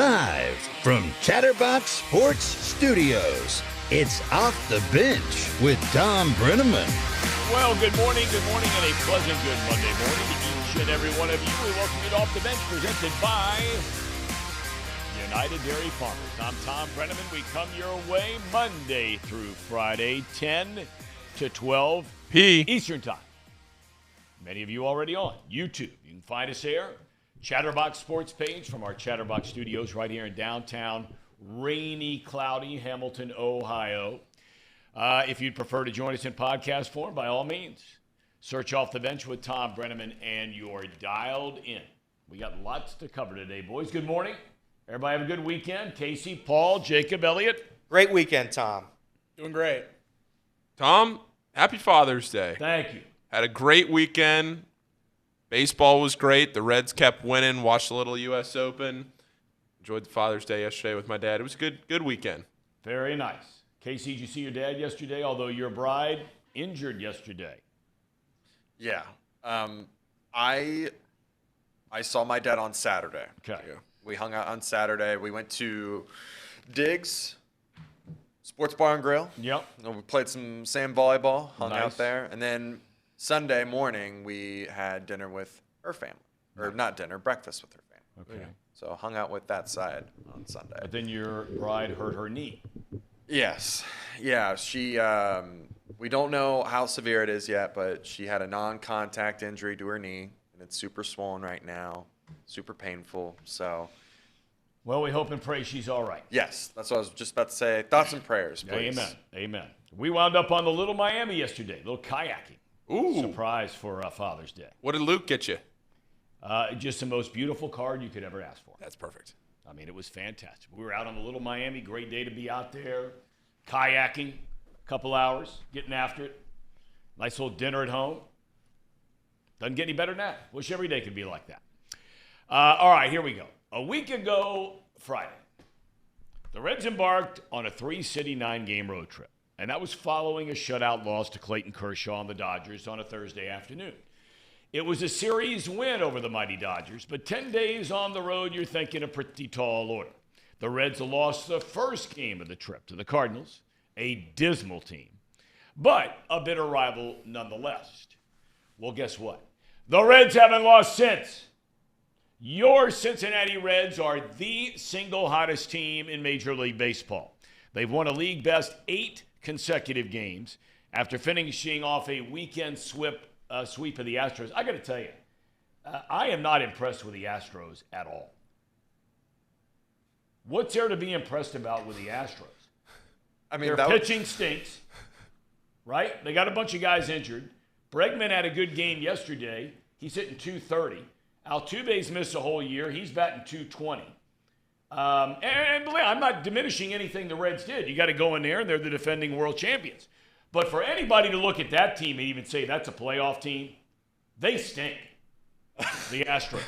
Live from Chatterbox Sports Studios, it's Off the Bench with Tom Brenneman. Well, good morning, and a pleasant good Monday morning to each and every one of you. We welcome you to Off the Bench, presented by United Dairy Farmers. I'm Tom Brenneman. We come your way Monday through Friday, 10 to 12 Eastern Time. Many of you already on YouTube. You can find us there. Chatterbox Sports page from our Chatterbox Studios right here in downtown rainy, cloudy Hamilton, Ohio. If you'd prefer to join us in podcast form, by all means, search Off the Bench with Tom Brenneman, and you're dialed in. We got lots to cover today, boys. Good morning. Everybody have a good weekend. Casey, Paul, Jacob, Elliott. Great weekend, Tom. Doing great. Tom, happy Father's Day. Thank you. Had a great weekend. Baseball was great. The Reds kept winning. Watched a little U.S. Open. Enjoyed the Father's Day yesterday with my dad. It was a good weekend. Very nice. Casey, did you see your dad yesterday, although your bride injured yesterday? Yeah. I saw my dad on Saturday. Okay. Yeah. We hung out on Saturday. We went to Diggs Sports Bar and Grill. Yep. We played some sand volleyball, hung Nice. out there. And then Sunday morning, we had dinner with her family. Or not dinner, breakfast with her family. Okay. So hung out with that side on Sunday. But then your bride hurt her knee. Yes. Yeah, she we don't know how severe it is yet, but she had a non-contact injury to her knee, and it's super swollen right now, super painful. So, Well, we hope and pray she's all right. yes, that's what I was just about to say. Thoughts and prayers, please. Amen. Amen. We wound up on the Little Miami yesterday, a little kayaking. Ooh. Surprise for Father's Day. What did Luke get you? Just the most beautiful card you could ever ask for. That's perfect. I mean, it was fantastic. We were out on the Little Miami. Great day to be out there, kayaking, a couple hours, getting after it. Nice little dinner at home. Doesn't get any better than that. Wish every day could be like that. All right, here we go. A week ago, Friday, the Reds embarked on a 3-city, 9-game road trip. And that was following a shutout loss to Clayton Kershaw and the Dodgers on a Thursday afternoon. It was a series win over the mighty Dodgers, but 10 days on the road, you're thinking a pretty tall order. The Reds lost the first game of the trip to the Cardinals, a dismal team, but a bitter rival nonetheless. Well, guess what? The Reds haven't lost since. Your Cincinnati Reds are the single hottest team in Major League Baseball. They've won a league-best 8 consecutive games after finishing off a weekend sweep of the Astros. I got to tell you, I am not impressed with the Astros at all. What's there to be impressed about with the Astros? I mean, Their pitching stinks, right? They got a bunch of guys injured. Bregman had a good game yesterday. He's hitting .230. Altuve's missed a whole year. He's batting .220. And believe me, I'm not diminishing anything the Reds did. You got to go in there, and they're the defending world champions. But for anybody to look at that team and even say that's a playoff team, they stink. The Astros.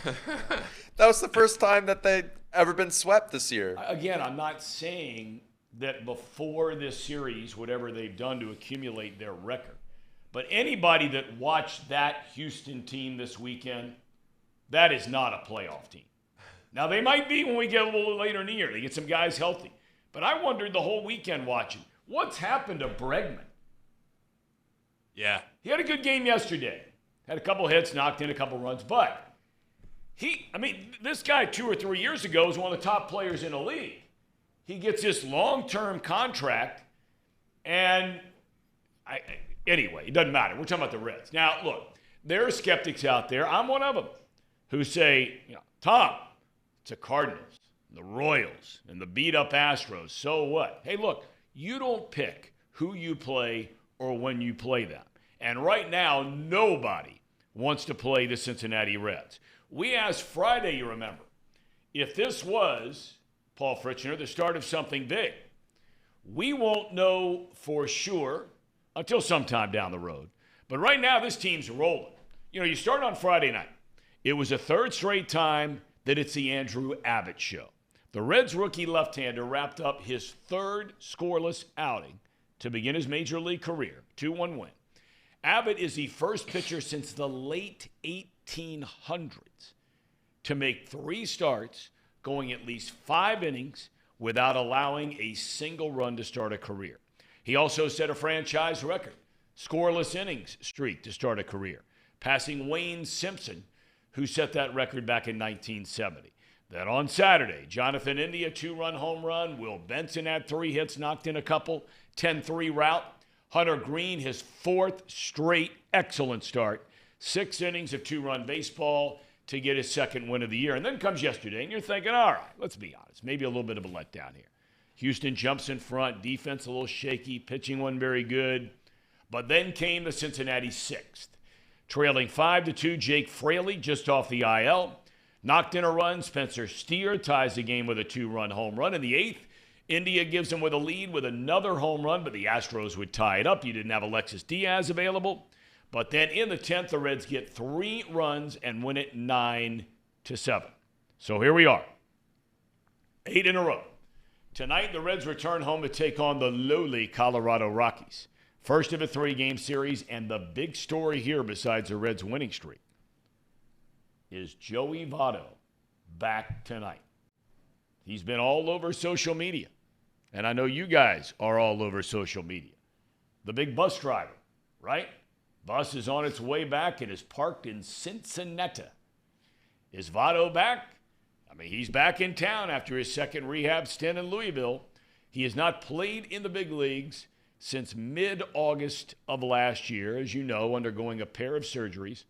That was the first time that they'd ever been swept this year. Again, I'm not saying that before this series, whatever they've done to accumulate their record. But anybody that watched that Houston team this weekend, that is not a playoff team. Now, they might be when we get a little later in the year. They get some guys healthy. But I wondered the whole weekend watching, what's happened to Bregman? Yeah. He had a good game yesterday. Had a couple hits, knocked in a couple runs. But this guy 2 or 3 years ago was one of the top players in the league. He gets this long-term contract, and anyway, it doesn't matter. We're talking about the Reds. Now, look, there are skeptics out there. I'm one of them who say, Tom, it's the Cardinals, the Royals, and the beat-up Astros. So what? Hey, look, you don't pick who you play or when you play them. And right now, nobody wants to play the Cincinnati Reds. We asked Friday, you remember, if this was, Paul Fritchner, the start of something big. We won't know for sure until sometime down the road. But right now, this team's rolling. You start on Friday night. It was a third straight time that it's the Andrew Abbott show. The Reds rookie left-hander wrapped up his third scoreless outing to begin his major league career, 2-1 win. Abbott is the first pitcher since the late 1800s to make 3 starts, going at least 5 innings without allowing a single run to start a career. He also set a franchise record, scoreless innings streak to start a career, passing Wayne Simpson, who set that record back in 1970. Then on Saturday, Jonathan India, 2-run home run. Will Benson had 3 hits, knocked in a couple, 10-3 rout. Hunter Green, his 4th straight excellent start. 6 innings of 2-run baseball to get his 2nd win of the year. And then comes yesterday, and you're thinking, all right, let's be honest, maybe a little bit of a letdown here. Houston jumps in front, defense a little shaky, pitching wasn't very good. But then came the Cincinnati 6th. Trailing 5-2, Jake Fraley just off the IL. Knocked in a run. Spencer Steer ties the game with a 2-run home run. In the 8th, India gives them with a lead with another home run, but the Astros would tie it up. You didn't have Alexis Diaz available. But then in the 10th, the Reds get 3 runs and win it 9-7. So here we are. 8 in a row. Tonight, the Reds return home to take on the lowly Colorado Rockies. First of a 3-game series, and the big story here besides the Reds' winning streak is Joey Votto back tonight. He's been all over social media, and I know you guys are all over social media. The big bus driver, right? Bus is on its way back and is parked in Cincinnati. Is Votto back? I mean, he's back in town after his 2nd rehab stint in Louisville. He has not played in the big leagues since mid-August of last year, as you know, undergoing a pair of surgeries,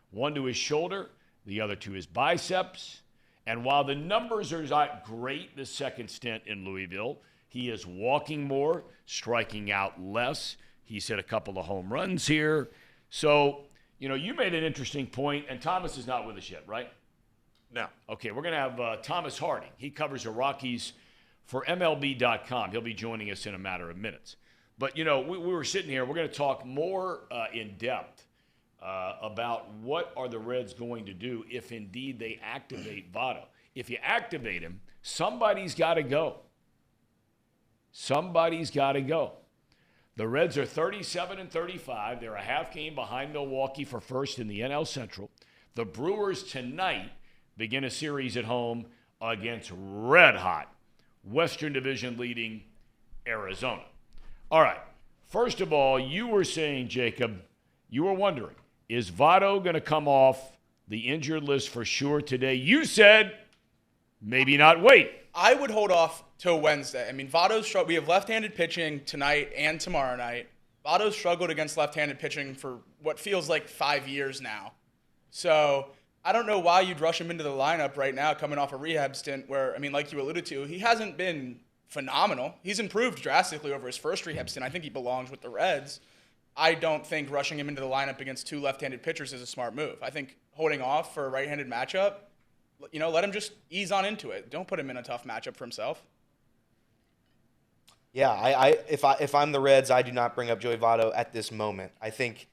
one to his shoulder, the other to his biceps. And while the numbers are not great this 2nd stint in Louisville, he is walking more, striking out less. He's hit a couple of home runs here. So, you made an interesting point, and Thomas is not with us yet, right? No. Okay, we're going to have Thomas Harding. He covers the Rockies for MLB.com. He'll be joining us in a matter of minutes. But, we were sitting here. We're going to talk more in depth about what are the Reds going to do if indeed they activate Votto. If you activate him, somebody's got to go. Somebody's got to go. The Reds are 37-35. They're a half game behind Milwaukee for first in the NL Central. The Brewers tonight begin a series at home against red-hot Western Division leading Arizona. All right. First of all, you were saying, Jacob, you were wondering, is Votto going to come off the injured list for sure today? You said maybe not wait. I would hold off till Wednesday. I mean, we have left-handed pitching tonight and tomorrow night. Votto's struggled against left-handed pitching for what feels like 5 years now. So I don't know why you'd rush him into the lineup right now coming off a rehab stint where, like you alluded to, he hasn't been phenomenal. He's improved drastically over his first rehab stint. I think he belongs with the Reds. I don't think rushing him into the lineup against 2 left-handed pitchers is a smart move. I think holding off for a right-handed matchup, let him just ease on into it. Don't put him in a tough matchup for himself. Yeah, if I'm the Reds, I do not bring up Joey Votto at this moment. I think,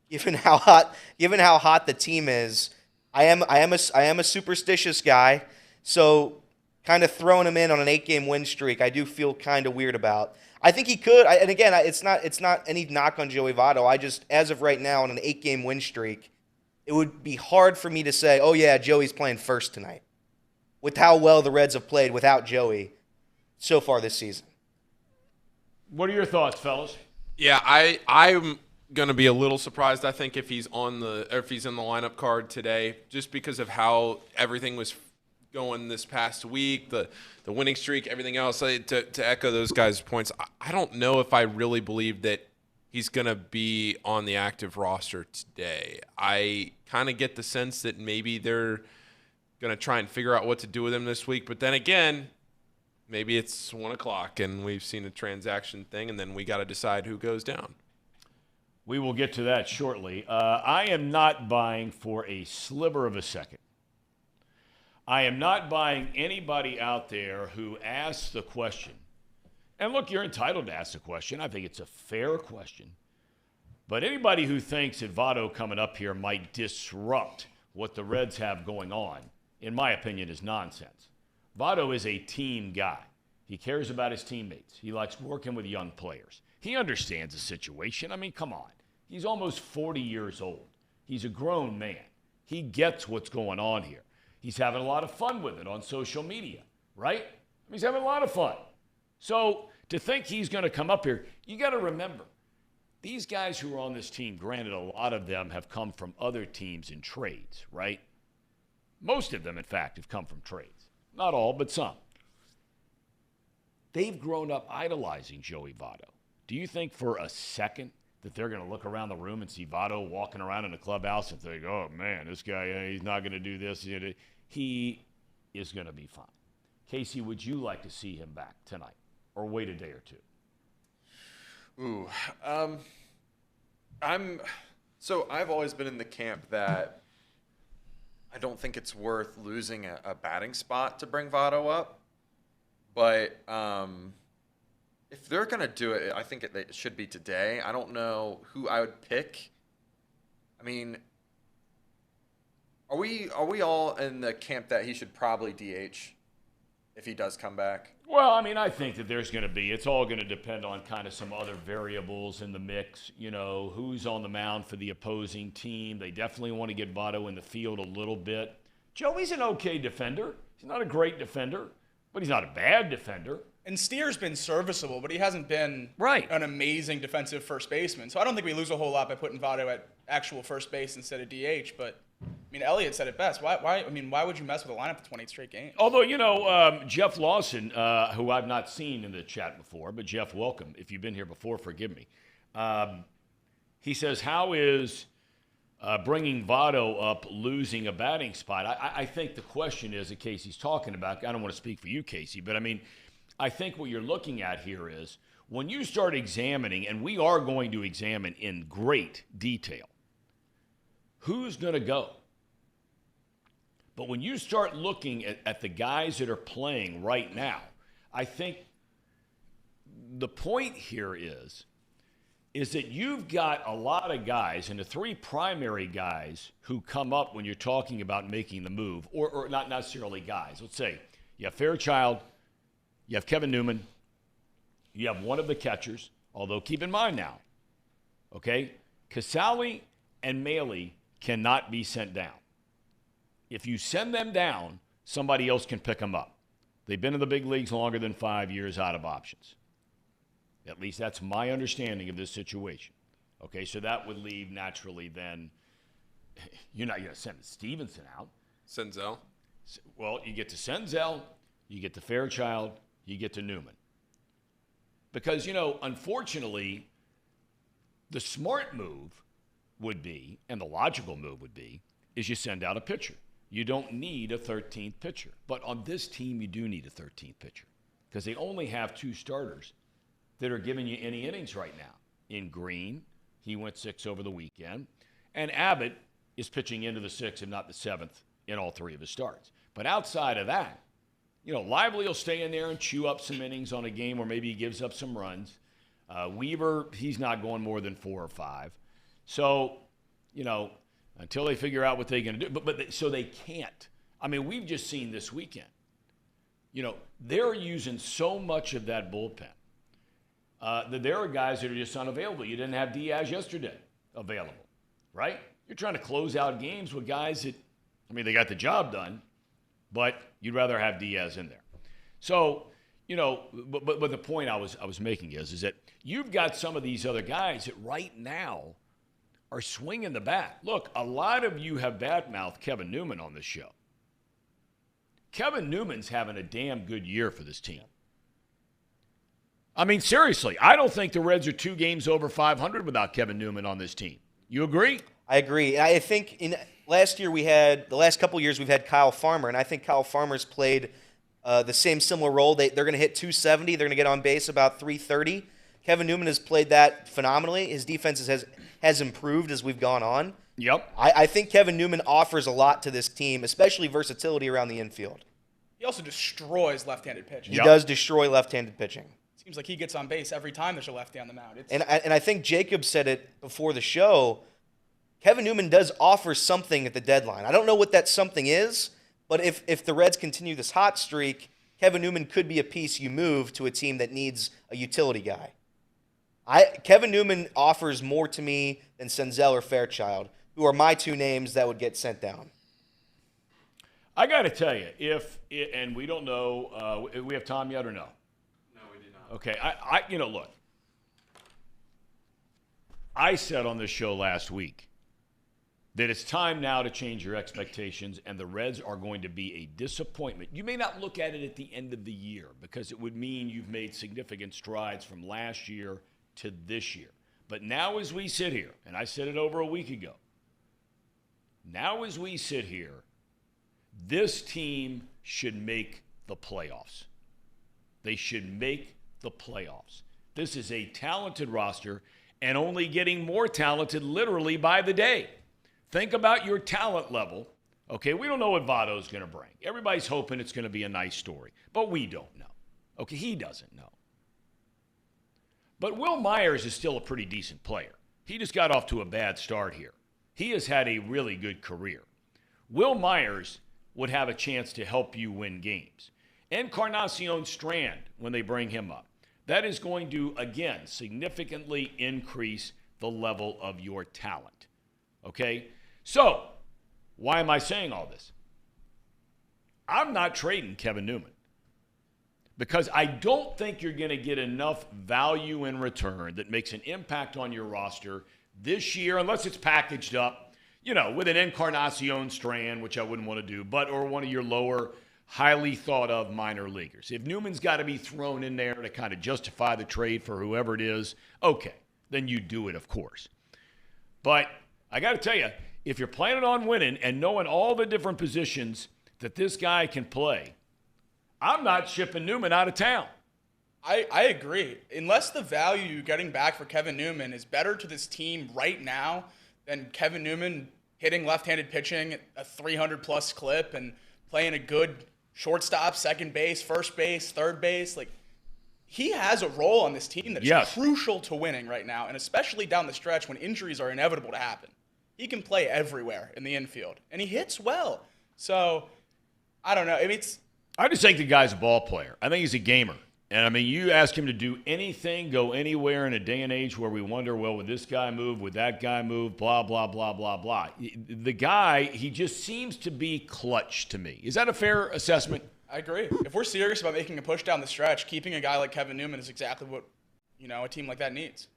given how hot the team is, I am a superstitious guy, so kind of throwing him in on an 8-game win streak, I do feel kind of weird about. I think he could, and again, it's not any knock on Joey Votto. I just, as of right now, on an 8-game win streak, it would be hard for me to say, oh yeah, Joey's playing first tonight, with how well the Reds have played without Joey so far this season. What are your thoughts, fellas? Yeah, I'm gonna be a little surprised. I think if he's in the lineup card today, just because of how everything was going this past week, the winning streak, everything else. To echo those guys' points, I don't know if I really believe that he's gonna be on the active roster today. I kind of get the sense that maybe they're gonna try and figure out what to do with him this week, but then again, maybe it's 1 o'clock and we've seen a transaction thing, and then we got to decide who goes down. We will get to that shortly. I am not buying for a sliver of a second. I am not buying anybody out there who asks the question. And look, you're entitled to ask the question. I think it's a fair question. But anybody who thinks that Votto coming up here might disrupt what the Reds have going on, in my opinion, is nonsense. Votto is a team guy. He cares about his teammates. He likes working with young players. He understands the situation. I mean, come on. He's almost 40 years old. He's a grown man. He gets what's going on here. He's having a lot of fun with it on social media, right? He's having a lot of fun. So to think he's going to come up here, you got to remember, these guys who are on this team, granted, a lot of them have come from other teams in trades, right? Most of them, in fact, have come from trades. Not all, but some. They've grown up idolizing Joey Votto. Do you think for a second that they're going to look around the room and see Votto walking around in the clubhouse and think, oh, man, this guy, he's not going to do this. He is going to be fine. Casey, would you like to see him back tonight or wait a day or two? I've always been in the camp that I don't think it's worth losing a batting spot to bring Votto up. But if they're going to do it, I think it should be today. I don't know who I would pick. I mean, are we all in the camp that he should probably DH if he does come back? Well, I mean, I think that there's going to be, it's all going to depend on kind of some other variables in the mix. You know, who's on the mound for the opposing team. They definitely want to get Votto in the field a little bit. Joey's an okay defender. He's not a great defender, but he's not a bad defender. And Steer's been serviceable, but he hasn't been an amazing defensive first baseman. So I don't think we lose a whole lot by putting Votto at actual first base instead of DH. But I mean, Elliott said it best. Why would you mess with a lineup for 28 straight games? Although, you know, Jeff Lawson, who I've not seen in the chat before, but Jeff, welcome. If you've been here before, forgive me. He says, how is bringing Votto up losing a batting spot? I think the question is that Casey's talking about. I don't want to speak for you, Casey, but I mean, I think what you're looking at here is when you start examining, and we are going to examine in great detail, who's going to go? But when you start looking at the guys that are playing right now, I think the point here is that you've got a lot of guys, and the three primary guys who come up when you're talking about making the move, or not necessarily guys. Let's say you have Fairchild, you have Kevin Newman, you have one of the catchers, although keep in mind now, okay, Casale and Maile cannot be sent down. If you send them down, somebody else can pick them up. They've been in the big leagues longer than 5 years out of options. At least that's my understanding of this situation. Okay, so that would leave naturally then, you're not going to send Stevenson out. Senzel. Well, you get to Senzel, you get to Fairchild, you get to Newman. Because, you know, unfortunately, the smart move would be, and the logical move would be, is you send out a pitcher. You don't need a 13th pitcher. But on this team, you do need a 13th pitcher because they only have two starters that are giving you any innings right now. In Green, he went 6 over the weekend, and Abbott is pitching into the 6th and not the 7th in all 3 of his starts. But outside of that, you know, Lively will stay in there and chew up some innings on a game where maybe he gives up some runs. Weaver, he's not going more than 4 or 5. So, you know, until they figure out what they're going to do. So they can't. I mean, we've just seen this weekend. You know, they're using so much of that bullpen that there are guys that are just unavailable. You didn't have Diaz yesterday available, right? You're trying to close out games with guys that, I mean, they got the job done, but you'd rather have Diaz in there. So, you know, but the point I was making is that you've got some of these other guys that right now are swinging the bat. Look, a lot of you have badmouthed Kevin Newman on this show. Kevin Newman's having a damn good year for this team. I mean, seriously, I don't think the Reds are 2 games over 500 without Kevin Newman on this team. You agree? I agree. I think the last couple years we've had Kyle Farmer, and I think Kyle Farmer's played the same similar role. They're going to hit 270. They're going to get on base about 330. Kevin Newman has played that phenomenally. His defense has improved as we've gone on. Yep. I think Kevin Newman offers a lot to this team, especially versatility around the infield. He also destroys left-handed pitching. He does destroy left-handed pitching. Seems like he gets on base every time there's a lefty on the mound. And I think Jacob said it before the show. Kevin Newman does offer something at the deadline. I don't know what that something is, but if the Reds continue this hot streak, Kevin Newman could be a piece you move to a team that needs a utility guy. Kevin Newman offers more to me than Senzel or Fairchild, who are my 2 names that would get sent down. I got to tell you, and we don't know, we have Tom yet or no? No, we do not. Okay, look. I said on this show last week that it's time now to change your expectations, and the Reds are going to be a disappointment. You may not look at it at the end of the year because it would mean you've made significant strides from last year to this year. But now as we sit here, and I said it over a week ago, now as we sit here, this team should make the playoffs. They should make the playoffs. This is a talented roster and only getting more talented literally by the day. Think about your talent level. Okay, we don't know what Votto's going to bring. Everybody's hoping it's going to be a nice story, but we don't know. Okay, he doesn't know. But Will Myers is still a pretty decent player. He just got off to a bad start here. He has had a really good career. Will Myers would have a chance to help you win games. Encarnacion Strand, when they bring him up, that is going to, again, significantly increase the level of your talent. Okay? So, why am I saying all this? I'm not trading Kevin Newman because I don't think you're going to get enough value in return that makes an impact on your roster this year, unless it's packaged up, with an Encarnacion Strand, which I wouldn't want to do, or one of your lower, highly thought of minor leaguers. If Newman's got to be thrown in there to kind of justify the trade for whoever it is, okay, then you do it, of course. But I got to tell you, if you're planning on winning and knowing all the different positions that this guy can play, I'm not shipping Newman out of town. I agree. Unless the value you're getting back for Kevin Newman is better to this team right now than Kevin Newman hitting left-handed pitching at a 300-plus clip and playing a good shortstop, second base, first base, third base. Like, he has a role on this team that is crucial to winning right now, and especially down the stretch when injuries are inevitable to happen. He can play everywhere in the infield, and he hits well. So, I don't know. I just think the guy's a ball player. I think he's a gamer. And, you ask him to do anything, go anywhere in a day and age where we wonder, well, would this guy move? Would that guy move? Blah, blah, blah, blah, blah. The guy, he just seems to be clutch to me. Is that a fair assessment? I agree. If we're serious about making a push down the stretch, keeping a guy like Kevin Newman is exactly what, a team like that needs.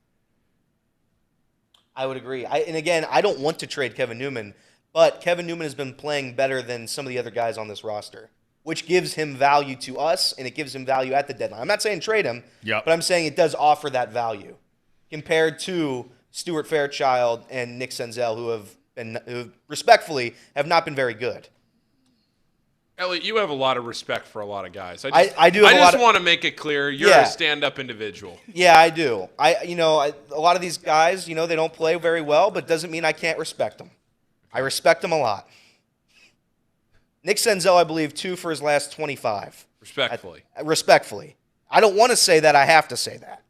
I would agree. And again, I don't want to trade Kevin Newman, but Kevin Newman has been playing better than some of the other guys on this roster, which gives him value to us, and it gives him value at the deadline. I'm not saying trade him, but I'm saying it does offer that value compared to Stuart Fairchild and Nick Senzel, who respectfully have not been very good. Elliot, you have a lot of respect for a lot of guys. I do. I just want to make it clear you're a stand-up individual. Yeah, I do. A lot of these guys, they don't play very well, but doesn't mean I can't respect them. I respect them a lot. Nick Senzel, I believe, 2 for his last 25. Respectfully. Respectfully. I don't want to say that. I have to say that.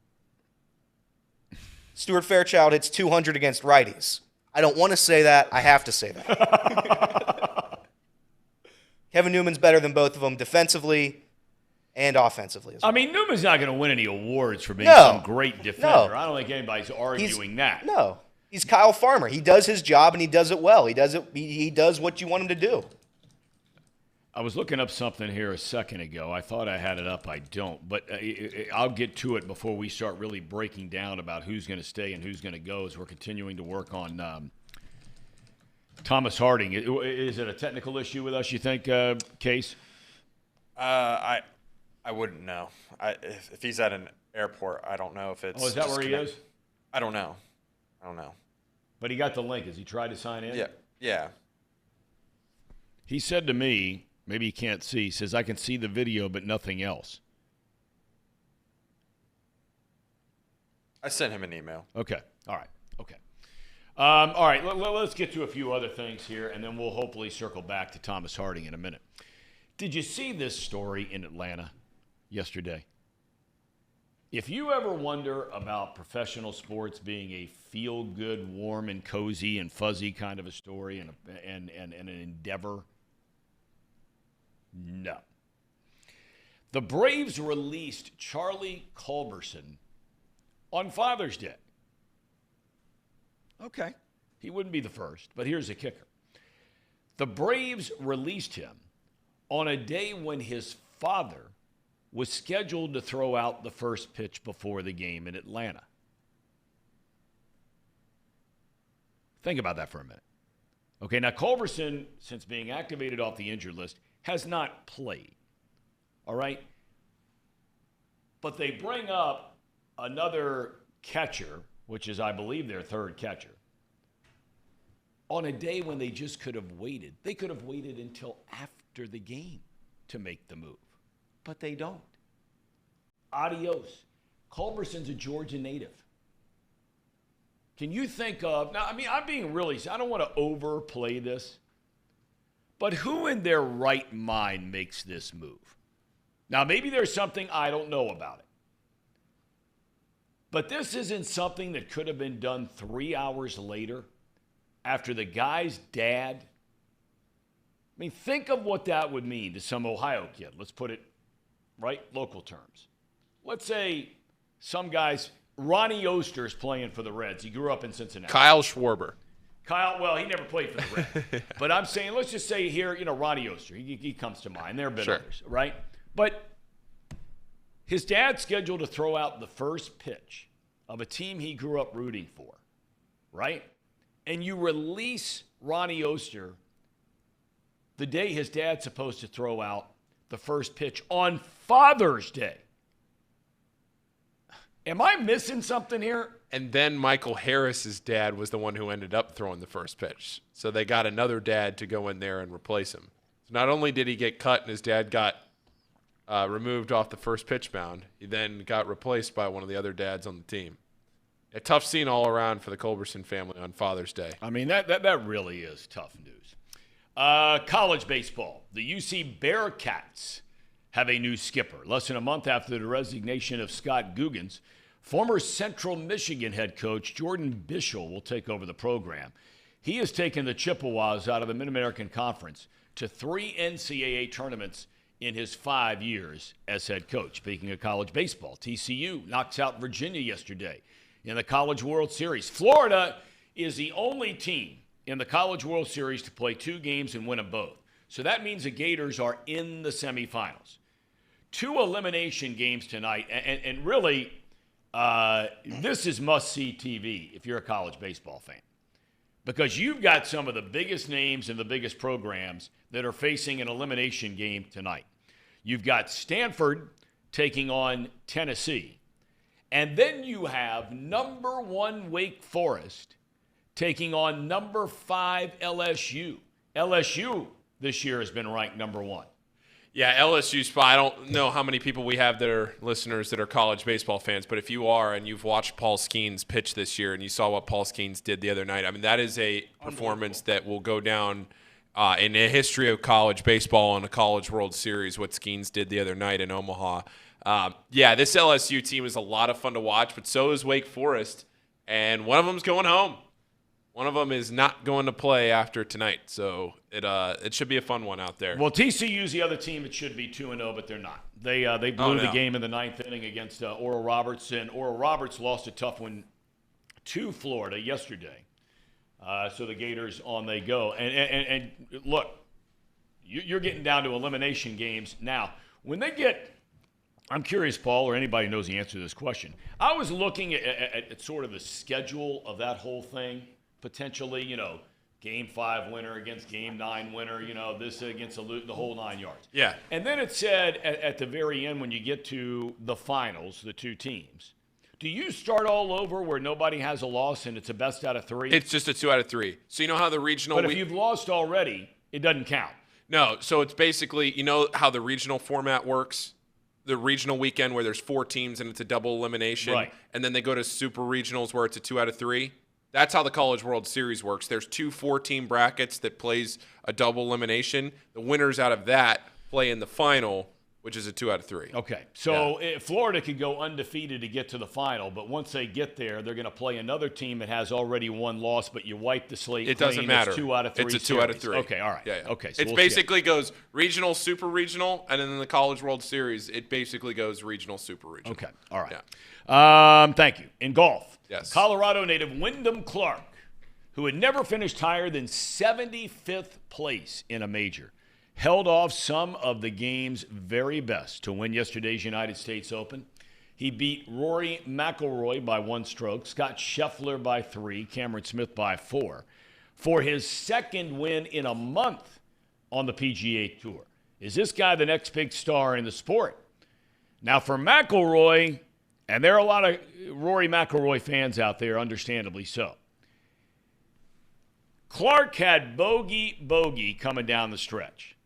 Stuart Fairchild hits 200 against righties. I don't want to say that. I have to say that. Kevin Newman's better than both of them defensively and offensively as well. Newman's not going to win any awards for being some great defender. No. I don't think anybody's arguing that. No. He's Kyle Farmer. He does his job, and he does it well. He does what you want him to do. I was looking up something here a second ago. I thought I had it up. I don't. But I'll get to it before we start really breaking down about who's going to stay and who's going to go as we're continuing to work on Thomas Harding. Is it a technical issue with us, you think, Case? I wouldn't know. If he's at an airport, I don't know if it's... Oh, is that where he is? I don't know. But he got the link. Has he tried to sign in? Yeah. He said to me... Maybe he can't see. He says, I can see the video, but nothing else. I sent him an email. Okay. All right. Okay. All right. Let's get to a few other things here, and then we'll hopefully circle back to Thomas Harding in a minute. Did you see this story in Atlanta yesterday? If you ever wonder about professional sports being a feel-good, warm, and cozy and fuzzy kind of a story and an endeavor, no. The Braves released Charlie Culberson on Father's Day. Okay. He wouldn't be the first, but here's the kicker. The Braves released him on a day when his father was scheduled to throw out the first pitch before the game in Atlanta. Think about that for a minute. Okay, now Culberson, since being activated off the injured list, has not played. All right? But they bring up another catcher, which is, I believe, their third catcher, on a day when they just could have waited. They could have waited until after the game to make the move. But they don't. Adios. Culberson's a Georgia native. Can you think of, now, I mean, I'm being really, I don't want to overplay this, but who in their right mind makes this move? Now, maybe there's something I don't know about it. But this isn't something that could have been done 3 hours later after the guy's dad. I mean, think of what that would mean to some Ohio kid. Let's put it right, local terms. Let's say some guys, Ronnie Oster's playing for the Reds. He grew up in Cincinnati. Kyle Schwarber. Well, he never played for the Reds. But I'm saying, let's just say here, Ronnie Oster. He comes to mind. There have been others, right? But his dad's scheduled to throw out the first pitch of a team he grew up rooting for, right? And you release Ronnie Oster the day his dad's supposed to throw out the first pitch on Father's Day. Am I missing something here? And then Michael Harris's dad was the one who ended up throwing the first pitch. So they got another dad to go in there and replace him. So not only did he get cut and his dad got removed off the first pitch mound, he then got replaced by one of the other dads on the team. A tough scene all around for the Culberson family on Father's Day. I mean, that really is tough news. College baseball. The UC Bearcats have a new skipper. Less than a month after the resignation of Scott Guggens, former Central Michigan head coach Jordan Bischel will take over the program. He has taken the Chippewas out of the Mid-American Conference to 3 NCAA tournaments in his 5 years as head coach. Speaking of college baseball, TCU knocks out Virginia yesterday in the College World Series. Florida is the only team in the College World Series to play 2 games and win them both. So that means the Gators are in the semifinals. 2 elimination games tonight, and really, this is must-see TV if you're a college baseball fan, because you've got some of the biggest names and the biggest programs that are facing an elimination game tonight. You've got Stanford taking on Tennessee, and then you have number 1 Wake Forest taking on number 5 LSU. LSU this year has been ranked number 1. Yeah, LSU spot. I don't know how many people we have that are listeners that are college baseball fans, but if you are and you've watched Paul Skeens pitch this year and you saw what Paul Skeens did the other night, I mean, that is a performance that will go down in the history of college baseball and a College World Series, what Skeens did the other night in Omaha. This LSU team is a lot of fun to watch, but so is Wake Forest, and one of them's going home. One of them is not going to play after tonight, so it should be a fun one out there. Well, TCU's the other team that should be 2-0, but they're not. They blew the game in the 9th inning against Oral Roberts, and Oral Roberts lost a tough one to Florida yesterday. So the Gators on they go. And look, you're getting down to elimination games now. When they get – I'm curious, Paul, or anybody knows the answer to this question. I was looking at sort of the schedule of that whole thing. Potentially, Game 5 winner against Game 9 winner, this against the whole 9 yards. Yeah. And then it said at the very end when you get to the finals, the 2 teams, do you start all over where nobody has a loss and it's a best out of 3? It's just a 2 out of 3. So you know how the regional – But if you've lost already, it doesn't count. No, so it's basically – how the regional format works? The regional weekend where there's 4 teams and it's a double elimination. Right. And then they go to super regionals where it's a 2 out of 3. That's how the College World Series works. There's 2 4-team brackets that plays a double elimination. The winners out of that play in the final, which is a 2 out of 3. Okay, so Florida could go undefeated to get to the final, but once they get there, they're going to play another team that has already 1 loss, but you wipe the slate It clean. doesn't matter. It's 2 out of 3. It's a 2 out of 3. Okay, all right. Yeah. Okay, so it we'll basically goes regional, super regional, and then in the College World Series, it basically goes regional, super regional. Okay, all right. Yeah. Thank you. In golf, Yes. Colorado native Wyndham Clark, who had never finished higher than 75th place in a major, held off some of the game's very best to win yesterday's United States Open. He beat Rory McIlroy by 1 stroke, Scott Scheffler by 3, Cameron Smith by 4, for his second win in a month on the PGA Tour. Is this guy the next big star in the sport? Now, for McIlroy, and there are a lot of Rory McIlroy fans out there, understandably so. Clark had bogey coming down the stretch.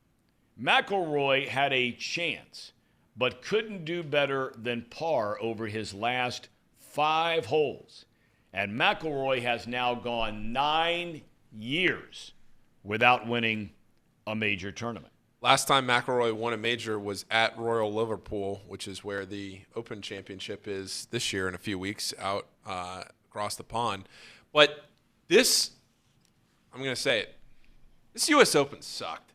McIlroy had a chance, but couldn't do better than par over his last 5 holes. And McIlroy has now gone 9 years without winning a major tournament. Last time McIlroy won a major was at Royal Liverpool, which is where the Open Championship is this year in a few weeks out across the pond. But this, I'm going to say it, this U.S. Open sucked.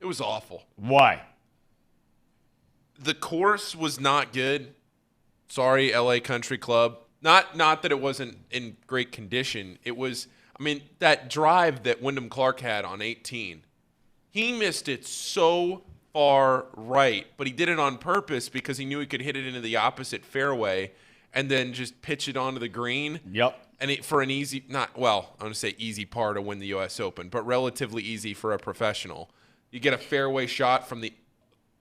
It was awful. Why? The course was not good. Sorry, LA Country Club. Not that it wasn't in great condition. It was, I mean, that drive that Wyndham Clark had on 18, he missed it so far right, but he did it on purpose because he knew he could hit it into the opposite fairway and then just pitch it onto the green. Yep. And for an easy, I'm going to say easy par to win the U.S. Open, but relatively easy for a professional. You get a fairway shot from the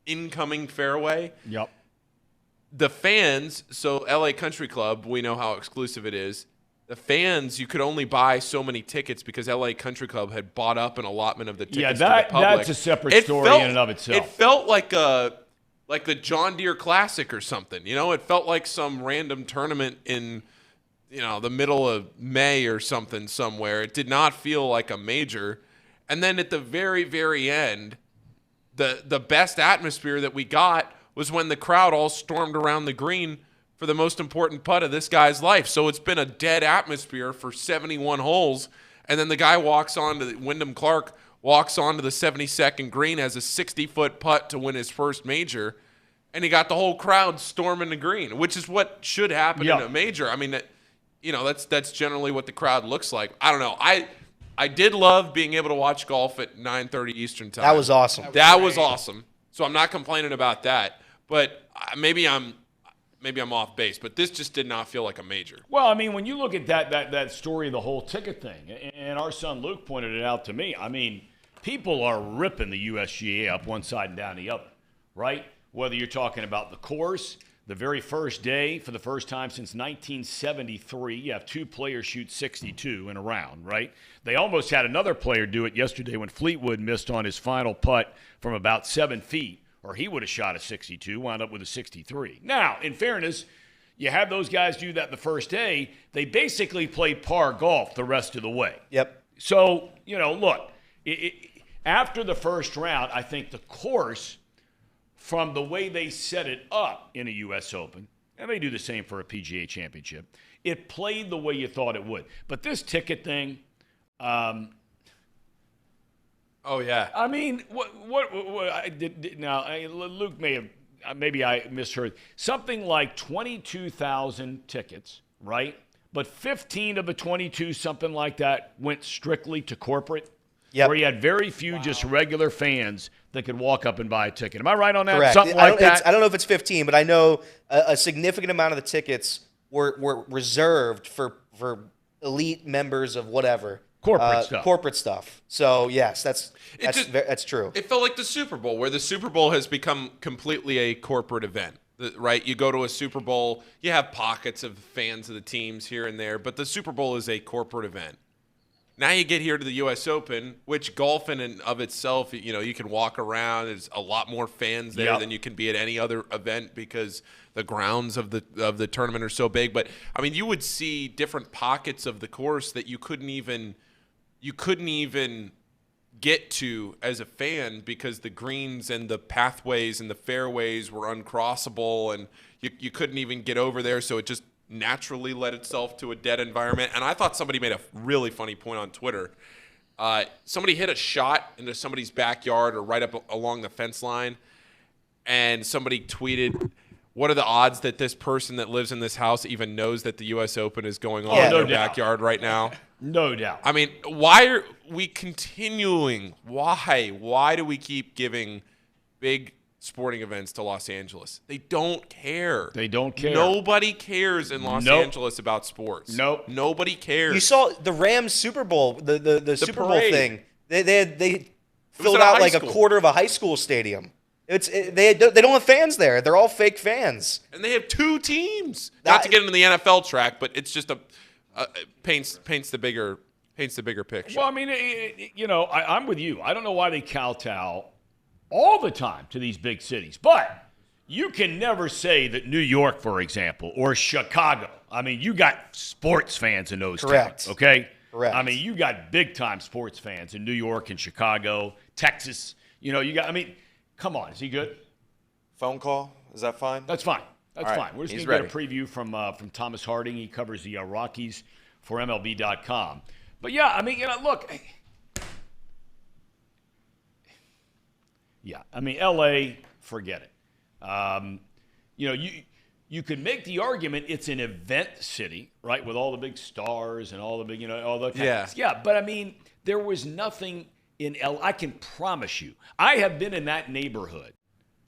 incoming fairway. Yep. The fans, so LA Country Club, we know how exclusive it is. The fans, you could only buy so many tickets because LA Country Club had bought up an allotment of the tickets to the public. That's a separate story in and of itself. It felt like the John Deere Classic or something. You know, it felt like some random tournament in, the middle of May or something somewhere. It did not feel like a major. And then at the very, very end, the best atmosphere that we got was when the crowd all stormed around the green for the most important putt of this guy's life. So it's been a dead atmosphere for 71 holes, and then the guy Wyndham Clark walks onto the 72nd green, has a 60-foot putt to win his first major, and he got the whole crowd storming the green, which is what should happen in a major. I mean, that's generally what the crowd looks like. I don't know. I did love being able to watch golf at 9:30 Eastern time. That was awesome. That was awesome. So I'm not complaining about that, but maybe I'm off base, but this just did not feel like a major. Well, I mean, when you look at that story, the whole ticket thing, and our son Luke pointed it out to me, I mean, people are ripping the USGA up one side and down the other, right? Whether you're talking about the course, the very first day, for the first time since 1973, you have 2 players shoot 62 in a round, right? They almost had another player do it yesterday when Fleetwood missed on his final putt from about 7 feet. Or he would have shot a 62, wound up with a 63. Now, in fairness, you have those guys do that the first day. They basically played par golf the rest of the way. Yep. So, look, after the first round, I think the course, from the way they set it up in a U.S. Open, and they do the same for a PGA Championship, it played the way you thought it would. But this ticket thing, oh yeah. I mean, what I did now? Luke maybe I misheard something like 22,000 tickets, right? But 15 of the 22, something like that, went strictly to corporate. Yep. Where you had very few just regular fans that could walk up and buy a ticket. Am I right on that? Correct. Something like that. I don't know if it's 15, but I know a significant amount of the tickets were reserved for elite members of whatever. Corporate stuff. So yes, that's true. It felt like the Super Bowl, where the Super Bowl has become completely a corporate event. Right? You go to a Super Bowl, you have pockets of fans of the teams here and there, but the Super Bowl is a corporate event. Now you get here to the U.S. Open, which golf in and of itself, you can walk around. There's a lot more fans there than you can be at any other event because the grounds of the tournament are so big. But I mean, you would see different pockets of the course that you couldn't even get to as a fan because the greens and the pathways and the fairways were uncrossable, and you couldn't even get over there. So it just naturally led itself to a dead environment. And I thought somebody made a really funny point on Twitter. Somebody hit a shot into somebody's backyard or right up along the fence line, and somebody tweeted, what are the odds that this person that lives in this house even knows that the U.S. Open is going on in their backyard right now? No doubt. I mean, why we continuing, why do we keep giving big sporting events to Los Angeles? They don't care. They don't care. Nobody cares in Los Angeles about sports. Nope. Nobody cares. You saw the Rams Super Bowl, the Super Bowl parade. thing. They filled at a out high like school. a quarter of a high school stadium. They don't have fans there. They're all fake fans. And they have 2 teams. Not to get into the NFL track, but it's just paints the bigger picture. Well, I mean, I'm with you. I don't know why they kowtow all the time to these big cities, but you can never say that New York, for example, or Chicago. I mean, you got sports fans in those Correct. towns, okay? Correct. I mean, you got big-time sports fans in New York and Chicago, Texas. Come on, is he good? Phone call? Is that fine? That's fine. That's All right, fine. We're just he's going to get a ready. preview from Thomas Harding. He covers the Rockies for MLB.com. But, yeah, I mean, look. Yeah, I mean, L.A., forget it. You could make the argument it's an event city, right, with all the big stars and all the big, all the kind of, yeah. But I mean, there was nothing in L. I can promise you, I have been in that neighborhood.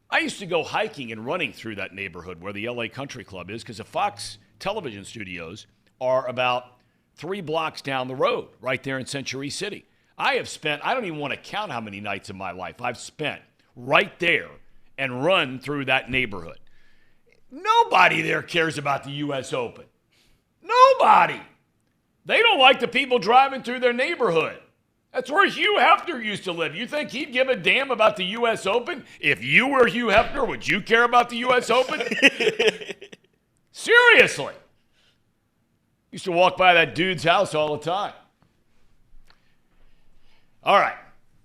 I used to go hiking and running through that neighborhood where the L.A. Country Club is, because the Fox television studios are about 3 blocks down the road, right there in Century City. I don't even want to count how many nights of my life I've spent right there and run through that neighborhood. Nobody there cares about the U.S. Open. Nobody. They don't like the people driving through their neighborhood. That's where Hugh Hefner used to live. You think he'd give a damn about the U.S. Open? If you were Hugh Hefner, would you care about the U.S. Open? Seriously. Used to walk by that dude's house all the time. All right.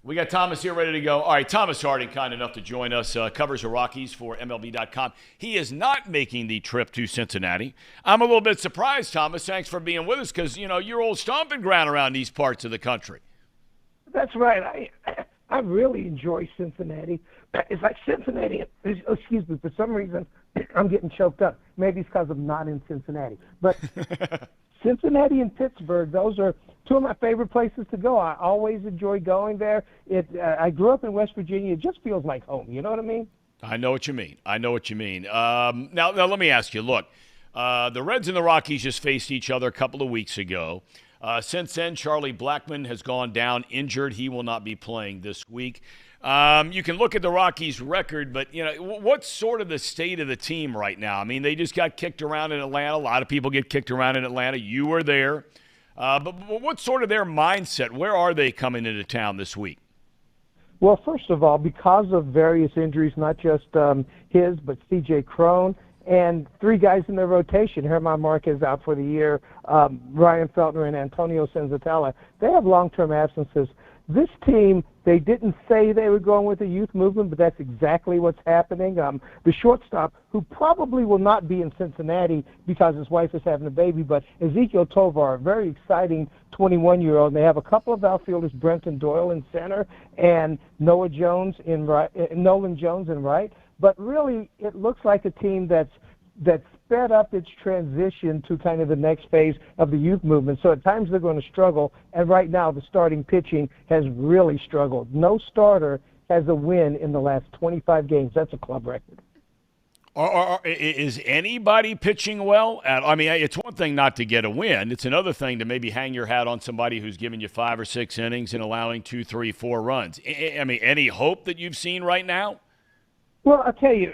We got Thomas here ready to go. All right, Thomas Harding, kind enough to join us, covers the Rockies for MLB.com. He is not making the trip to Cincinnati. I'm a little bit surprised, Thomas. Thanks for being with us because, you're old stomping ground around these parts of the country. That's right. I really enjoy Cincinnati. It's like Cincinnati. Excuse me. For some reason, I'm getting choked up. Maybe it's because I'm not in Cincinnati. But Cincinnati and Pittsburgh, those are 2 of my favorite places to go. I always enjoy going there. I grew up in West Virginia. It just feels like home. You know what I mean? I know what you mean. Now, let me ask you. Look, the Reds and the Rockies just faced each other a couple of weeks ago. Since then, Charlie Blackmon has gone down injured. He will not be playing this week. You can look at the Rockies' record, but, what's sort of the state of the team right now? I mean, they just got kicked around in Atlanta. A lot of people get kicked around in Atlanta. You were there. But what's sort of their mindset? Where are they coming into town this week? Well, first of all, because of various injuries, not just his, but C.J. Cron, and 3 guys in their rotation, Germán Marquez out for the year, Ryan Feltner and Antonio Senzatella, they have long-term absences. This team, they didn't say they were going with the youth movement, but that's exactly what's happening. The shortstop, who probably will not be in Cincinnati because his wife is having a baby, but Ezekiel Tovar, a very exciting 21-year-old. And they have a couple of outfielders, Brenton Doyle in center and Nolan Jones in right. But really, it looks like a team that's sped up its transition to kind of the next phase of the youth movement. So at times they're going to struggle, and right now the starting pitching has really struggled. No starter has a win in the last 25 games. That's a club record. Is anybody pitching well? I mean, it's one thing not to get a win. It's another thing to maybe hang your hat on somebody who's giving you 5 or 6 innings and allowing 2, 3, 4 runs. I mean, any hope that you've seen right now? Well, I'll tell you,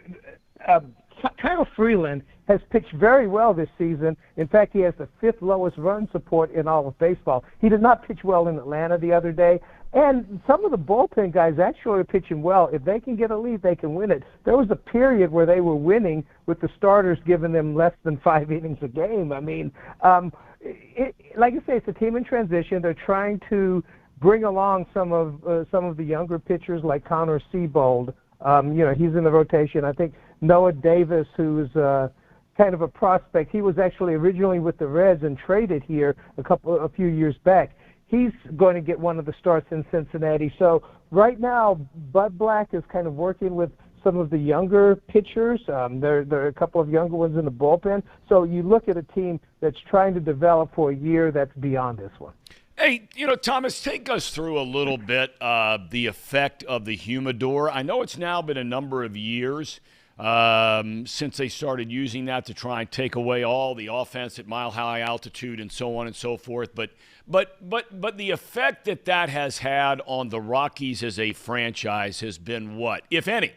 Kyle Freeland has pitched very well this season. In fact, he has the 5th lowest run support in all of baseball. He did not pitch well in Atlanta the other day. And some of the bullpen guys actually are pitching well. If they can get a lead, they can win it. There was a period where they were winning with the starters giving them less than 5 innings a game. I mean, like I say, it's a team in transition. They're trying to bring along some of the younger pitchers like Connor Seabold. He's in the rotation. I think Noah Davis, who's kind of a prospect, he was actually originally with the Reds and traded here a few years back. He's going to get one of the starts in Cincinnati. So right now, Bud Black is kind of working with some of the younger pitchers. There are a couple of younger ones in the bullpen. So you look at a team that's trying to develop for a year that's beyond this one. Hey, Hey, Thomas, take us through a little bit the effect of the humidor. I know it's now been a number of years since they started using that to try and take away all the offense at mile-high altitude and so on and so forth. But the effect that has had on the Rockies as a franchise has been what, if any?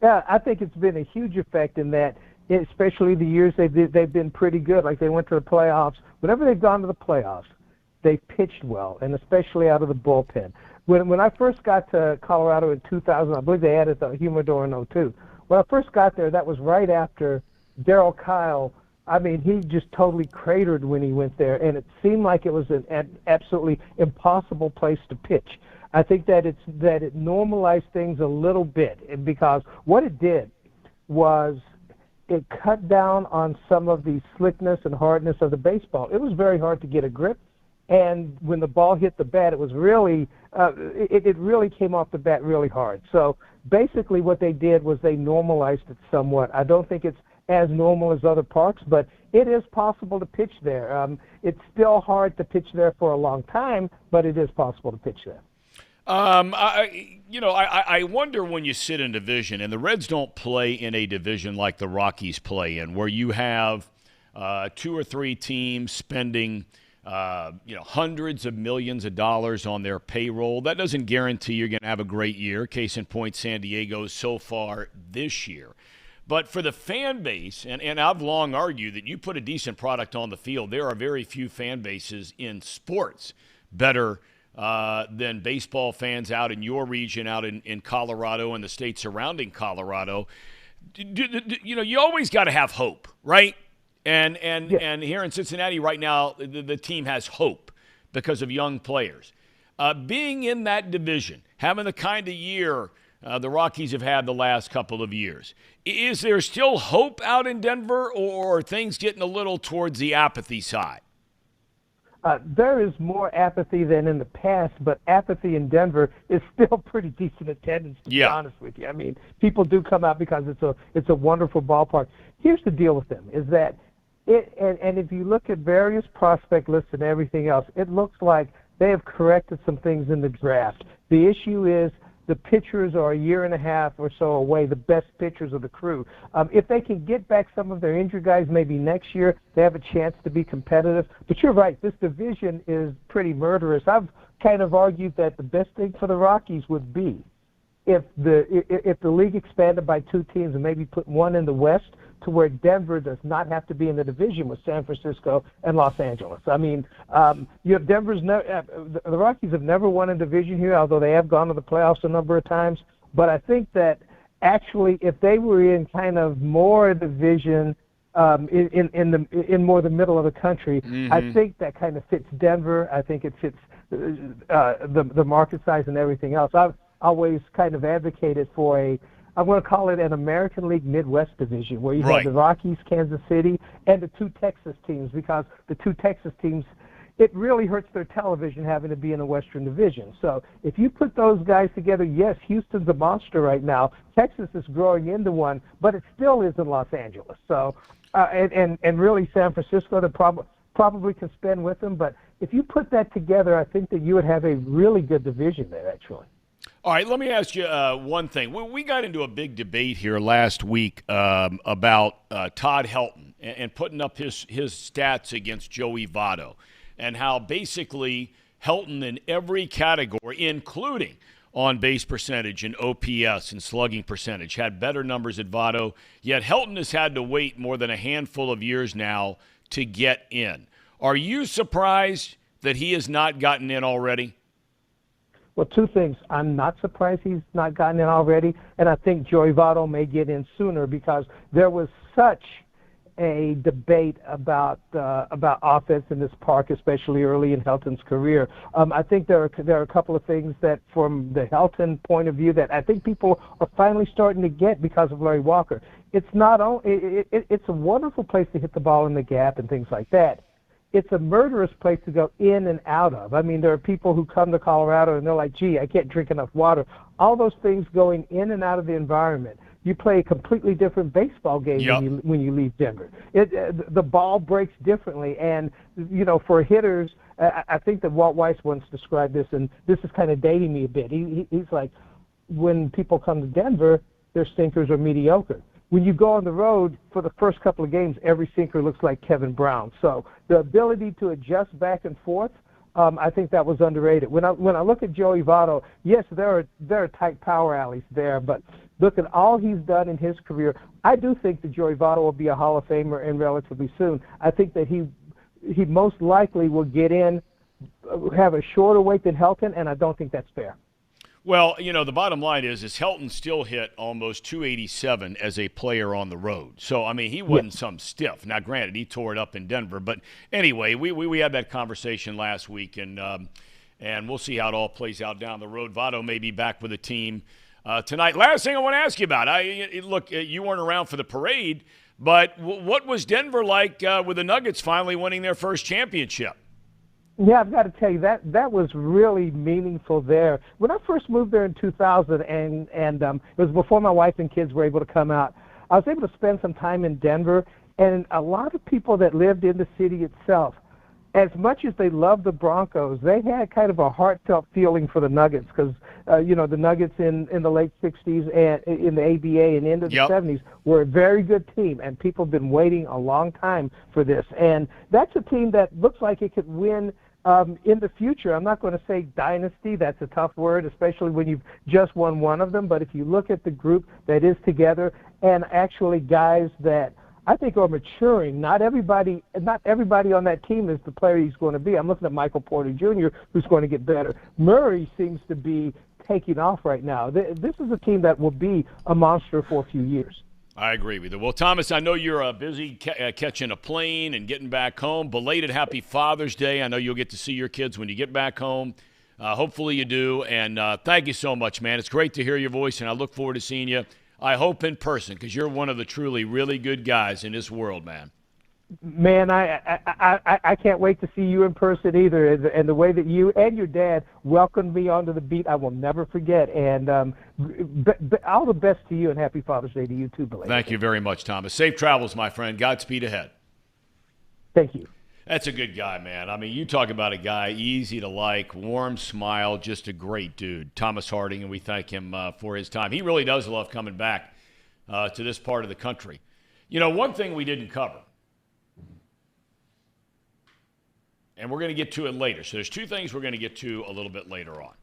Yeah, I think it's been a huge effect in that, especially the years they've been pretty good. Like they went to the playoffs. Whenever they've gone to the playoffs, they pitched well, and especially out of the bullpen. When I first got to Colorado in 2000, I believe they added the humidor in 2002. When I first got there, that was right after Darryl Kyle. I mean, he just totally cratered when he went there, and it seemed like it was an absolutely impossible place to pitch. I think that it normalized things a little bit, because what it did was it cut down on some of the slickness and hardness of the baseball. It was very hard to get a grip. And when the ball hit the bat, it was really, it really came off the bat really hard. So basically what they did was they normalized it somewhat. I don't think it's as normal as other parks, but it is possible to pitch there. It's still hard to pitch there for a long time, but it is possible to pitch there. I wonder when you sit in division, and the Reds don't play in a division like the Rockies play in, where you have 2 or 3 teams spending hundreds of millions of dollars on their payroll. That doesn't guarantee you're going to have a great year. Case in point, San Diego so far this year. But for the fan base, and I've long argued that you put a decent product on the field, there are very few fan bases in sports better than baseball fans out in your region, out in Colorado and the states surrounding Colorado. You always got to have hope, right? And here in Cincinnati right now, the team has hope because of young players. Being in that division, having the kind of year the Rockies have had the last couple of years, is there still hope out in Denver, or are things getting a little towards the apathy side? There is more apathy than in the past, but apathy in Denver is still pretty decent attendance, to be honest with you. I mean, people do come out because it's a wonderful ballpark. Here's the deal with them, is that and if you look at various prospect lists and everything else, it looks like they have corrected some things in the draft. The issue is the pitchers are a year and a half or so away, the best pitchers of the crew. If they can get back some of their injured guys maybe next year, they have a chance to be competitive. But you're right, this division is pretty murderous. I've kind of argued that the best thing for the Rockies would be if the league expanded by 2 teams and maybe put one in the West, to where Denver does not have to be in the division with San Francisco and Los Angeles. I mean, you have the Rockies have never won a division here, although they have gone to the playoffs a number of times. But I think that actually, if they were in kind of more division in more the middle of the country, I think that kind of fits Denver. I think it fits the market size and everything else. I've always kind of advocated for I'm going to call it an American League Midwest division, where you have the Rockies, Kansas City, and the 2 Texas teams, because the 2 Texas teams, it really hurts their television having to be in a Western division. So if you put those guys together, yes, Houston's a monster right now. Texas is growing into one, but it still isn't Los Angeles. So and really San Francisco, they probably can spend with them. But if you put that together, I think that you would have a really good division there, actually. All right, let me ask you one thing. We got into a big debate here last week about Todd Helton and putting up his stats against Joey Votto, and how basically Helton in every category, including on-base percentage and OPS and slugging percentage, had better numbers at Votto, yet Helton has had to wait more than a handful of years now to get in. Are you surprised that he has not gotten in already? Well, 2 things. I'm not surprised he's not gotten in already, and I think Joey Votto may get in sooner, because there was such a debate about offense in this park, especially early in Helton's career. I think there are a couple of things that, from the Helton point of view, that I think people are finally starting to get because of Larry Walker. It's not only it's a wonderful place to hit the ball in the gap and things like that. It's a murderous place to go in and out of. I mean, there are people who come to Colorado and they're like, gee, I can't drink enough water. All those things going in and out of the environment you play a completely different baseball game when you leave Denver. The ball breaks differently, and for hitters, I think that Walt Weiss once described this, and this is kind of dating me a bit. He's like, when people come to Denver, their sinkers are mediocre. When you go on the road for the first couple of games, every sinker looks like Kevin Brown. So the ability to adjust back and forth, I think that was underrated. When I look at Joey Votto, yes, there are tight power alleys there, but look at all he's done in his career. I do think that Joey Votto will be a Hall of Famer and relatively soon. I think that he most likely will get in, have a shorter wait than Helton, and I don't think that's fair. Well, the bottom line is Helton still hit almost 287 as a player on the road. So, I mean, he wasn't some stiff. Now, granted, he tore it up in Denver. But anyway, we had that conversation last week, and we'll see how it all plays out down the road. Votto may be back with the team tonight. Last thing I want to ask you about, look, you weren't around for the parade, but what was Denver like with the Nuggets finally winning their first championship? Yeah, I've got to tell you, that was really meaningful there. When I first moved there in 2000, and it was before my wife and kids were able to come out, I was able to spend some time in Denver, and a lot of people that lived in the city itself, as much as they loved the Broncos, they had kind of a heartfelt feeling for the Nuggets because, the Nuggets in the late 60s and in the ABA and into the 70s were a very good team, and people have been waiting a long time for this. And that's a team that looks like it could win in the future. I'm not going to say dynasty. That's a tough word, especially when you've just won one of them. But if you look at the group that is together and actually guys that I think are maturing, not everybody on that team is the player he's going to be. I'm looking at Michael Porter Jr., who's going to get better. Murray seems to be taking off right now. This is a team that will be a monster for a few years. I agree with you. Well, Thomas, I know you're busy catching a plane and getting back home. Belated Happy Father's Day. I know you'll get to see your kids when you get back home. Hopefully you do. And thank you so much, man. It's great to hear your voice, and I look forward to seeing you, I hope, in person, because you're one of the truly really good guys in this world, man. Man, I can't wait to see you in person either. And the way that you and your dad welcomed me onto the beat, I will never forget. And all the best to you, and Happy Father's Day to you too, Blake. Thank you very much, Thomas. Safe travels, my friend. Godspeed ahead. Thank you. That's a good guy, man. I mean, you talk about a guy easy to like, warm smile, just a great dude. Thomas Harding, and we thank him for his time. He really does love coming back to this part of the country. One thing we didn't cover, and we're going to get to it later. So there's two things we're going to get to a little bit later on.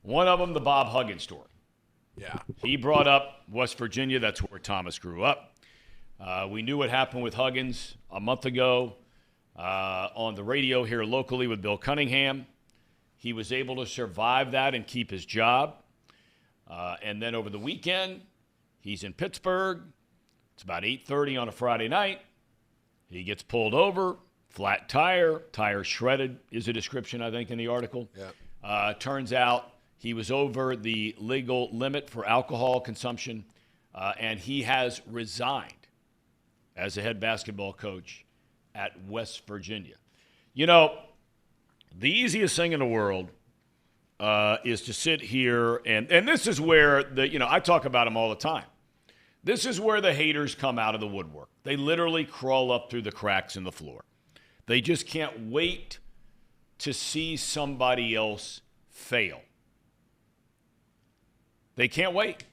One of them, the Bob Huggins story. Yeah. He brought up West Virginia. That's where Thomas grew up. We knew what happened with Huggins a month ago on the radio here locally with Bill Cunningham. He was able to survive that and keep his job. And then over the weekend, he's in Pittsburgh. It's about 8:30 on a Friday night. He gets pulled over. Flat tire shredded is a description, I think, in the article. Yep. Turns out he was over the legal limit for alcohol consumption, and he has resigned as a head basketball coach at West Virginia. The easiest thing in the world is to sit here, and this is where I talk about him all the time. This is where the haters come out of the woodwork. They literally crawl up through the cracks in the floor. They just can't wait to see somebody else fail. They can't wait.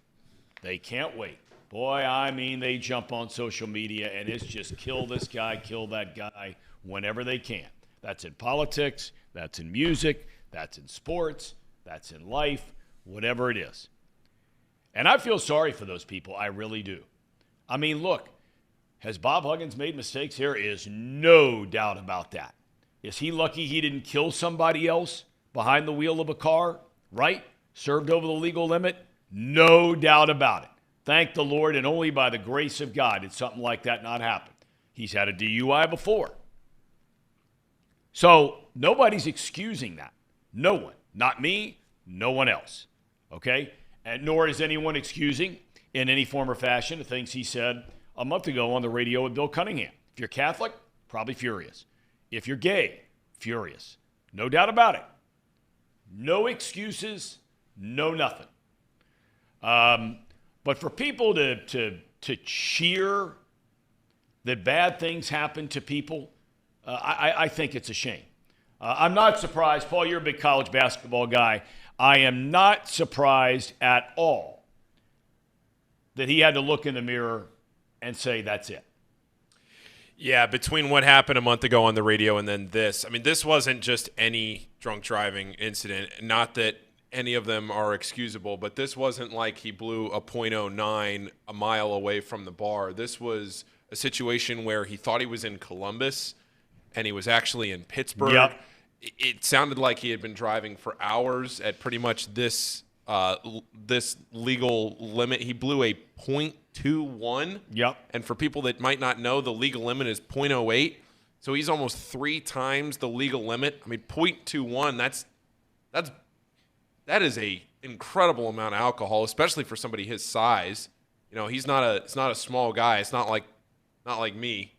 They can't wait. Boy, I mean, they jump on social media and it's just kill this guy, kill that guy whenever they can. That's in politics. That's in music. That's in sports. That's in life, whatever it is. And I feel sorry for those people. I really do. I mean, look. Has Bob Huggins made mistakes? There is no doubt about that. Is he lucky he didn't kill somebody else behind the wheel of a car, right? Served over the legal limit? No doubt about it. Thank the Lord, and only by the grace of God did something like that not happen. He's had a DUI before. So nobody's excusing that. No one. Not me, no one else. Okay? And nor is anyone excusing in any form or fashion the things he said a month ago on the radio with Bill Cunningham. If you're Catholic, probably furious. If you're gay, furious. No doubt about it. No excuses, no nothing. But But for people to cheer that bad things happen to people, I think it's a shame. I'm not surprised. Paul, you're a big college basketball guy. I am not surprised at all that he had to look in the mirror and say, that's it. Yeah, between what happened a month ago on the radio and then this, I mean, this wasn't just any drunk driving incident. Not that any of them are excusable, but this wasn't like he blew a .09 a mile away from the bar. This was a situation where he thought he was in Columbus and he was actually in Pittsburgh. Yep. It sounded like he had been driving for hours at pretty much this legal limit. He blew a .21. Yep. And for people that might not know, the legal limit is .08. So he's almost 3 times the legal limit. I mean, .21, that is a incredible amount of alcohol, especially for somebody his size. You know, he's not a small guy. It's not like me.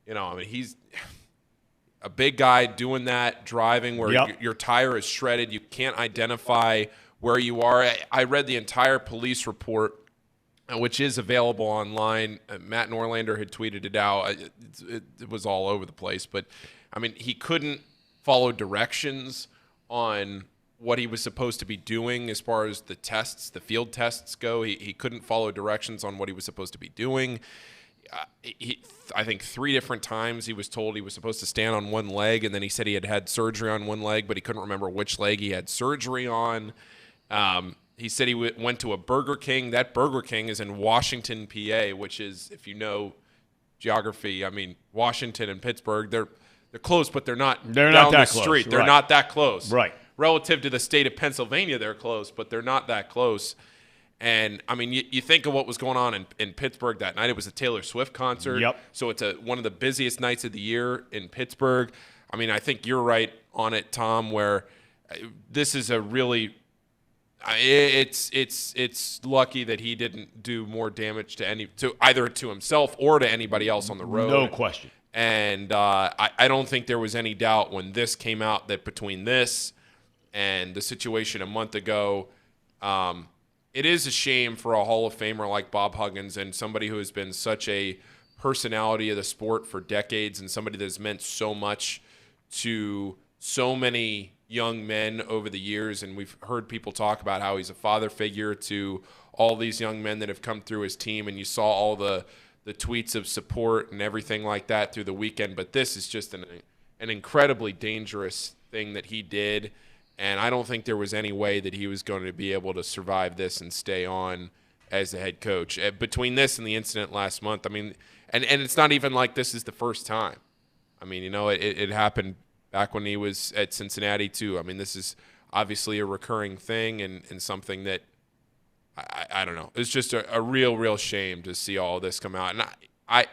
You know, I mean, he's a big guy doing that, driving where your tire is shredded. You can't identify where you are. I read the entire police report, which is available online. Matt Norlander had tweeted it out. It was all over the place. But, I mean, he couldn't follow directions on what he was supposed to be doing as far as the tests, the field tests go. He couldn't follow directions on what he was supposed to be doing. I think 3 different times he was told he was supposed to stand on one leg, and then he said he had surgery on one leg, but he couldn't remember which leg he had surgery on. He said he went to a Burger King. That Burger King is in Washington, PA, which is, if you know geography, I mean, Washington and Pittsburgh, they're close, but they're not down not the that street. close. They're Right. not that close. Right. Relative to the state of Pennsylvania, they're close, but they're not that close. And, I mean, you think of what was going on in Pittsburgh that night. It was a Taylor Swift concert. Yep. So it's one of the busiest nights of the year in Pittsburgh. I mean, I think you're right on it, Tom, where this is a really it's lucky that he didn't do more damage to either to himself or to anybody else on the road. No question. And I don't think there was any doubt when this came out that between this and the situation a month ago, it is a shame for a Hall of Famer like Bob Huggins and somebody who has been such a personality of the sport for decades and somebody that has meant so much to so many young men over the years. And we've heard people talk about how he's a father figure to all these young men that have come through his team. And you saw all the tweets of support and everything like that through the weekend. But this is just an incredibly dangerous thing that he did. And I don't think there was any way that he was going to be able to survive this and stay on as the head coach. Between this and the incident last month, I mean, and it's not even like this is the first time. I mean, you know, it happened back when he was at Cincinnati too. I mean, this is obviously a recurring thing and something that, I don't know. It's just a real shame to see all this come out. And I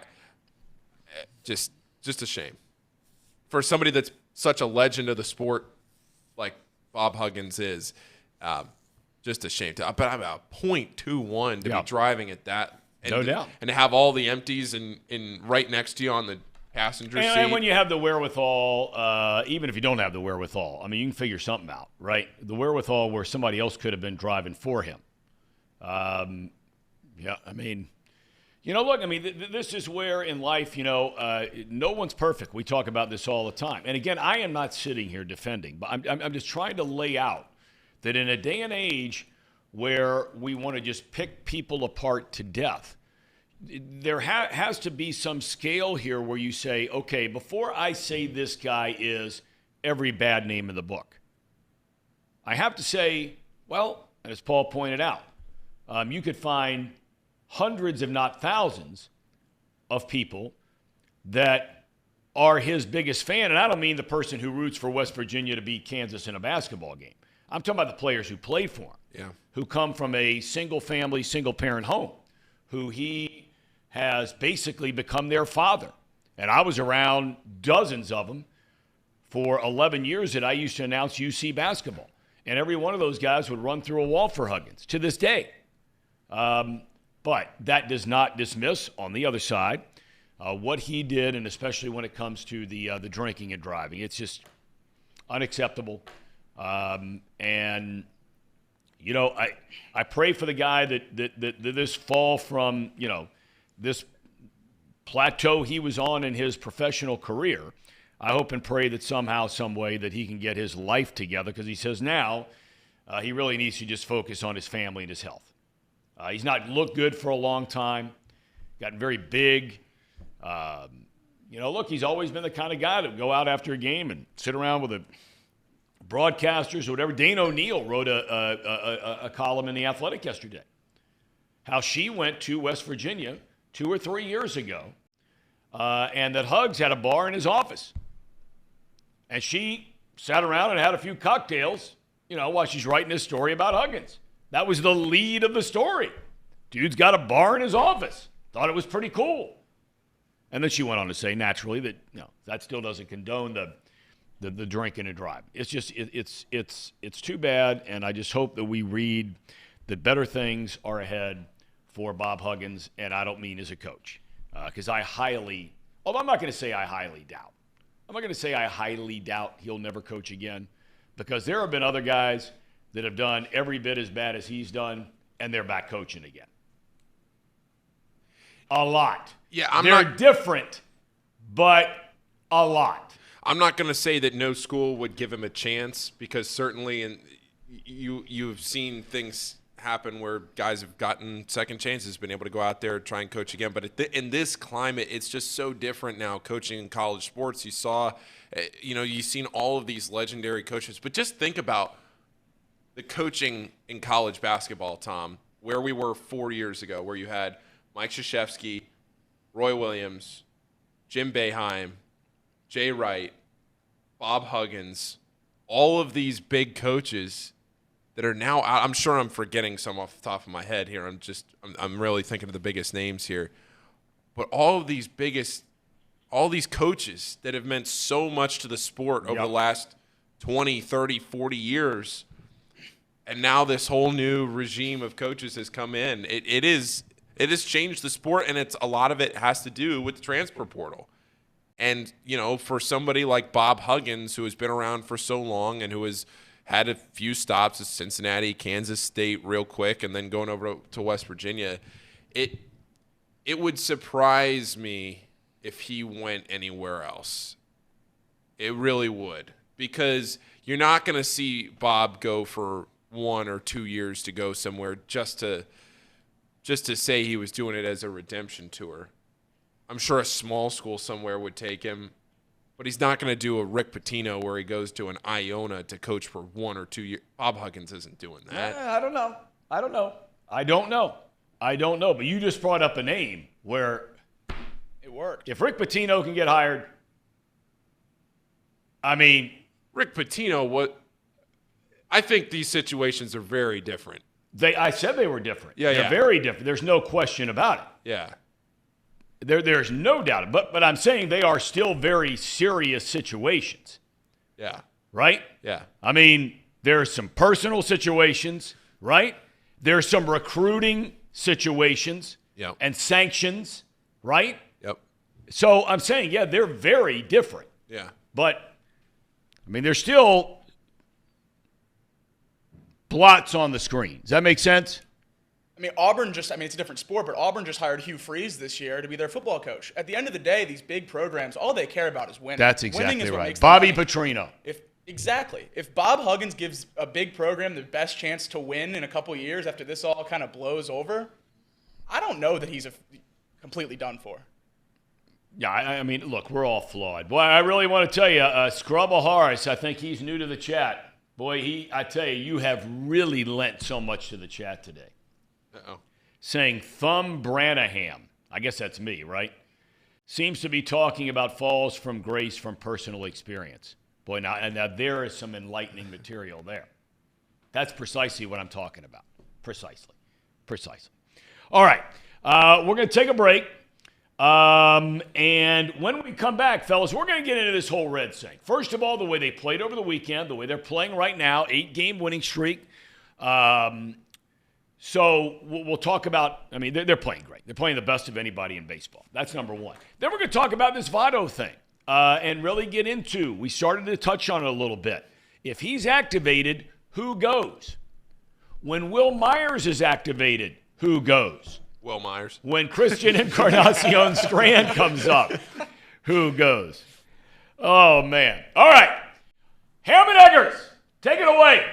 just a shame. For somebody that's such a legend of the sport like Bob Huggins is, just a shame. But I'm about .21 to be driving at that. And, no doubt. And to have all the empties in right next to you on the passenger seat. And when you have the wherewithal, even if you don't have the wherewithal, I mean, you can figure something out, right? The wherewithal where somebody else could have been driving for him. Yeah, I mean, you know, look, I mean, this is where in life, you know, no one's perfect. We talk about this all the time. And again, I am not sitting here defending, but I'm just trying to lay out that in a day and age where we want to just pick people apart to death, there has to be some scale here where you say, okay, before I say this guy is every bad name in the book, I have to say, well, as Paul pointed out, you could find hundreds, if not thousands, of people that are his biggest fan. And I don't mean the person who roots for West Virginia to beat Kansas in a basketball game. I'm talking about the players who played for him, who come from a single-family, single-parent home, who he has basically become their father. And I was around dozens of them for 11 years that I used to announce UC basketball. And every one of those guys would run through a wall for Huggins to this day. But that does not dismiss, on the other side, what he did, and especially when it comes to the drinking and driving. It's just unacceptable. And, You know, I pray for the guy that this fall from, you know, this plateau he was on in his professional career. I hope and pray that somehow, some way, that he can get his life together, because he says now he really needs to just focus on his family and his health. He's not looked good for a long time, gotten very big. You know, look, he's always been the kind of guy that would go out after a game and sit around with the broadcasters or whatever. Dane O'Neill wrote a column in The Athletic yesterday, how she went to West Virginia 2 or 3 years ago, and that Hugs had a bar in his office. And she sat around and had a few cocktails, you know, while she's writing this story about Huggins. That was the lead of the story. Dude's got a bar in his office. Thought it was pretty cool. And then she went on to say, naturally, that, you know, that still doesn't condone the drinking and drive. It's just, it's too bad, and I just hope that we read that better things are ahead for Bob Huggins, and I don't mean as a coach. Because although I'm not going to say I highly doubt. I'm not going to say I highly doubt he'll never coach again, because there have been other guys that have done every bit as bad as he's done, and they're back coaching again. A lot. Yeah, they're different, but a lot. I'm not going to say that no school would give him a chance, because certainly you've seen things happen where guys have gotten second chances, been able to go out there and try and coach again. But in this climate, it's just so different now coaching in college sports. You saw, you've seen all of these legendary coaches. But just think about the coaching in college basketball, Tom, where we were 4 years ago, where you had Mike Krzyzewski, Roy Williams, Jim Boeheim, Jay Wright, Bob Huggins, all of these big coaches that are now out. I'm sure I'm forgetting some off the top of my head here. I'm really thinking of the biggest names here. But all these coaches that have meant so much to the sport over the last 20, 30, 40 years, and now this whole new regime of coaches has come in. It has changed the sport, and a lot of it has to do with the transfer portal. And, for somebody like Bob Huggins, who has been around for so long and who has had a few stops at Cincinnati, Kansas State real quick, and then going over to West Virginia, it would surprise me if he went anywhere else. It really would, because you're not going to see Bob go for 1 or 2 years to go somewhere just to say he was doing it as a redemption tour. I'm sure a small school somewhere would take him, but he's not going to do a Rick Pitino where he goes to an Iona to coach for 1 or 2 years. Bob Huggins isn't doing that. I don't know. But you just brought up a name where it worked. If Rick Pitino can get hired, I mean, Rick Pitino, I think these situations are very different. I said they were different. Yeah, They're very different. There's no question about it. Yeah. There's no doubt. But I'm saying they are still very serious situations. Yeah. Right? Yeah. I mean, there's some personal situations, right? There's some recruiting situations and sanctions, right? Yep. So I'm saying, they're very different. Yeah. But, I mean, there's still blots on the screen. Does that make sense? I mean, it's a different sport, but Auburn just hired Hugh Freeze this year to be their football coach. At the end of the day, these big programs, all they care about is winning. That's exactly winning is what right. makes Bobby them Petrino. If Bob Huggins gives a big program the best chance to win in a couple years after this all kind of blows over, I don't know that he's completely done for. Yeah, I mean, look, we're all flawed. Boy, I really want to tell you, Scrubble Horace, I think he's new to the chat. Boy, I tell you, you have really lent so much to the chat today. Uh-oh. Saying Thumb Branaham, I guess that's me, right? Seems to be talking about falls from grace from personal experience. Boy, now there is some enlightening material there. That's precisely what I'm talking about. Precisely. All right, we're going to take a break. And when we come back, fellas, we're going to get into this whole Reds thing. First of all, the way they played over the weekend, the way they're playing right now, 8-game winning streak. So we'll talk about, I mean, they're playing great. They're playing the best of anybody in baseball. That's number one. Then we're going to talk about this Votto thing and really get into, we started to touch on it a little bit. If he's activated, who goes? When Will Myers is activated, who goes? Will Myers. When Christian Encarnacion Strand comes up, who goes? Oh, man. All right. Ham and Eggers, take it away.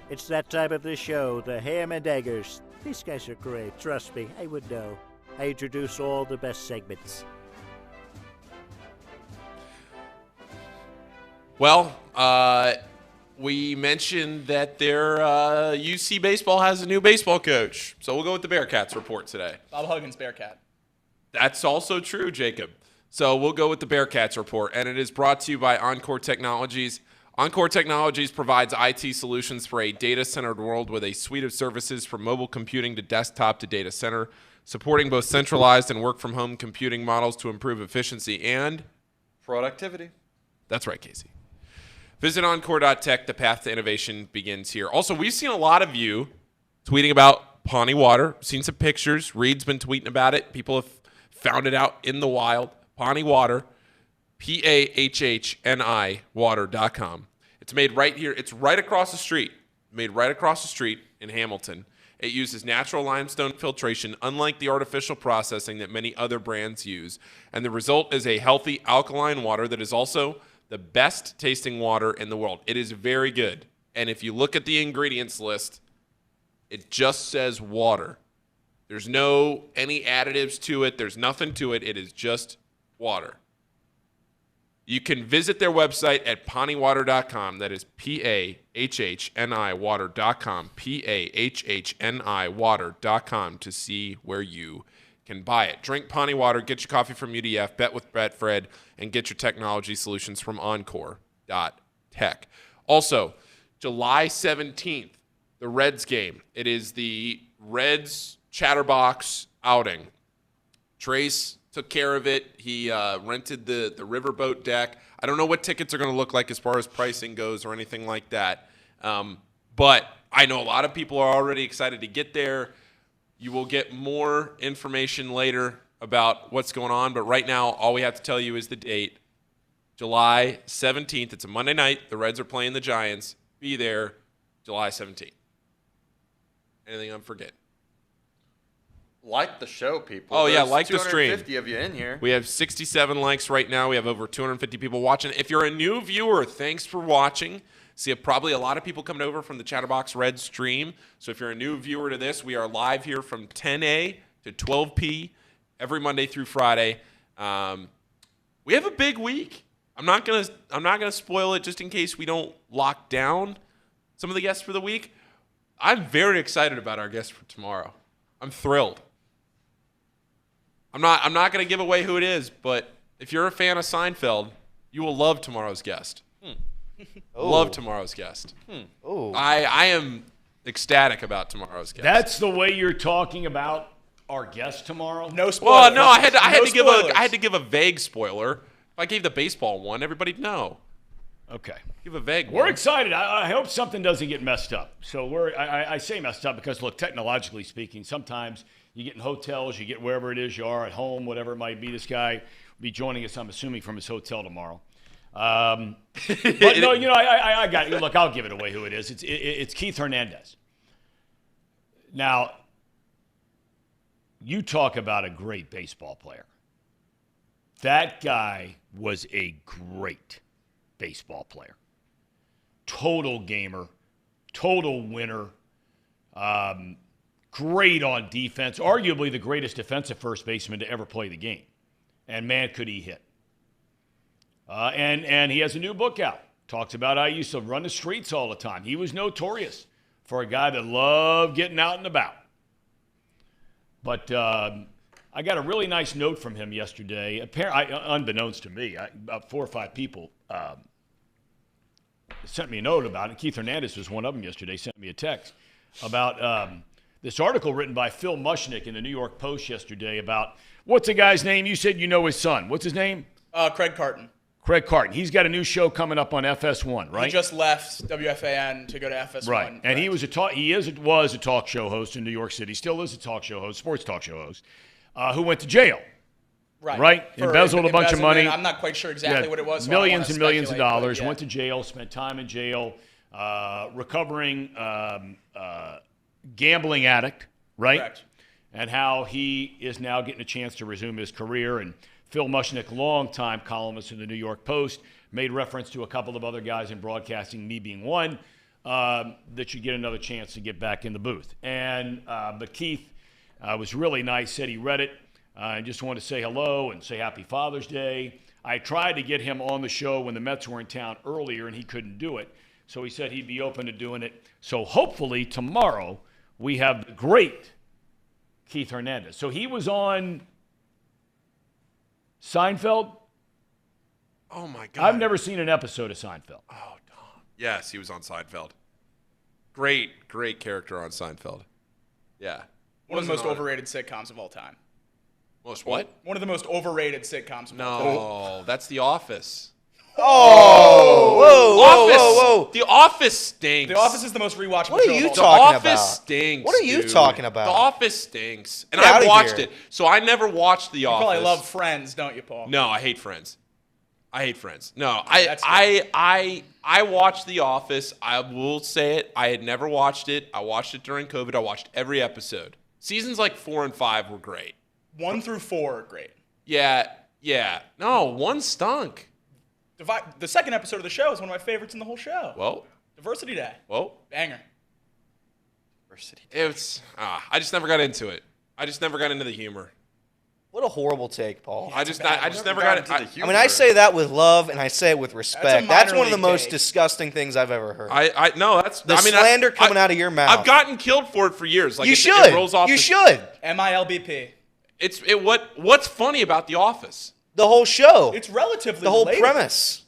It's that time of the show, the Ham and Eggers. These guys are great. Trust me, I would know. I introduce all the best segments. Well, we mentioned that their UC baseball has a new baseball coach. So we'll go with the Bearcats report today. Bob Huggins, Bearcat. That's also true, Jacob. So we'll go with the Bearcats report, and it is brought to you by Encore Technologies. Encore Technologies provides IT solutions for a data-centered world with a suite of services from mobile computing to desktop to data center, supporting both centralized and work-from-home computing models to improve efficiency and Productivity. That's right, Casey. Visit Encore.tech. The path to innovation begins here. Also, we've seen a lot of you tweeting about Pawnee Water. Seen some pictures. Reed's been tweeting about it. People have found it out in the wild. Pawnee Water, PAHHNI water.com. It's made right here. It's right across the street. Made right across the street in Hamilton. It uses natural limestone filtration, unlike the artificial processing that many other brands use. And the result is a healthy alkaline water that is also the best tasting water in the world. It is very good. And if you look at the ingredients list, it just says water. There's no any additives to it. There's nothing to it. It is just water. You can visit their website at pawneewater.com. That is PAHHNI water.com. PAHHNI water.com to see where you can buy it. Drink Pawnee Water, get your coffee from UDF, bet with Brett Fred, and get your technology solutions from Encore.tech. Also, July 17th, the Reds game. It is the Reds Chatterbox outing. Trace took care of it. He rented the riverboat deck. I don't know what tickets are going to look like as far as pricing goes or anything like that. But I know a lot of people are already excited to get there. You will get more information later about what's going on. But right now, all we have to tell you is the date. July 17th. It's a Monday night. The Reds are playing the Giants. Be there July 17th. Anything I'm forgetting? Like the show, people. Oh, yeah, There's like the stream. 250 of you in here. We have 67 likes right now. We have over 250 people watching. If you're a new viewer, thanks for watching. See, probably a lot of people coming over from the Chatterbox Red stream. So if you're a new viewer to this, we are live here from 10 a to 12 p every Monday through Friday. We have a big week. I'm not gonna spoil it just in case we don't lock down some of the guests for the week. I'm very excited about our guest for tomorrow. I'm thrilled. I'm not going to give away who it is, but if you're a fan of Seinfeld, you will love tomorrow's guest. Love tomorrow's guest. I am ecstatic about tomorrow's guest. That's the way you're talking about our guest tomorrow? No spoilers. Well, no, I had spoilers. to give a vague spoiler. If I gave the baseball one, everybody'd know. Okay. Give a vague We're one. excited. I hope something doesn't get messed up. So I say messed up because, look, technologically speaking, sometimes you get in hotels, you get wherever it is you are, at home, whatever it might be. This guy will be joining us, I'm assuming, from his hotel tomorrow. But no, I got it. Look, I'll give it away who it is. It's Keith Hernandez. Now, you talk about a great baseball player. That guy was a great baseball player. Total gamer, total winner, great on defense, arguably the greatest defensive first baseman to ever play the game. And man, could he hit. And he has a new book out. Talks about how he used to run the streets all the time. He was notorious for a guy that loved getting out and about. But I got a really nice note from him yesterday. Apparently, unbeknownst to me, about 4 or 5 people sent me a note about it. Keith Hernandez was one of them yesterday, sent me a text about this article written by Phil Mushnick in the New York Post yesterday about, what's the guy's name? You said you know his son. What's his name? Craig Carton. Craig Carton. He's got a new show coming up on FS1, right? He just left WFAN to go to FS1. Right. And he was a talk show host in New York City, still is a talk show host, sports talk show host, who went to jail. Right? Embezzled a bunch of money. I'm not quite sure exactly what it was. So millions and millions of dollars. Went to jail, spent time in jail. recovering gambling addict, right? Correct. And how he is now getting a chance to resume his career. And Phil Mushnick, longtime columnist in the New York Post, made reference to a couple of other guys in broadcasting, me being one, that should get another chance to get back in the booth. And but Keith was really nice, said he read it. I just wanted to say hello and say Happy Father's Day. I tried to get him on the show when the Mets were in town earlier, and he couldn't do it. So he said he'd be open to doing it. So hopefully tomorrow we have the great Keith Hernandez. So he was on Seinfeld. Oh, my God. I've never seen an episode of Seinfeld. Oh, Tom. Yes, he was on Seinfeld. Great character on Seinfeld. Yeah. One of the most overrated sitcoms of all time. Most what? One of the most overrated sitcoms of all time. No, that's The Office. Whoa. The Office stinks. The Office is the most rewatchable What show are of you all The time. talking Office about? stinks. What are you dude. talking about? The Office stinks, and Get I outta watched here. it. So I never watched The You Office. probably love Friends, don't you, Paul? No, I hate Friends. No, That's I watched The Office. I will say it. I had never watched it. I watched it during COVID. I watched every episode. Seasons like 4 and 5 were great. 1 through 4 are great. Yeah. No, 1 stunk. The second episode of the show is one of my favorites in the whole show. Well, Diversity Day. Banger. it's I just never got into it. I just never got into the humor. What a horrible take, Paul. I just never got into the I mean, I say that with love and I say it with respect. That's minor one of the league most take. disgusting things I've ever heard. No, that's The slander coming out of your mouth. I've gotten killed for it for years. Like you it should. rolls off You the- should. MILBP. What's funny about The Office? The whole show. It's relatively the whole relatable. premise.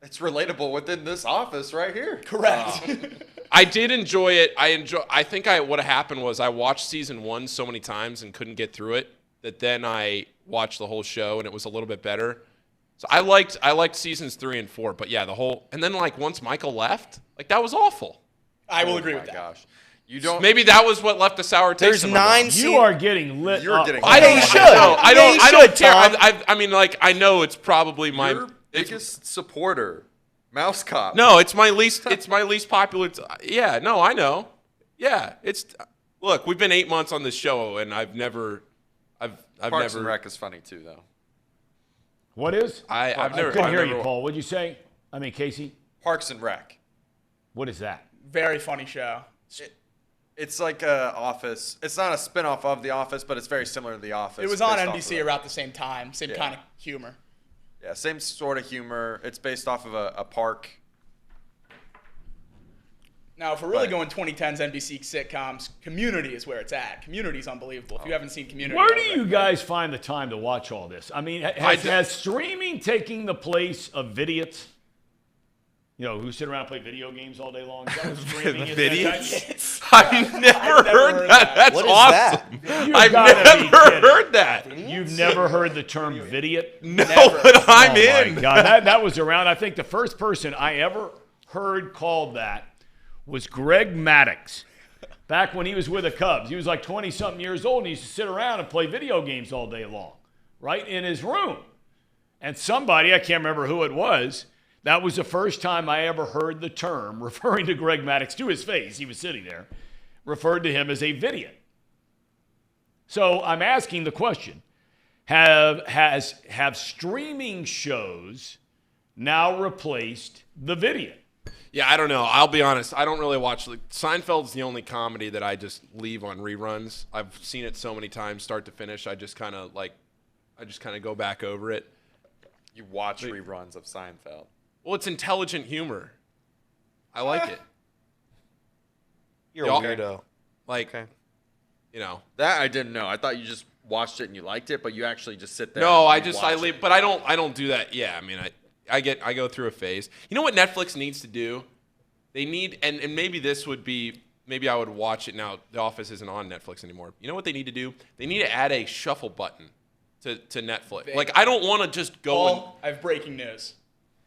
It's relatable within this office right here. Correct. I did enjoy it. I think what happened was I watched season 1 so many times and couldn't get through it that then I watched the whole show and it was a little bit better. So I liked seasons 3 and 4, but yeah, and then like once Michael left, like that was awful. I will agree with Oh that. my gosh. You don't. Maybe that was what left a sour taste. There's in my 9 mouth. seasons. You are getting lit You're up. getting I lit don't. you up. should. I don't. You I don't should, care. Tom. I mean, like I know it's probably my. Your biggest supporter, Mouse Cop. No, it's my least. It's my least popular. Yeah, no, I know. Yeah, it's. Look, we've been 8 months on this show, and I've never. I've Parks never. and Rec is funny too, though. What is? I've never. couldn't I've hear never- you, Paul. What'd you say? I mean, Casey. Parks and Rec. What is that? Very funny show. It's like a Office. It's not a spinoff of The Office, but it's very similar to The Office. It was on based off NBC of around the same time. Same Yeah. kind of humor. Yeah, same sort of humor. It's based off of a park. Now, if we're really Right. going 2010s NBC sitcoms, Community is where it's at. Community's unbelievable. If you haven't seen Community, Where I do would you recommend guys find the time to watch all this? I mean, has streaming taking the place of vidiots? You know, who sit around and play video games all day long? Is that what streaming is? Vidiots? I've never heard that. That's What is awesome. that? You've I've gotta be never kidding. heard that. You've never heard the term vidiot? No, but I'm Oh, in. my God. That was around. I think the first person I ever heard called that was Greg Maddux. Back when he was with the Cubs. He was like 20-something years old, and he used to sit around and play video games all day long, right, in his room. And somebody, I can't remember who it was, that was the first time I ever heard the term, referring to Greg Maddux to his face, he was sitting there, referred to him as a vidiot. So I'm asking the question, have streaming shows now replaced the vidiot? Yeah, I don't know. I'll be honest. I don't really watch. Seinfeld's the only comedy that I just leave on reruns. I've seen it so many times, start to finish. I just kind of go back over it. You watch reruns of Seinfeld. Well, it's intelligent humor. I like it. You're a Y'all- weirdo. Like, you know. That I didn't know. I thought you just watched it and you liked it, but you actually just sit there. No, and I watch leave, it. but I don't do that. Yeah, I mean, I go through a phase. You know what Netflix needs to do? They need, and maybe this would be, maybe I would watch it now. The Office isn't on Netflix anymore. You know what they need to do? They need to add a shuffle button to Netflix. Like, I don't want to just go Paul, I have breaking news.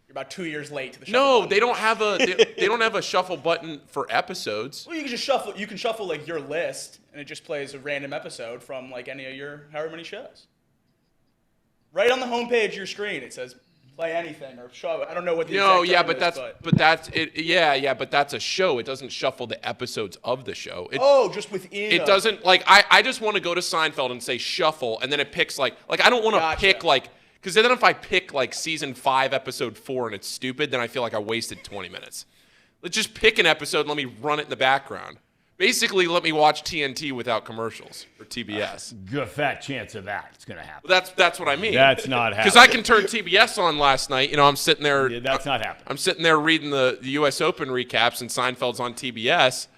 You're about 2 years late to the show. No, they don't have they don't have a shuffle button for episodes. Well, you can just shuffle. You can shuffle like your list, and it just plays a random episode from like any of your however many shows. Right on the homepage of your screen, it says play anything or show. I don't know what the No, exact yeah, term but is, that's it. Yeah, but that's a show. It doesn't shuffle the episodes of the show. Just within. It doesn't like I just want to go to Seinfeld and say shuffle, and then it picks like I don't want to Gotcha. pick like because then if I pick like season 5 episode 4 and it's stupid, then I feel like I wasted 20 minutes. Let's just pick an episode and let me run it in the background. Basically, let me watch TNT without commercials or TBS. Good fat chance of that. It's going to happen. That's what I mean. That's not happening. Because I can turn TBS on last night. You know, I'm sitting there. Yeah, that's not happening. I'm sitting there reading the U.S. Open recaps, and Seinfeld's on TBS.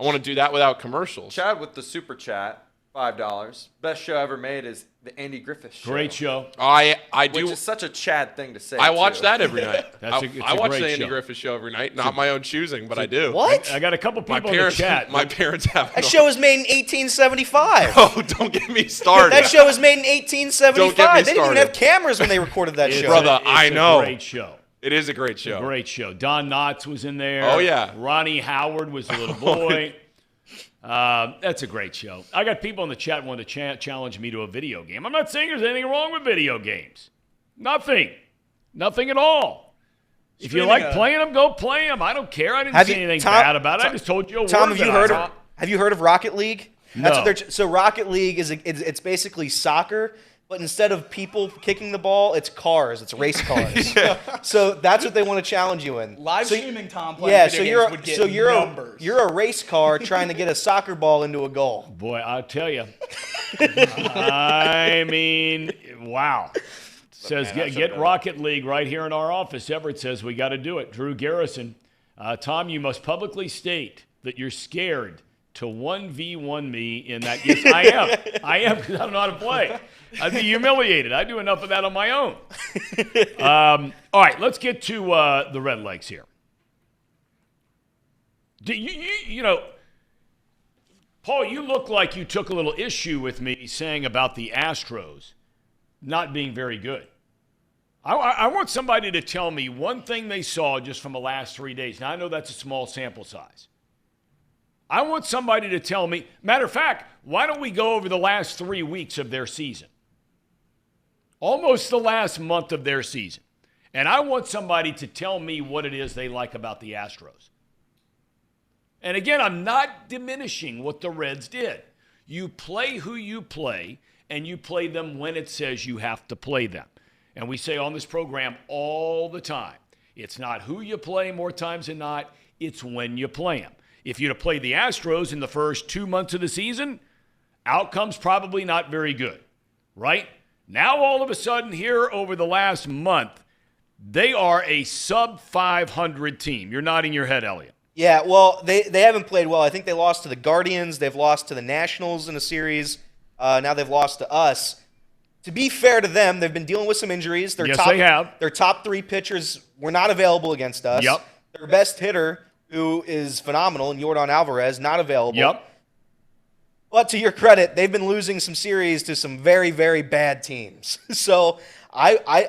I want to do that without commercials. Chad with the super chat, $5. Best show ever made is the Andy Griffith Show. Great show. I do. Which is such a Chad thing to say. I watch too. that every night. I watch great the Andy show. Griffith Show every night. Not my own choosing, but I do. What? I got a couple My people in the parents, chat. my parents have. That show was made in 1875. Oh, don't get me started. That show was made in 1875. Don't get me They didn't even started. have cameras when they recorded that show. Brother, It's I know. a great show. It is a great show. Great show. Don Knotts was in there. Oh, yeah. Ronnie Howard was a little boy. That's a great show. I got people in the chat wanting to challenge me to a video game. I'm not saying there's anything wrong with video games. Nothing. Nothing at all. If you like playing them, go play them. I don't care. I didn't say anything bad about it. I just told you a Tom, word have you heard of Rocket League? That's No. what so Rocket League it's basically soccer, but instead of people kicking the ball, it's cars. It's race cars. So that's what they want to challenge you in. Live so, streaming Tom playing video games would get numbers. You're a race car trying to get a soccer ball into a goal. Boy, I'll tell you. I mean, wow. Says get Rocket League right here in our office. Everett says we got to do it. Drew Garrison. Tom, you must publicly state that you're scared to 1v1 me in that. Yes, I am. I am because I don't know how to play. I'd be humiliated. I do enough of that on my own. All right, let's get to the Red Legs here. You know, Paul, you look like you took a little issue with me saying about the Astros not being very good. I want somebody to tell me one thing they saw just from the last 3 days. Now, I know that's a small sample size. I want somebody to tell me. Matter of fact, why don't we go over the last 3 weeks of their season? Almost the last month of their season. And I want somebody to tell me what it is they like about the Astros. And again, I'm not diminishing what the Reds did. You play who you play, and you play them when it says you have to play them. And we say on this program all the time, it's not who you play more times than not, it's when you play them. If you'd have played the Astros in the first 2 months of the season, outcome's probably not very good, right? Now all of a sudden here over the last month, they are a sub-500 team. You're nodding your head, Elliot. Yeah, well, they haven't played well. I think they lost to the Guardians. They've lost to the Nationals in a series. Now they've lost to us. To be fair to them, they've been dealing with some injuries. Yes, they have. Their top 3 pitchers were not available against us. Yep. Their best hitter, who is phenomenal, and Yordan Alvarez, not available. Yep. But to your credit, they've been losing some series to some very, very bad teams. So I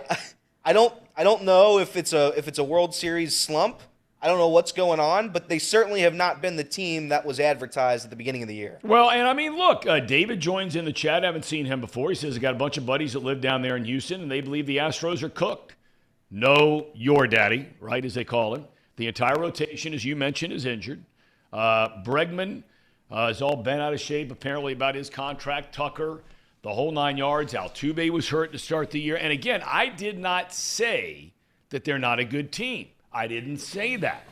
don't know if it's a World Series slump. I don't know what's going on, but they certainly have not been the team that was advertised at the beginning of the year. Well, and I mean, look, David joins in the chat. I haven't seen him before. He says he got a bunch of buddies that live down there in Houston, and they believe the Astros are cooked. No, your daddy, right, as they call him. The entire rotation, as you mentioned, is injured. Bregman is all bent out of shape, apparently, about his contract. Tucker, the whole 9 yards. Altuve was hurt to start the year. And again, I did not say that they're not a good team. I didn't say that.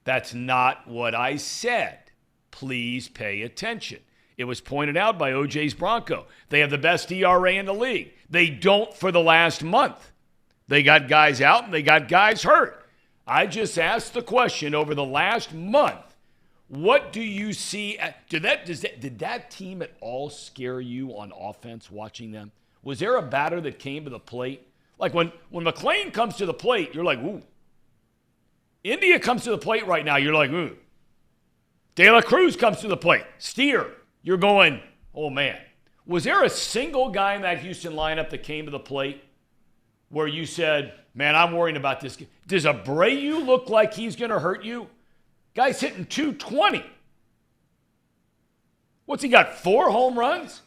That's not what I said. Please pay attention. It was pointed out by OJ's Bronco. They have the best ERA in the league. They don't for the last month. They got guys out and they got guys hurt. I just asked the question over the last month, what do you see? Did that team at all scare you on offense watching them? Was there a batter that came to the plate? Like when McClain comes to the plate, you're like, ooh. India comes to the plate right now, you're like, ooh. De La Cruz comes to the plate. Steer, you're going, oh, man. Was there a single guy in that Houston lineup that came to the plate where you said, man, I'm worrying about this? Does Abreu look like he's going to hurt you? Guy's hitting 220. What's he got, 4 home runs?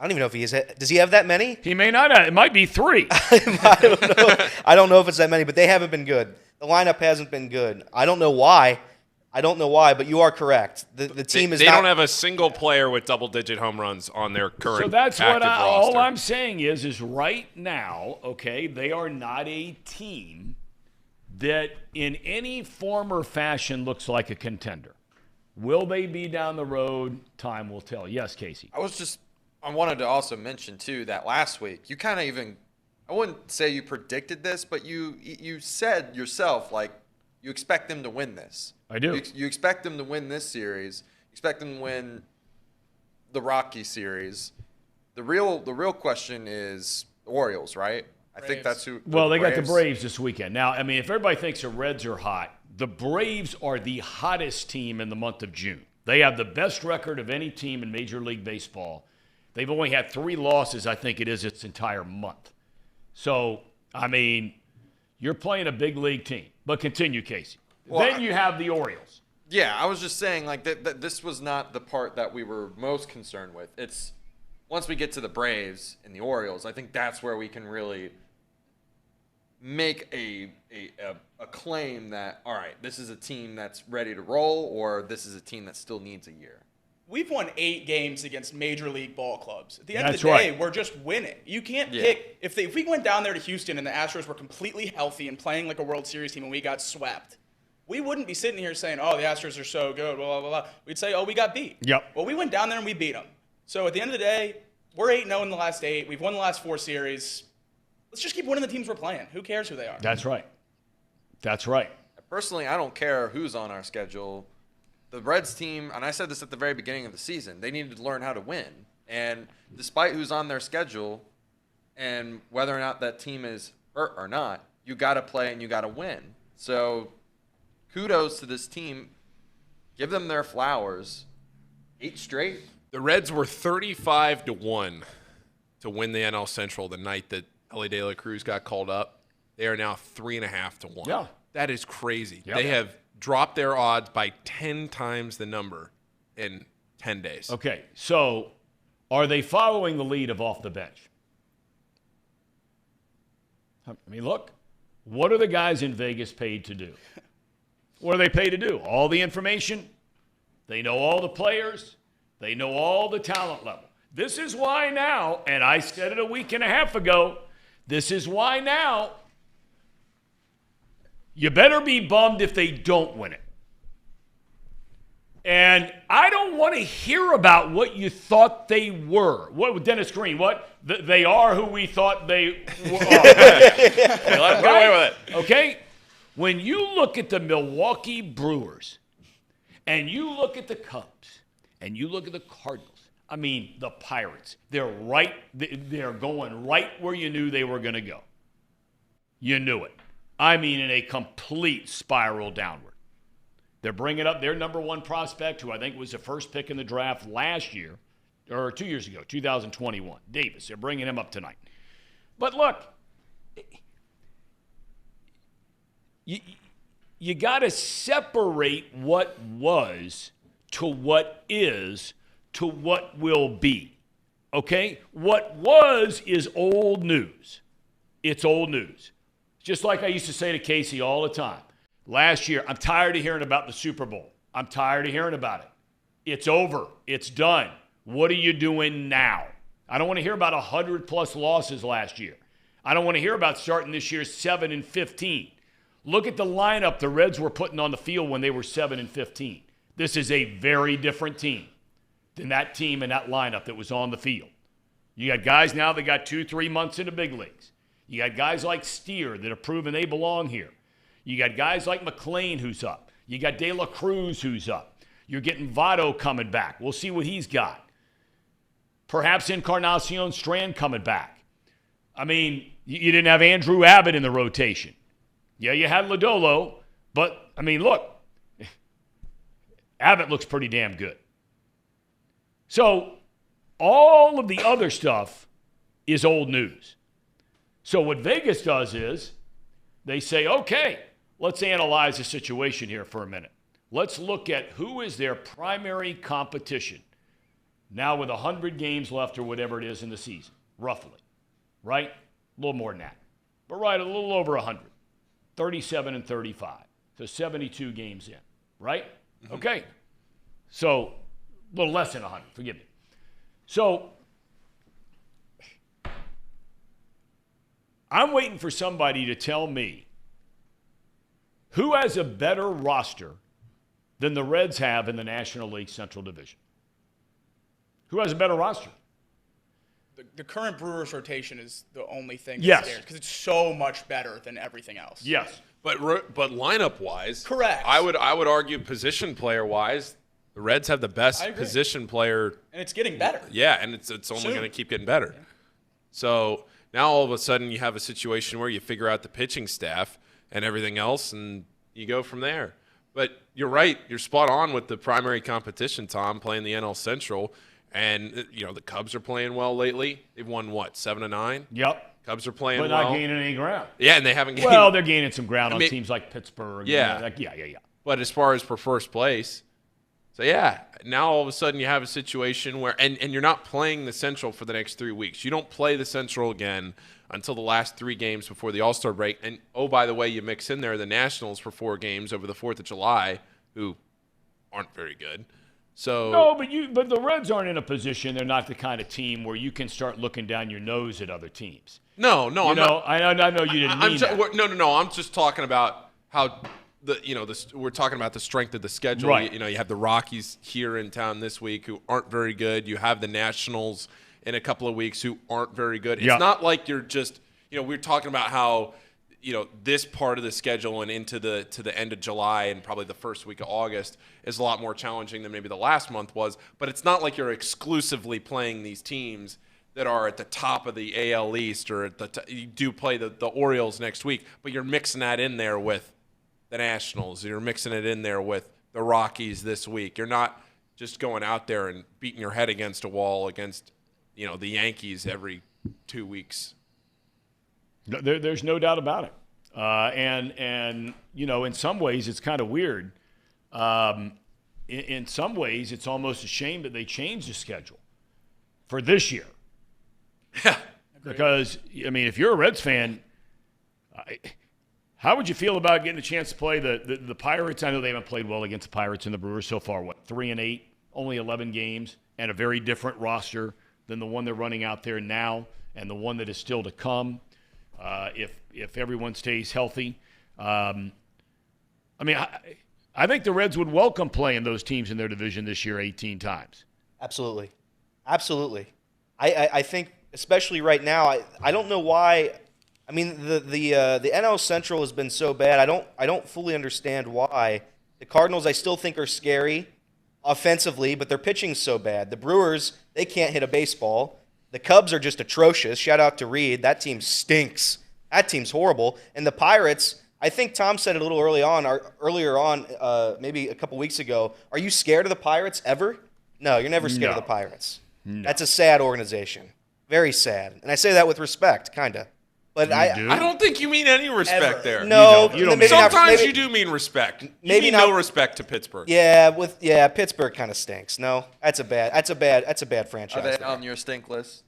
I don't even know if he is. Does he have that many? He may not have. It might be 3. I don't know. I don't know if it's that many, but they haven't been good. The lineup hasn't been good. I don't know why. But you are correct. The team is They not. don't have a single player with double-digit home runs on their current So that's active what all roster. I'm saying is right now, okay, they are not a team that in any form or fashion looks like a contender. Will they be down the road? Time will tell. Yes, Casey. I wanted to also mention too that last week you kind of even, I wouldn't say you predicted this, but you said yourself, like, you expect them to win this. I do. You expect them to win this series. You expect them to win the Rocky series. The real question is the Orioles, right? I think that's who. Well, they got the Braves this weekend. Now, I mean, if everybody thinks the Reds are hot, the Braves are the hottest team in the month of June. They have the best record of any team in Major League Baseball. They've only had 3 losses, I think it is, its entire month. So, I mean, you're playing a big league team. But continue, Casey. Well, then you have the Orioles. Yeah, I was just saying, like, that this was not the part that we were most concerned with. It's once we get to the Braves and the Orioles, I think that's where we can really make a claim that, all right, this is a team that's ready to roll, or this is a team that still needs a year. We've won 8 games against major league ball clubs. At the end That's of the day, right. we're just winning. You can't pick if we went down there to Houston and the Astros were completely healthy and playing like a World Series team and we got swept. We wouldn't be sitting here saying, "Oh, the Astros are so good." Blah blah blah. We'd say, "Oh, we got beat." Yep. Well, we went down there and we beat them. So at the end of the day, we're 8-0 in the last 8. We've won the last 4 series. Let's just keep winning the teams we're playing. Who cares who they are? That's right. That's right. Personally, I don't care who's on our schedule. The Reds team, and I said this at the very beginning of the season, they needed to learn how to win. And despite who's on their schedule and whether or not that team is hurt or not, you got to play and you got to win. So kudos to this team. Give them their flowers. 8 straight. The Reds were 35-1 to win the NL Central the night that Ellie De La Cruz got called up. They are now 3.5-1. Yeah. That is crazy. Yep. They have dropped their odds by 10 times the number in 10 days. Okay, so are they following the lead of off the bench? I mean, look, what are the guys in Vegas paid to do? What are they paid to do? All the information. They know all the players. They know all the talent level. This is why now, and I said it a week and a half ago, this is why now you better be bummed if they don't win it. And I don't want to hear about what you thought they were. What with Dennis Green? What? They are who we thought they were. Let them get away with it. Okay? When you look at the Milwaukee Brewers and you look at the Cubs and you look at the Cardinals, I mean, the Pirates, they're going right where you knew they were going to go. You knew it. I mean, in a complete spiral downward. They're bringing up their number 1 prospect, who I think was the first pick in the draft last year, or 2 years ago, 2021, Davis. They're bringing him up tonight. But look, you got to separate what was to what is to what will be. Okay? What was is old news. It's old news. Just like I used to say to Casey all the time. Last year, I'm tired of hearing about the Super Bowl. I'm tired of hearing about it. It's over. It's done. What are you doing now? I don't want to hear about 100-plus losses last year. I don't want to hear about starting this year 7-15. Look at the lineup the Reds were putting on the field when they were 7-15. This is a very different team than that team and that lineup that was on the field. You got guys now that got 2-3 months in the big leagues. You got guys like Steer that have proven they belong here. You got guys like McLean who's up. You got De La Cruz who's up. You're getting Votto coming back. We'll see what he's got. Perhaps Encarnacion Strand coming back. I mean, you didn't have Andrew Abbott in the rotation. Yeah, you had Lodolo, but, I mean, look, Abbott looks pretty damn good. So all of the other stuff is old news. So what Vegas does is they say, okay, let's analyze the situation here for a minute. Let's look at who is their primary competition. Now with 100 games left or whatever it is in the season, roughly, right? A little more than that. But right, a little over 100. 37 and 35. So 72 games in, right? Mm-hmm. Okay. So a little less than 100, forgive me. So I'm waiting for somebody to tell me who has a better roster than the Reds have in the National League Central Division. Who has a better roster? The current Brewers rotation is the only thing that's Yes. there because it's so much better than everything else. Yes. But lineup wise, Correct. I would argue position player wise, the Reds have the best position player, and it's getting better. Yeah, and it's only going to keep getting better. Yeah. So now all of a sudden you have a situation where you figure out the pitching staff and everything else, and you go from there. But you're right, you're spot on with the primary competition, Tom, playing the NL Central. And, you know, the Cubs are playing well lately. They've won, 7-9? Yep. Cubs are playing well. But not gaining any ground. Yeah, and they haven't gained. Well, they're gaining some ground on teams like Pittsburgh. Yeah. Yeah. But as far as for first place, so yeah, now all of a sudden you have a situation where, and you're not playing the Central for the next 3 weeks. You don't play the Central again until the last 3 games before the All-Star break. And, oh, by the way, you mix in there the Nationals for 4 games over the 4th of July, who aren't very good. So no, but the Reds aren't in a position. They're not the kind of team where you can start looking down your nose at other teams. No, I'm not. I know you didn't mean that. No. I'm just talking about how we're talking about the strength of the schedule. Right. You have the Rockies here in town this week who aren't very good. You have the Nationals in a couple of weeks who aren't very good. It's not like you're just we're talking about how this part of the schedule and into the end of July and probably the first week of August is a lot more challenging than maybe the last month was. But it's not like you're exclusively playing these teams that are at the top of the AL East or you do play the Orioles next week, but you're mixing that in there with the Nationals. You're mixing it in there with the Rockies this week. You're not just going out there and beating your head against a wall against the Yankees every 2 weeks. There's no doubt about it. And in some ways it's kind of weird. In some ways it's almost a shame that they changed the schedule for this year. Yeah. Because, if you're a Reds fan, how would you feel about getting a chance to play the Pirates? I know they haven't played well against the Pirates and the Brewers so far. 3-8, only 11 games, and a very different roster than the one they're running out there now and the one that is still to come. If everyone stays healthy. I think the Reds would welcome playing those teams in their division this year 18 times. Absolutely. I think, especially right now, I don't know why. The NL Central has been so bad. I don't fully understand why. The Cardinals, I still think, are scary offensively, but their pitching's so bad. The Brewers, they can't hit a baseball. The Cubs are just atrocious. Shout out to Reed. That team stinks. That team's horrible. And the Pirates, I think Tom said it a little earlier on, maybe a couple weeks ago. Are you scared of the Pirates ever? No, you're never scared of the Pirates. No. That's a sad organization. Very sad. And I say that with respect, kind of. But I don't think you mean any respect ever. there. No, you don't sometimes you do mean respect. Maybe you mean no respect to Pittsburgh. Yeah, Pittsburgh kind of stinks. No, that's a bad franchise. Are they on your stink list?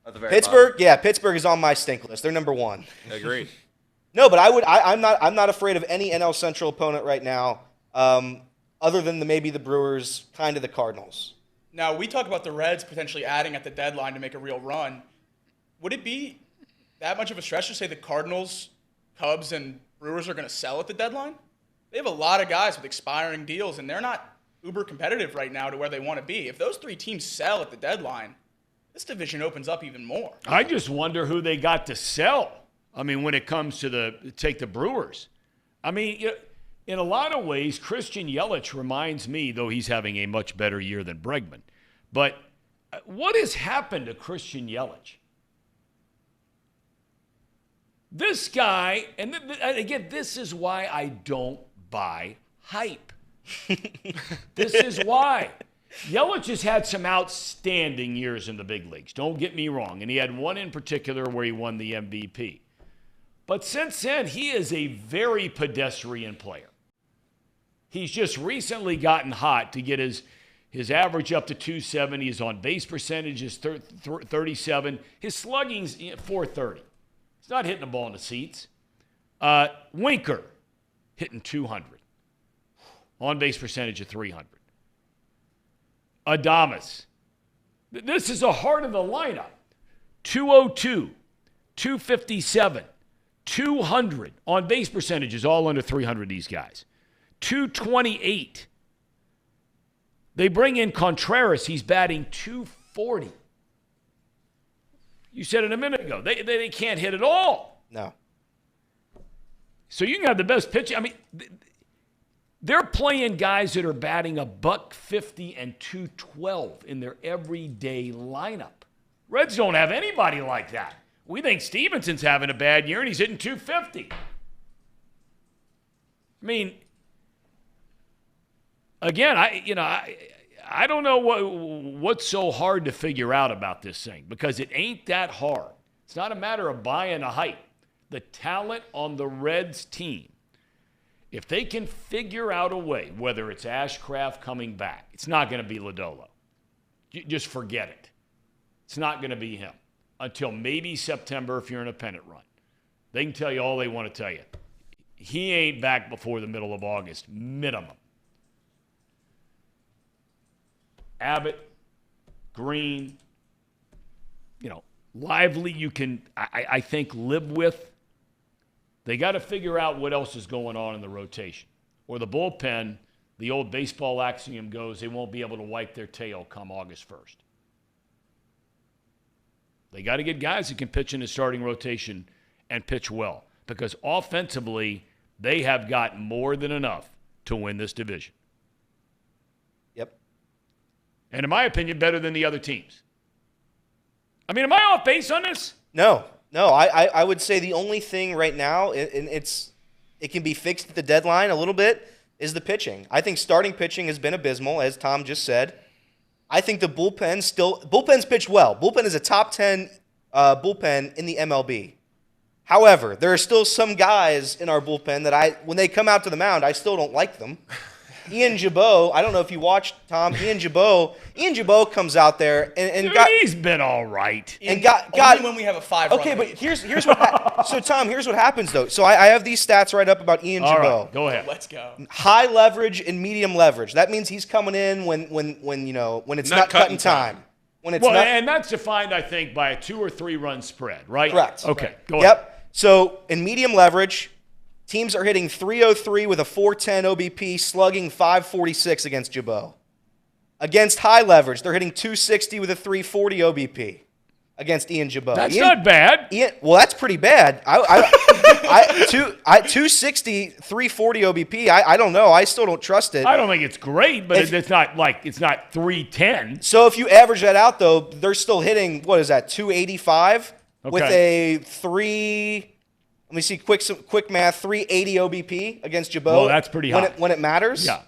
At the very Pittsburgh, bottom? yeah, Pittsburgh is on my stink list. They're number 1. Agreed. No, but I'm not afraid of any NL Central opponent right now, other than maybe the Brewers, kind of the Cardinals. Now, we talk about the Reds potentially adding at the deadline to make a real run. Would it be that much of a stretch to say the Cardinals, Cubs, and Brewers are going to sell at the deadline? They have a lot of guys with expiring deals, and they're not uber competitive right now to where they want to be. If those 3 teams sell at the deadline, this division opens up even more. I just wonder who they got to sell. When it comes to take the Brewers. In a lot of ways, Christian Yelich reminds me, though he's having a much better year than Bregman. But what has happened to Christian Yelich? This guy, and again, this is why I don't buy hype. This is why. Yelich has had some outstanding years in the big leagues. Don't get me wrong. And he had one in particular where he won the MVP. But since then, he is a very pedestrian player. He's just recently gotten hot to get his His average up to 270. His on-base percentage is 37. His slugging's 430. He's not hitting the ball in the seats. Winker, hitting 200. On-base percentage of 300. Adames. This is the heart of the lineup. 202, 257, 200. On-base percentages all under 300, these guys. 228. They bring in Contreras. He's batting 240. You said it a minute ago. They can't hit at all. No. So you can have the best pitcher. I mean, they're playing guys that are batting $150 and 212 in their everyday lineup. Reds don't have anybody like that. We think Stevenson's having a bad year and he's hitting 250. I mean, again, I don't know what's so hard to figure out about this thing, because it ain't that hard. It's not a matter of buying a hype. The talent on the Reds team, if they can figure out a way, whether it's Ashcraft coming back, it's not going to be Lodolo. Just forget it. It's not going to be him until maybe September if you're in a pennant run. They can tell you all they want to tell you. He ain't back before the middle of August, minimum. Abbott, Green, Lively you can, I think, live with. They got to figure out what else is going on in the rotation. Or the bullpen, the old baseball axiom goes, they won't be able to wipe their tail come August 1st. They got to get guys that can pitch in the starting rotation and pitch well, because offensively, they have got more than enough to win this division. Yep. And in my opinion, better than the other teams. I mean, am I off base on this? No. I would say the only thing right now, and it can be fixed at the deadline a little bit, is the pitching. I think starting pitching has been abysmal, as Tom just said. I think the bullpen's pitched well. Bullpen is a top 10 bullpen in the MLB. However, there are still some guys in our bullpen that when they come out to the mound, I still don't like them. Ian Jabot, I don't know if you watched, Tom. Ian Jabot comes out there and he's been all right. And only when we have a 5-run Okay, but lead. here's what so Tom, here's what happens though. So I have these stats right up about Ian Jabot. All right, go ahead. Let's go. High leverage and medium leverage. That means he's coming in when it's not cutting time. When it's and that's defined, I think, by a 2 or 3 run spread, right? Correct. Okay, go ahead. Yep. So in medium leverage, teams are hitting 303 with a 410 OBP, slugging 546 against Jabot. Against high leverage, they're hitting 260 with a 340 OBP against Ian Jabot. That's not bad. Well, that's pretty bad. 260, 340 OBP. I don't know. I still don't trust it. I don't think it's great, but it's not 310. So if you average that out, though, they're still hitting, 285 with a 3. Let me see, quick math, 380 OBP against Jabot. Well, that's pretty high. When it matters. Yeah.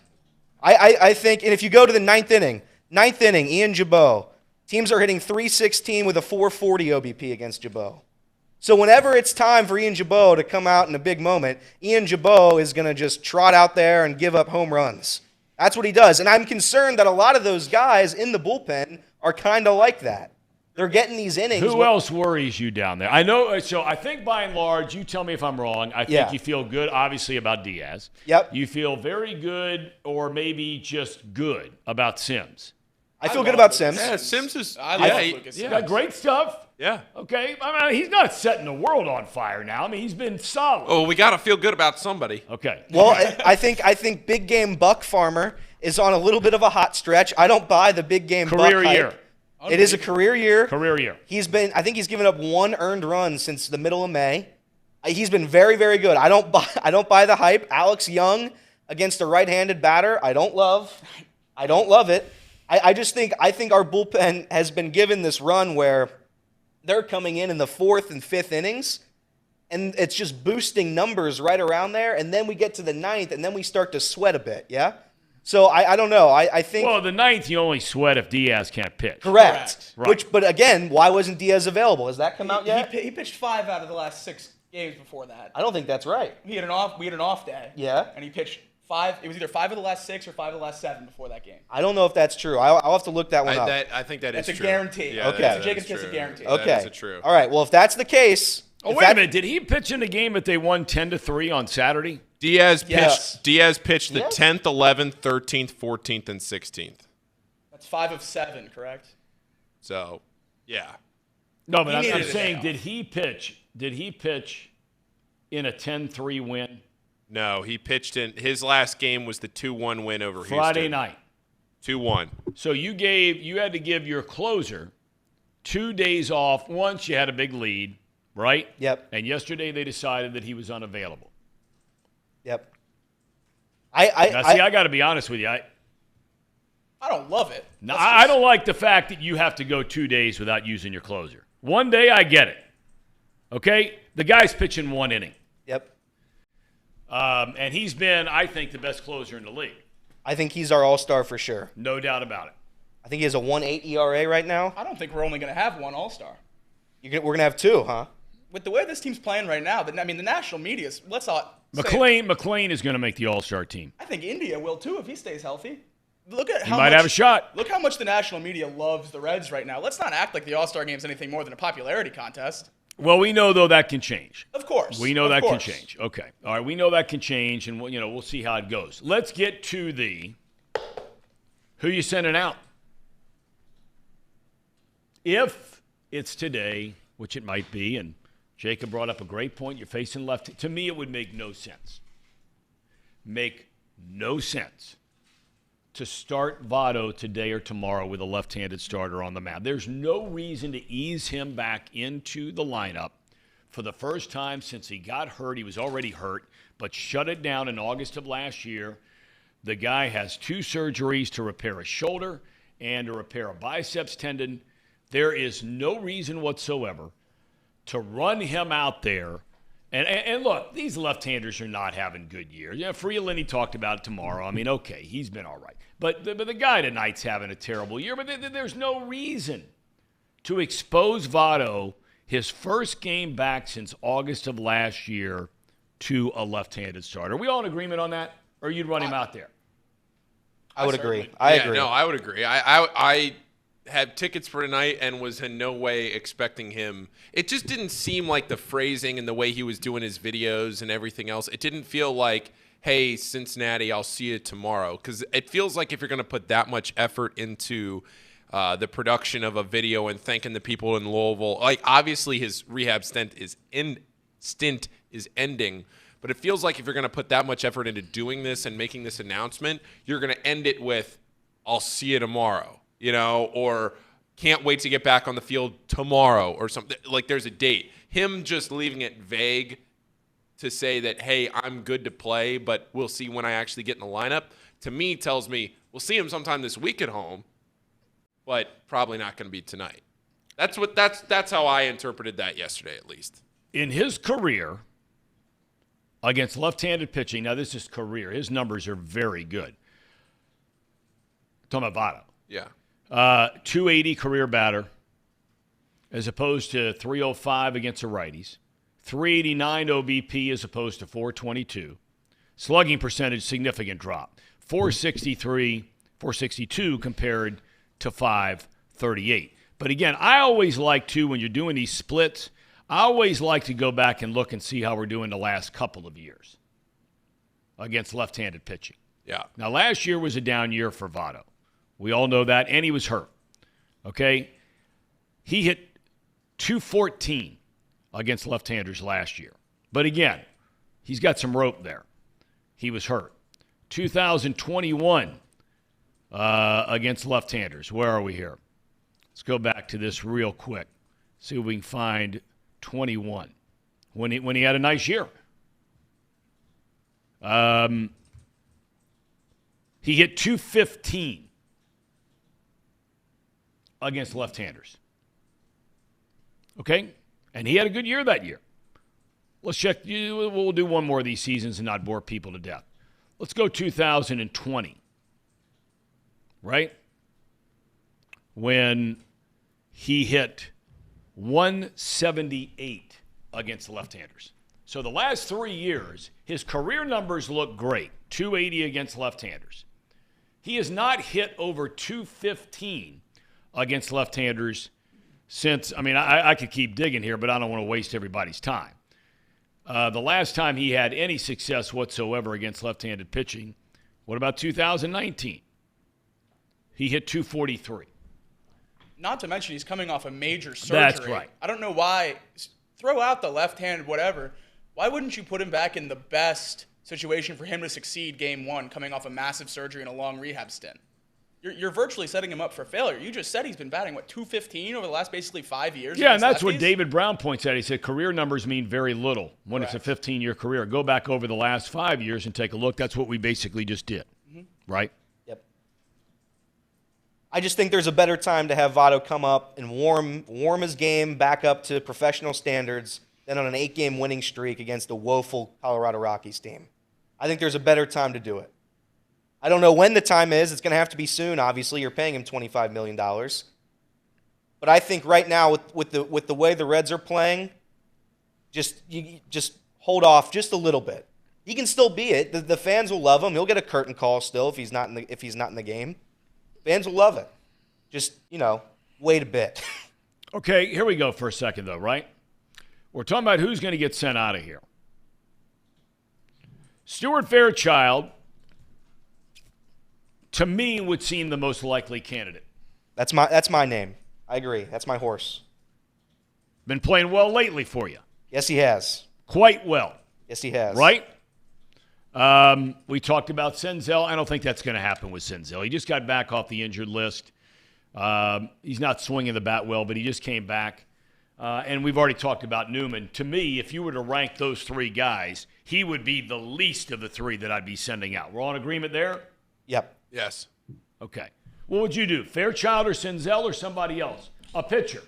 I think, and if you go to the ninth inning, Ian Jabot, teams are hitting 316 with a 440 OBP against Jabot. So whenever it's time for Ian Jabot to come out in a big moment, Ian Jabot is going to just trot out there and give up home runs. That's what he does. And I'm concerned that a lot of those guys in the bullpen are kind of like that. They're getting these innings. Who else worries you down there? I know. So I think by and large, you tell me if I'm wrong. I think you feel good, obviously, about Diaz. Yep. You feel very good, or maybe just good, about Sims. I feel good about Sims. Yeah, Sims is. I love Lucas Sims. Got great stuff. Yeah. Okay. I mean, he's not setting the world on fire now. I mean, he's been solid. Oh, we got to feel good about somebody. Okay. Well, I think big game Buck Farmer is on a little bit of a hot stretch. I don't buy the big game Buck Career year. hype. It is a career year. Career year. I think he's given up 1 earned run since the middle of May. He's been very, very good. I don't buy the hype. Alex Young against a right-handed batter, I don't love it. I think our bullpen has been given this run where they're coming in the 4th and 5th innings, and it's just boosting numbers right around there, and then we get to the 9th, and then we start to sweat a bit, yeah? So I don't know. I think. Well, the 9th you only sweat if Diaz can't pitch. Correct. Right. But again, why wasn't Diaz available? Has that come out yet? He pitched 5 out of the last 6 games before that. I don't think that's right. We had an off day. Yeah. And he pitched It was either 5 of the last 6 or 5 of the last 7 before that game. I don't know if that's true. I'll have to look that one up. I think that is That's true. a guarantee. Yeah, Okay. It's a Jacob true. Kissick guarantee. Okay. That is true. All right. Well, if that's the case. Oh, if wait a that- minute. Did he pitch in the game that they won 10-3 on Saturday? Diaz pitched. Yes. Diaz pitched the Yes. 10th, 11th, 13th, 14th, and 16th. That's 5 of 7, correct? So, yeah. No, but He I'm needed a saying, day off. did he pitch in a 10-3 win No, he pitched in his last game was the 2-1 win over Friday Houston. night? 2-1. So you had to give your closer 2 days off once you had a big lead, right? Yep. And yesterday they decided that he was unavailable. Yep. I got to be honest with you. I don't love it. I don't like the fact that you have to go 2 days without using your closer. 1 day, I get it. Okay? The guy's pitching 1 inning. Yep. And he's been, I think, the best closer in the league. I think he's our all-star for sure. No doubt about it. I think he has a 1.8 ERA right now. I don't think we're only going to have one All-Star. We're going to have 2, huh? With the way this team's playing right now, the national media, let's not say it. McLean is going to make the All-Star team. I think India will too if he stays healthy. Look at He how might much, have a shot. Look how much the national media loves the Reds right now. Let's not act like the All-Star game's anything more than a popularity contest. Well, we know, though, that can change. Of course. We know of that course. can change. Okay. All right, we know that can change, and we'll see how it goes. Let's get to the who you sending out. If it's today, which it might be, and Jacob brought up a great point, you're facing left. To me, it would make no sense. Make no sense to start Votto today or tomorrow with a left-handed starter on the mound. There's no reason to ease him back into the lineup for the first time since he got hurt. He was already hurt, but shut it down in August of last year. The guy has 2 surgeries to repair a shoulder and to repair a biceps tendon. There is no reason whatsoever to run him out there. And look, these left-handers are not having good years. Yeah, Freeland, he talked about it tomorrow. I mean, okay, he's been all right. But the guy tonight's having a terrible year. But there's no reason to expose Votto, his first game back since August of last year, to a left-handed starter. Are we all in agreement on that? Or you'd run him out there? I would agree. certainly- I Yeah, agree. No, I would agree. I had tickets for tonight and was in no way expecting him. It just didn't seem like the phrasing and the way he was doing his videos and everything else. It didn't feel like, hey, Cincinnati, I'll see you tomorrow. Because it feels like if you're going to put that much effort into the production of a video and thanking the people in Louisville, like obviously his rehab stint is ending. But it feels like if you're going to put that much effort into doing this and making this announcement, you're going to end it with, I'll see you tomorrow, or can't wait to get back on the field tomorrow or something. Like there's a date. Him just leaving it vague to say that, hey, I'm good to play, but we'll see when I actually get in the lineup, to me tells me we'll see him sometime this week at home, but probably not going to be tonight. That's how I interpreted that yesterday, at least. In his career, against left-handed pitching, now this is career, his numbers are very good. Talking about Votto. Yeah. 280 career batter as opposed to 305 against the righties. 389 OBP as opposed to 422. Slugging percentage, significant drop. 462 compared to 538. But again, I always like to, when you're doing these splits, I always like to go back and look and see how we're doing the last couple of years against left-handed pitching. Yeah. Now, last year was a down year for Votto. We all know that, and he was hurt. Okay? He hit 214 against left-handers last year. But again, he's got some rope there. He was hurt. 2021 against left-handers. Where are we here? Let's go back to this real quick. See if we can find 21 when he had a nice year. He hit 215 against left-handers. Okay? And he had a good year that year. Let's check. We'll do one more of these seasons and not bore people to death. Let's go 2020. Right? When he hit 178 against the left-handers. So the last 3 years, his career numbers look great. 280 against left-handers. He has not hit over 215 against left-handers since, I could keep digging here, but I don't want to waste everybody's time. The last time he had any success whatsoever against left-handed pitching, what about 2019? He hit 243. Not to mention he's coming off a major surgery. That's right. I don't know why. Throw out the left-handed whatever. Why wouldn't you put him back in the best situation for him to succeed game one, coming off a massive surgery and a long rehab stint? You're virtually setting him up for failure. You just said he's been batting, 215 over the last basically 5 years? Yeah, and that's lefties? what David Brown points out. He said career numbers mean very little when Correct. it's a 15-year career. Go back over the last 5 years and take a look. That's what we basically just did, right? Yep. I just think there's a better time to have Votto come up and warm his game back up to professional standards than on an 8-game winning streak against a woeful Colorado Rockies team. I think there's a better time to do it. I don't know when the time is. It's going to have to be soon, obviously. You're paying him $25 million. But I think right now, with the way the Reds are playing, just hold off just a little bit. He can still be it. The fans will love him. He'll get a curtain call still if he's not in the game. Fans will love it. Just, wait a bit. Okay, here we go for a second, though, right? We're talking about who's going to get sent out of here. Stuart Fairchild, to me, would seem the most likely candidate. That's my name. I agree. That's my horse. Been playing well lately for you. Yes, he has. Quite well. Yes, he has. Right? We talked about Senzel. I don't think that's going to happen with Senzel. He just got back off the injured list. He's not swinging the bat well, but he just came back. And we've already talked about Newman. To me, if you were to rank those three guys, he would be the least of the three that I'd be sending out. We're all in agreement there? Yep. Yes. Okay. What would you do? Fairchild or Senzel or somebody else? A pitcher.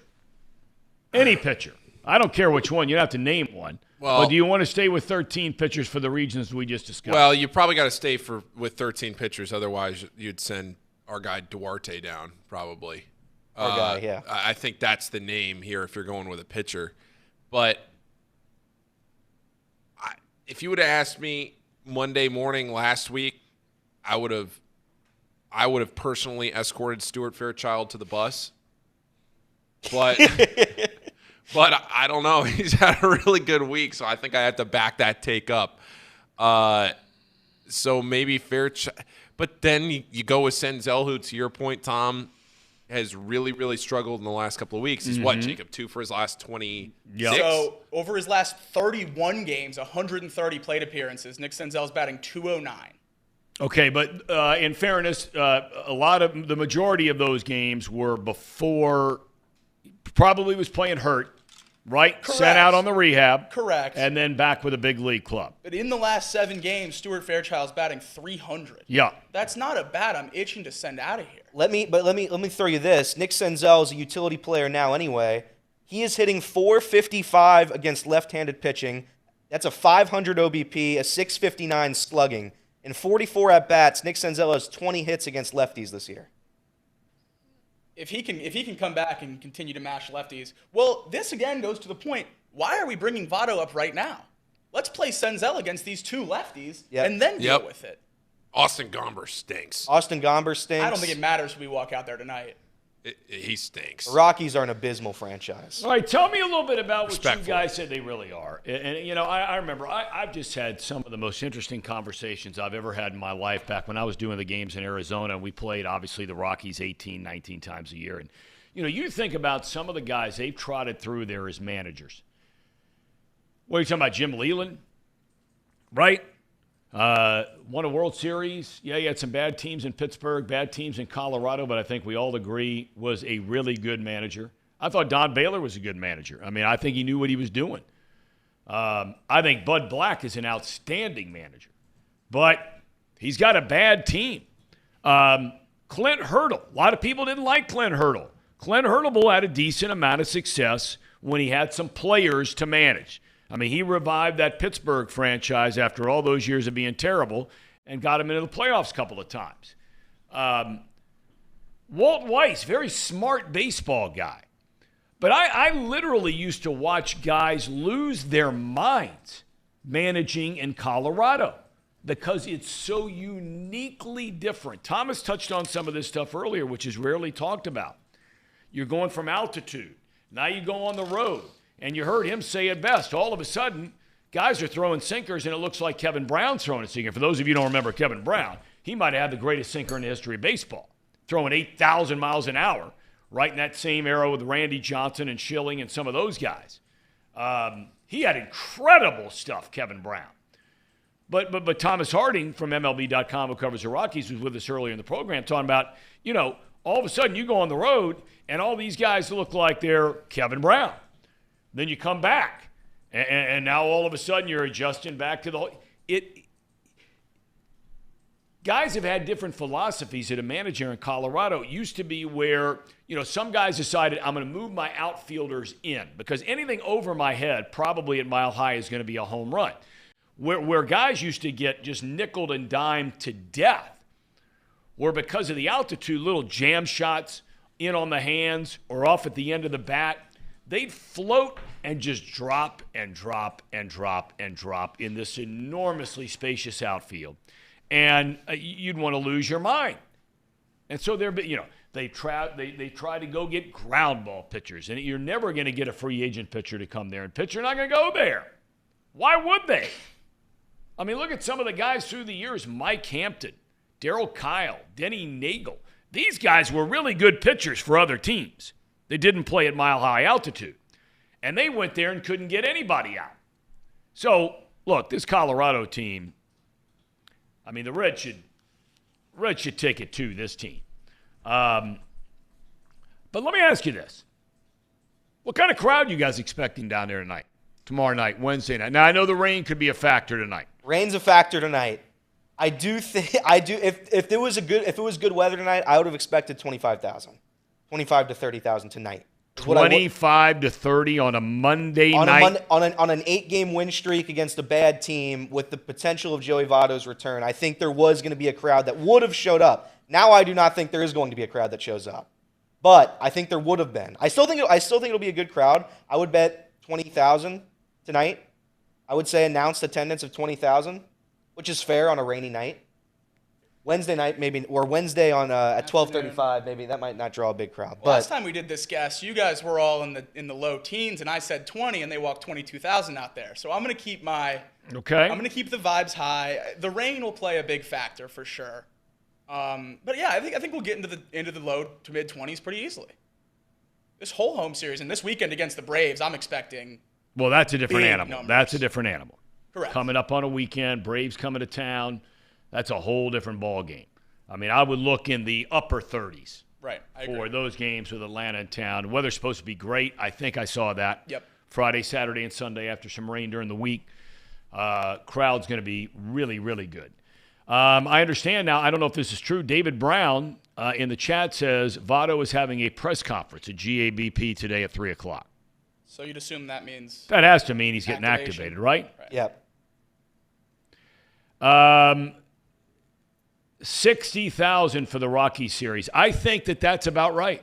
Any pitcher. I don't care which one. You don't have to name one. Well, but do you want to stay with 13 pitchers for the regions we just discussed? Well, you probably got to stay with 13 pitchers. Otherwise, you'd send our guy Duarte down, probably. Our guy, yeah. I think that's the name here if you're going with a pitcher. But if you would have asked me Monday morning last week, I would have personally escorted Stuart Fairchild to the bus. But but I don't know. He's had a really good week, so I think I have to back that take up. So maybe Fairchild. But then you go with Senzel, who, to your point, Tom, has really, really struggled in the last couple of weeks. He's what, Jacob? 2 for his last 20. Yep. So over his last 31 games, 130 plate appearances, Nick Senzel's batting .209. Okay, but in fairness, the majority of those games were before, probably was playing hurt, right? Correct. Sent out on the rehab. Correct. And then back with a big league club. But in the last 7 games, Stuart Fairchild's batting .300. Yeah. That's not a bat I'm itching to send out of here. Let me throw you this. Nick Senzel is a utility player now anyway. He is hitting .455 against left-handed pitching. That's a 500 OBP, a 659 slugging. In 44 at-bats, Nick Senzel has 20 hits against lefties this year. If he can come back and continue to mash lefties, well, this again goes to the point, why are we bringing Votto up right now? Let's play Senzel against these 2 lefties and then deal with it. Austin Gomber stinks. Austin Gomber stinks. I don't think it matters when we walk out there tonight. He stinks. The Rockies are an abysmal franchise. All right, tell me a little bit about what you Respectful. guys said they really are. And I remember I've just had some of the most interesting conversations I've ever had in my life back when I was doing the games in Arizona. And we played, obviously, the Rockies 18, 19 times a year. And, you think about some of the guys they've trotted through there as managers. What are you talking about, Jim Leland? Right? Won a World Series. Yeah, he had some bad teams in Pittsburgh, bad teams in Colorado, but I think we all agree was a really good manager. I thought Don Baylor was a good manager. I think he knew what he was doing. I think Bud Black is an outstanding manager, but he's got a bad team. Clint Hurdle. A lot of people didn't like Clint Hurdle. Clint Hurdle had a decent amount of success when he had some players to manage. He revived that Pittsburgh franchise after all those years of being terrible and got him into the playoffs a couple of times. Walt Weiss, very smart baseball guy. But I literally used to watch guys lose their minds managing in Colorado because it's so uniquely different. Thomas touched on some of this stuff earlier, which is rarely talked about. You're going from altitude. Now you go on the road. And you heard him say it best. All of a sudden, guys are throwing sinkers, and it looks like Kevin Brown's throwing a sinker. For those of you who don't remember Kevin Brown, he might have had the greatest sinker in the history of baseball, throwing 8,000 miles an hour, right in that same era with Randy Johnson and Schilling and some of those guys. He had incredible stuff, Kevin Brown. But Thomas Harding from MLB.com, who covers the Rockies, was with us earlier in the program talking about, all of a sudden you go on the road, and all these guys look like they're Kevin Brown. Then you come back, and now all of a sudden you're adjusting back to guys have had different philosophies at a manager in Colorado. It used to be where, some guys decided I'm going to move my outfielders in because anything over my head, probably at Mile High, is going to be a home run. Where guys used to get just nickeled and dimed to death, where because of the altitude, little jam shots in on the hands or off at the end of the bat, they'd float and just drop and drop and drop and drop in this enormously spacious outfield. And you'd want to lose your mind. And so they try to go get ground ball pitchers. And you're never going to get a free agent pitcher to come there and pitch. You're not going to go there. Why would they? I mean, look at some of the guys through the years. Mike Hampton, Darryl Kyle, Denny Nagel. These guys were really good pitchers for other teams. They didn't play at mile-high altitude. And they went there and couldn't get anybody out. So, look, this Colorado team, I mean, the Reds should take it to this team. But let me ask you this. What kind of crowd are you guys expecting down there tonight? Tomorrow night, Wednesday night. Now, I know the rain could be a factor tonight. Rain's a factor tonight. If it was good weather tonight, I would have expected 25,000. 25 to 30,000 tonight. 25 to 30 on a Monday night? On an 8-game win streak against a bad team with the potential of Joey Votto's return, I think there was going to be a crowd that would have showed up. Now I do not think there is going to be a crowd that shows up. But I think there would have been. I still think it'll be a good crowd. I would bet 20,000 tonight. I would say announced attendance of 20,000, which is fair on a rainy night. Wednesday night, maybe, or Wednesday on at 12:35, maybe that might not draw a big crowd. Well, last time we did this guess, you guys were all in the low teens, and I said 20, and they walked 22,000 out there. So I'm going to keep I'm going to keep the vibes high. The rain will play a big factor for sure. But yeah, I think we'll get into the low to mid 20s pretty easily. This whole home series and this weekend against the Braves, I'm expecting. Well, that's a different animal. Numbers. That's a different animal. Correct. Coming up on a weekend, Braves coming to town. That's a whole different ball game. I mean, I would look in the upper 30s for those games with Atlanta in town. Weather's supposed to be great. I think I saw that. Yep. Friday, Saturday, and Sunday after some rain during the week. Crowd's going to be really, really good. I understand now, I don't know if this is true, David Brown in the chat says Votto is having a press conference at GABP today at 3 o'clock. So you'd assume that means that has to mean he's getting activated, right? Yep. 60,000 for the Rockies series. I think that's about right.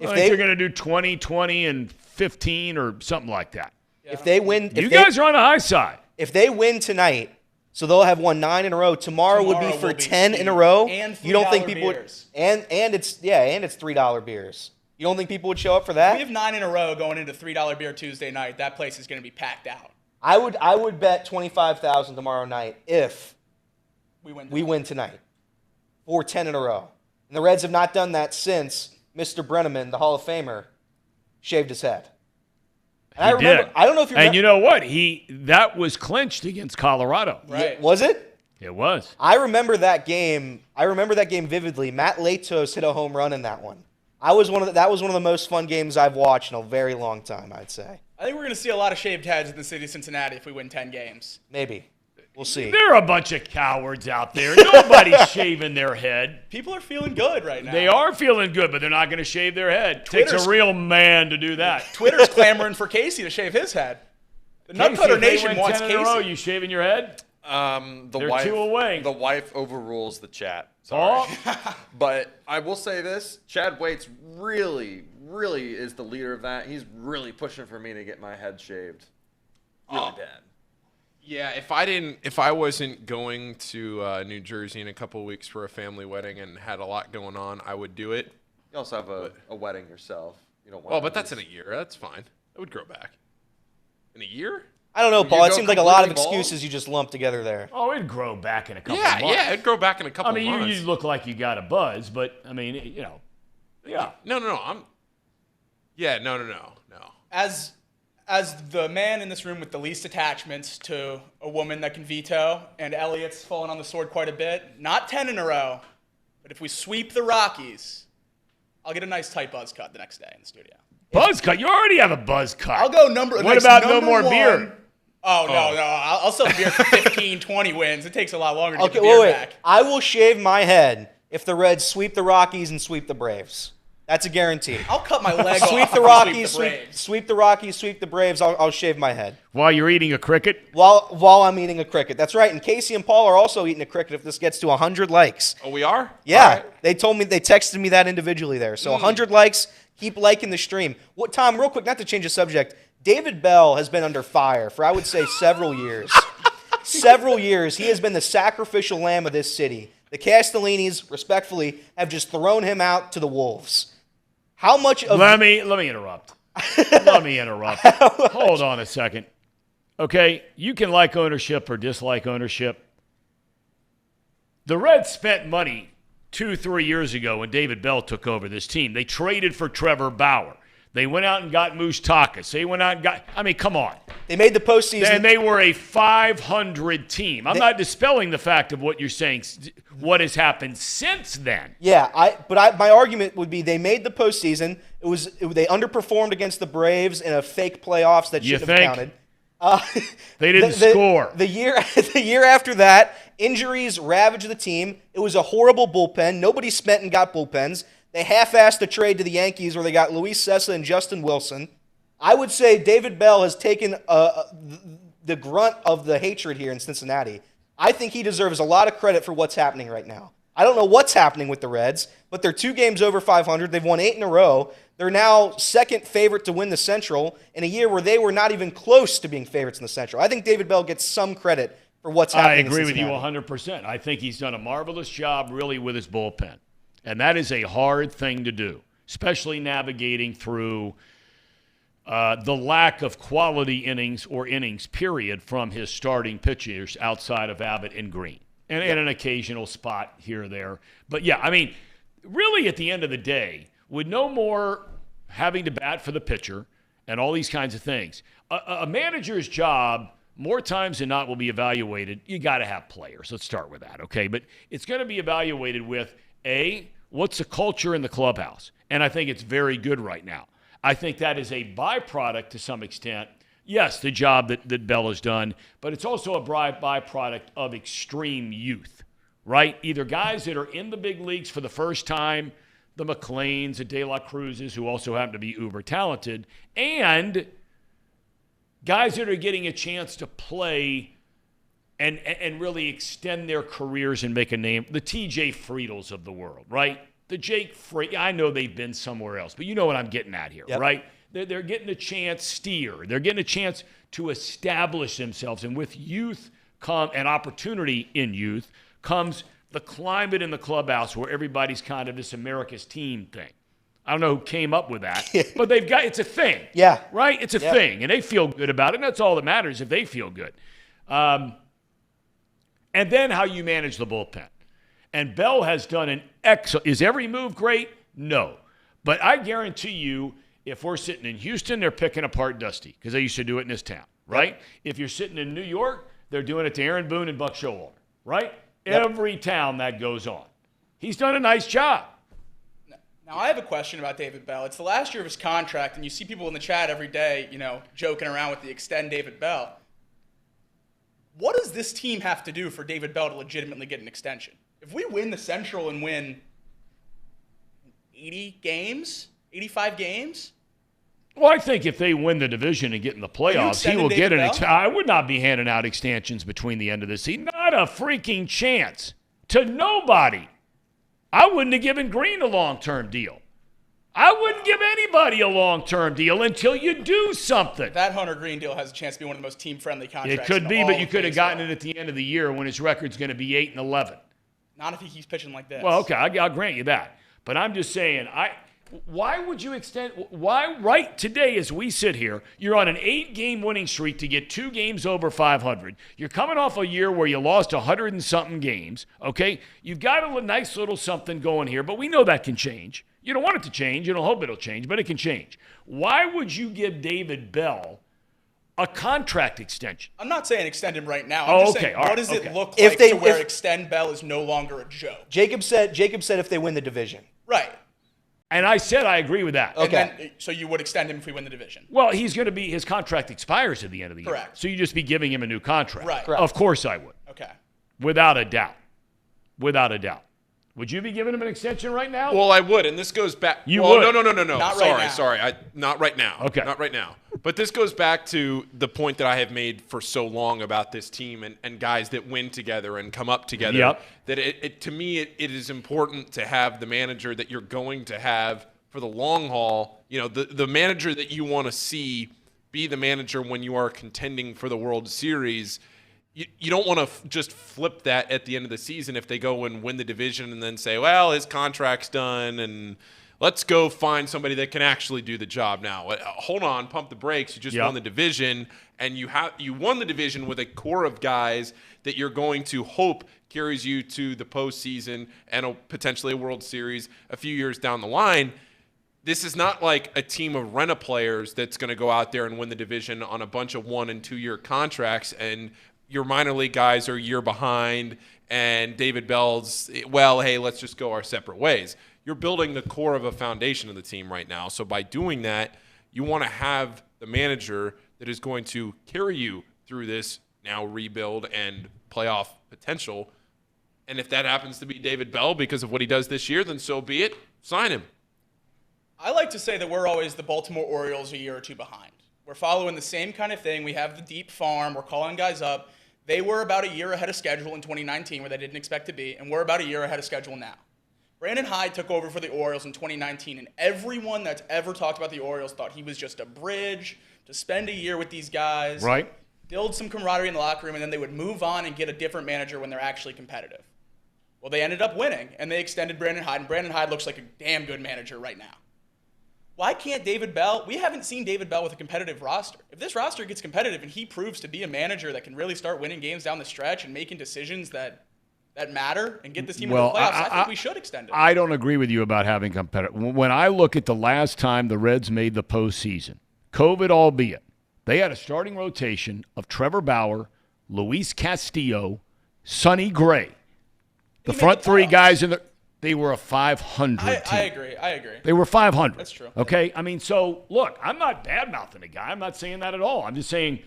I think they're going to do 20, 20, and 15 or something like that. Yeah. If they win, you guys are on the high side. If they win tonight, so they'll have won 9 in a row. Tomorrow would be for 10 in a row. And you don't think people beers. And it's $3 beers. You don't think people would show up for that? If we have 9 in a row going into $3 beer Tuesday night, that place is going to be packed out. I would bet 25,000 tomorrow night if we win tonight for 10 in a row. And the Reds have not done that since Mr. Brenneman, the Hall of Famer, shaved his head. And he did. I don't know if you remember. And you know what? That was clinched against Colorado. Right. Was it? It was. I remember that game vividly. Matt Latos hit a home run in that one. That was one of the most fun games I've watched in a very long time, I'd say. I think we're going to see a lot of shaved heads in the city of Cincinnati if we win 10 games. Maybe. We'll see. There are a bunch of cowards out there. Nobody's shaving their head. People are feeling good right now. They are feeling good, but they're not going to shave their head. Takes a real man to do that. Twitter's clamoring for Casey to shave his head. The Nutcutter Nation wants Casey. You shaving your head? They're 2 away. The wife overrules the chat. Sorry. Oh. But I will say this. Chad Waits really is the leader of that. He's really pushing for me to get my head shaved. really bad. Yeah, if I wasn't going to New Jersey in a couple of weeks for a family wedding and had a lot going on, I would do it. You also have a wedding yourself. You don't want. Well, but that's in a year. That's fine. It would grow back. In a year? I don't know, Would Paul. you It go seems like a lot of completely bald? excuses you just lumped together there. Oh, it'd grow back in a couple Yeah, months. yeah, it'd grow back in a couple I mean, months. you look like you got a buzz, but I mean, yeah. No. No. As the man in this room with the least attachments to a woman that can veto, and Elliot's fallen on the sword quite a bit, not 10 in a row, but if we sweep the Rockies, I'll get a nice tight buzz cut the next day in the studio. Buzz cut? You already have a buzz cut. I'll go number. What next about no number more one. beer? Oh, no. I'll sell beer for 15, 20 wins. It takes a lot longer to get Okay, the beer wait. back. I will shave my head if the Reds sweep the Rockies and sweep the Braves. That's a guarantee. I'll cut my leg off. Sweep the if we Rockies, sweep the Braves. sweep the Rockies, sweep the Braves. I'll shave my head While you're eating a cricket? while I'm eating a cricket. That's right. And Casey and Paul are also eating a cricket if this gets to 100 likes. Oh, we are? Yeah, All right. they texted me that individually there. So 100 likes. Keep liking the stream. What, Tom? Real quick, not to change the subject. David Bell has been under fire for, I would say, several years. Several years. He has been the sacrificial lamb of this city. The Castellinis, respectfully, have just thrown him out to the wolves. How much of Let me interrupt. Let me interrupt. Hold on a second. Okay, you can like ownership or dislike ownership. The Reds spent money 2-3 years ago when David Bell took over this team. They traded for Trevor Bauer. They went out and got Moustakas. They went out and got – I mean, come on. They made the postseason. And they were a 500 team. I'm not dispelling the fact of what you're saying, what has happened since then. Yeah, my argument would be they made the postseason. They underperformed against the Braves in a fake playoffs that You shouldn't have think? counted. They didn't score. The year after that, injuries ravaged the team. It was a horrible bullpen. Nobody spent and got bullpens. They half-assed a trade to the Yankees where they got Luis Sessa and Justin Wilson. I would say David Bell has taken the grunt of the hatred here in Cincinnati. I think he deserves a lot of credit for what's happening right now. I don't know what's happening with the Reds, but they're 2 games over 500. They've won 8 in a row. They're now second favorite to win the Central in a year where they were not even close to being favorites in the Central. I think David Bell gets some credit for what's I happening agree in with you Cincinnati. 100%. I think he's done a marvelous job really with his bullpen. And that is a hard thing to do, especially navigating through the lack of quality innings or innings, period, from his starting pitchers outside of Abbott and Green. And an occasional spot here or there. But, yeah, I mean, really at the end of the day, with no more having to bat for the pitcher and all these kinds of things, a manager's job more times than not will be evaluated. You got to have players. Let's start with that, okay? But it's going to be evaluated with, A, what's the culture in the clubhouse? And I think it's very good right now. I think that is a byproduct to some extent. Yes, the job that Bell has done, but it's also a byproduct of extreme youth, right? Either guys that are in the big leagues for the first time, the McLeans, the De La Cruzes, who also happen to be uber talented, and guys that are getting a chance to play and really extend their careers and make a name. The TJ Friedels of the world, right? The Jake Friedel. I know they've been somewhere else, but you know what I'm getting at here, right? They're getting a chance They're getting a chance to establish themselves. And with youth and opportunity in youth comes the climate in the clubhouse where everybody's kind of this America's team thing. I don't know who came up with that, but it's a thing. Yeah. Right? It's a thing. And they feel good about it. And that's all that matters if they feel good. And then how you manage the bullpen. And Bell has done an excellent. Is every move great? No. But I guarantee you, if we're sitting in Houston, they're picking apart Dusty because they used to do it in this town, right? If you're sitting in New York, they're doing it to Aaron Boone and Buck Showalter, right? Every town that goes on. He's done a nice job. Now, I have a question about David Bell. It's the last year of his contract, and you see people in the chat every day, joking around with the extend David Bell. What does this team have to do for David Bell to legitimately get an extension? If we win the Central and win 80 games, 85 games? Well, I think if they win the division and get in the playoffs, he will get an extension. I would not be handing out extensions between the end of the season. Not a freaking chance. To nobody. I wouldn't have given Green a long-term deal. I wouldn't give anybody a long-term deal until you do something. That Hunter Green deal has a chance to be one of the most team-friendly contracts. It could be, but you could have gotten it. it at the end of the year when his record's going to be 8-11. Not if he keeps pitching like this. Well, okay, I'll grant you that. But I'm just saying, why would you extend? Why right today as we sit here, you're on an 8-game winning streak to get 2 games over 500. You're coming off a year where you lost 100 and something games, okay? You've got a nice little something going here, but we know that can change. You don't want it to change. You don't hope it'll change, but it can change. Why would you give David Bell a contract extension? I'm not saying extend him right now. I'm just saying, what does it look like to where extend Bell is no longer a joke? Jacob said if they win the division. Right. And I said I agree with that. Okay. And then, so you would extend him if we win the division? Well, his contract expires at the end of the year. Correct. So you just be giving him a new contract. Right. Correct. Of course I would. Okay. Without a doubt. Without a doubt. Would you be giving him an extension right now? Well, I would, and this goes back. You would? No. Not Sorry. Not right now. Okay. Not right now. But this goes back to the point that I have made for so long about this team and guys that win together and come up together. Yep. That to me, it is important to have the manager that you're going to have for the long haul. You know, the manager that you want to see be the manager when you are contending for the World Series. You don't want to just flip that at the end of the season if they go and win the division and then say, well, his contract's done and let's go find somebody that can actually do the job now. Hold on, pump the brakes. You just won the division, and you won the division with a core of guys that you're going to hope carries you to the postseason and potentially a World Series a few years down the line. This is not like a team of rent-a players that's going to go out there and win the division on a bunch of 1- and 2-year contracts, and your minor league guys are a year behind, and David Bell's, well, hey, let's just go our separate ways. You're building the core of a foundation of the team right now. So by doing that, you want to have the manager that is going to carry you through this now rebuild and playoff potential. And if that happens to be David Bell because of what he does this year, then so be it. Sign him. I like to say that we're always the Baltimore Orioles a year or two behind. We're following the same kind of thing. We have the deep farm. We're calling guys up. They were about a year ahead of schedule in 2019 where they didn't expect to be, and we're about a year ahead of schedule now. Brandon Hyde took over for the Orioles in 2019, and everyone that's ever talked about the Orioles thought he was just a bridge to spend a year with these guys, right? Build some camaraderie in the locker room, and then they would move on and get a different manager when they're actually competitive. Well, they ended up winning, and they extended Brandon Hyde, and Brandon Hyde looks like a damn good manager right now. Why can't David Bell? We haven't seen David Bell with a competitive roster. If this roster gets competitive and he proves to be a manager that can really start winning games down the stretch and making decisions that matter and get this team into the playoffs, I think we should extend it. I don't agree with you about having competitive. When I look at the last time the Reds made the postseason, COVID albeit, they had a starting rotation of Trevor Bauer, Luis Castillo, Sonny Gray. The front three guys they were a 500 team. I agree. They were 500. That's true. Okay? I mean, so, look, I'm not bad-mouthing a guy. I'm not saying that at all. I'm just saying